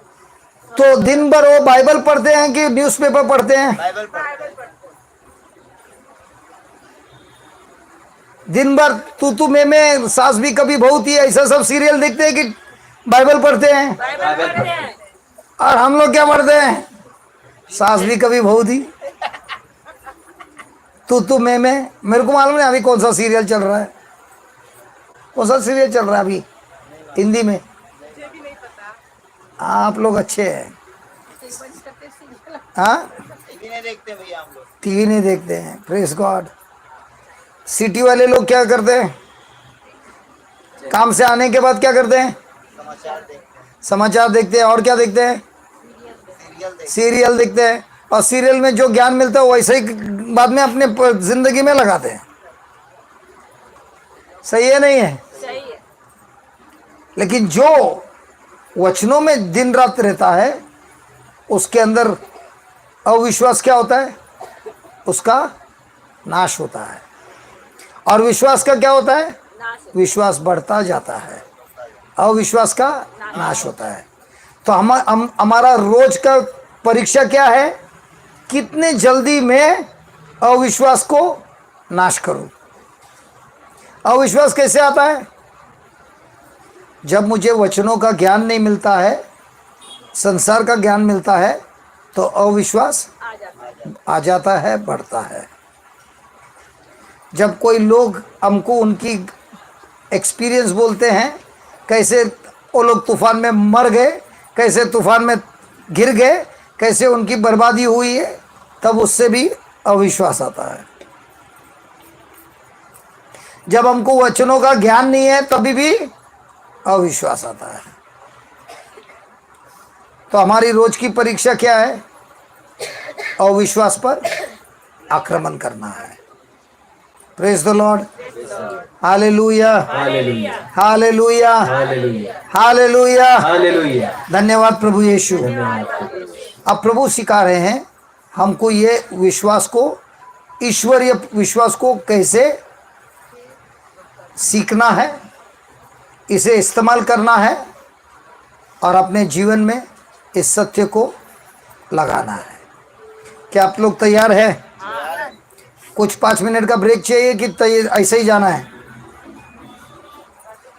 तो दिन भर वो बाइबल पढ़ते हैं कि न्यूज़पेपर पढ़ते हैं? बाइबल पढ़ते हैं। दिन भर तू मैं सास भी कभी बहू थी ऐसा सब सीरियल देखते हैं कि बाइबल पढ़ते हैं? और हम लोग क्या पढ़ते हैं? सास भी कभी बहू थी, तू मैं मेरे को मालूम नहीं अभी कौन सा सीरियल चल रहा है। कौन सा सीरियल चल रहा है अभी हिंदी में? आप लोग अच्छे हैं। हाँ, टीवी नहीं देखते भैया हम लोग। टीवी नहीं देखते हैं, प्रेज गॉड। सिटी वाले लोग क्या करते हैं? काम से आने के बाद क्या करते हैं? समाचार देखते हैं। समाचार देखते हैं। और क्या देखते हैं? सीरियल देखते हैं। और सीरियल में जो ज्ञान मिलता है वैसे ही बाद में अपने जिंदगी में लगाते हैं। सही है नहीं है? सही है। लेकिन जो वचनों में दिन रात रहता है, उसके अंदर अविश्वास क्या होता है? उसका नाश होता है। और विश्वास का क्या होता है? विश्वास बढ़ता जाता है, अविश्वास का नाश होता है। तो हमारा रोज का परीक्षा क्या है? कितने जल्दी मैं अविश्वास को नाश करूं। अविश्वास कैसे आता है? जब मुझे वचनों का ज्ञान नहीं मिलता है, संसार का ज्ञान मिलता है, तो अविश्वास आ जाता है, बढ़ता है। जब कोई लोग हमको उनकी एक्सपीरियंस बोलते हैं, कैसे वो लोग तूफान में मर गए, कैसे तूफान में गिर गए, कैसे उनकी बर्बादी हुई है, तब उससे भी अविश्वास आता है। जब हमको वचनों का ज्ञान नहीं है, तभी भी अविश्वास आता है। तो हमारी रोज की परीक्षा क्या है? अविश्वास पर आक्रमण करना है। Praise the Lord, hallelujah, hallelujah, hallelujah, hallelujah, hallelujah. Hallelujah. धन्यवाद प्रभु यीशु। धन्यवाद। अब प्रभु सिखा रहे हैं हमको ये विश्वास को, ईश्वरीय विश्वास को कैसे सीखना है, इसे इस्तेमाल करना है और अपने जीवन में इस सत्य को लगाना है। क्या आप लोग तैयार हैं? कुछ 5 मिनट का ब्रेक चाहिए कि ऐसे ही जाना है?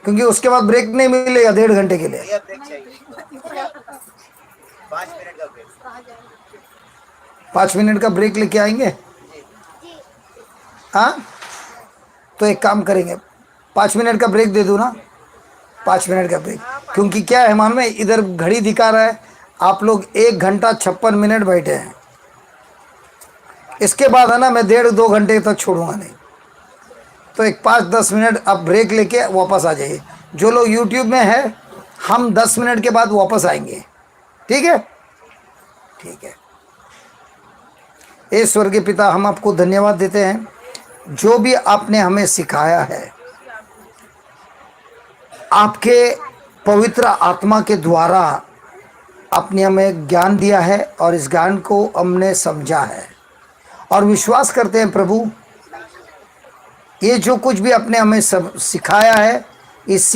क्योंकि उसके बाद ब्रेक नहीं मिलेगा 1.5 घंटे के लिए। भैया ब्रेक चाहिए, 5 मिनट का ब्रेक। 5 मिनट का ब्रेक लेके आएंगे? हाँ, तो एक काम करेंगे, 5 मिनट का ब्रेक दे दूँ ना? 5 मिनट का ब्रेक, क्योंकि क्या है मालूम है, इधर घड़ी दिखा रहा है आप लोग 1 घंटा 56 मिनट बैठे हैं। इसके बाद है ना, मैं 1.5-2 घंटे तक छोड़ूंगा नहीं। तो एक 5-10 मिनट आप ब्रेक लेके वापस आ जाइए। जो लोग यूट्यूब में है, हम 10 मिनट के बाद वापस आएंगे। ठीक है? ठीक है। हे स्वर्गीय पिता, हम आपको धन्यवाद देते हैं, जो भी आपने हमें सिखाया है, आपके पवित्र आत्मा के द्वारा आपने हमें ज्ञान दिया है और इस ज्ञान को हमने समझा है और विश्वास करते हैं प्रभु, ये जो कुछ भी आपने हमें सब सिखाया है, इस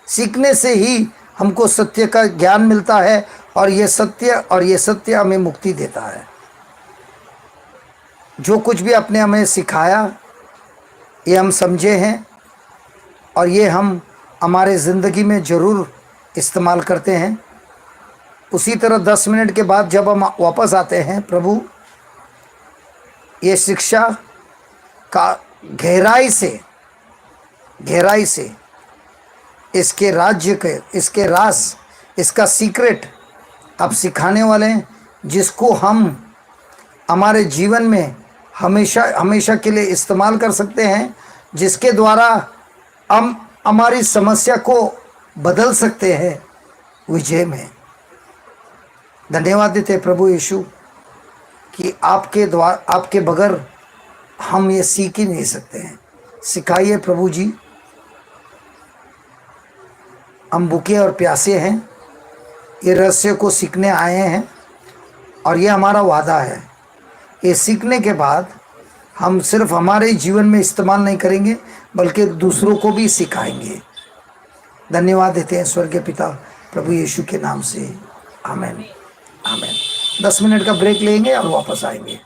सीखने से ही हमको सत्य का ज्ञान मिलता है और ये सत्य हमें मुक्ति देता है। जो कुछ भी आपने हमें सिखाया, ये हम समझे हैं और ये हम हमारे ज़िंदगी में ज़रूर इस्तेमाल करते हैं। उसी तरह 10 मिनट के बाद जब हम वापस आते हैं प्रभु, ये शिक्षा का गहराई से इसके राज्य के, इसके राज, इसका सीक्रेट आप सिखाने वाले हैं, जिसको हम हमारे जीवन में हमेशा के लिए इस्तेमाल कर सकते हैं, जिसके द्वारा हम हमारी समस्या को बदल सकते हैं विजय में। धन्यवाद देते हैं प्रभु यीशु कि आपके बगैर हम ये सीख ही नहीं सकते हैं। सिखाइए प्रभु जी, हम भूखे और प्यासे हैं, ये रहस्य को सीखने आए हैं और ये हमारा वादा है। ये सीखने के बाद हम सिर्फ हमारे जीवन में इस्तेमाल नहीं करेंगे, बल्कि दूसरों को भी सिखाएंगे। धन्यवाद देते हैं स्वर्गीय पिता, प्रभु यीशु के नाम से, आमीन, आमीन। 10 मिनट का ब्रेक लेंगे और वापस आएंगे।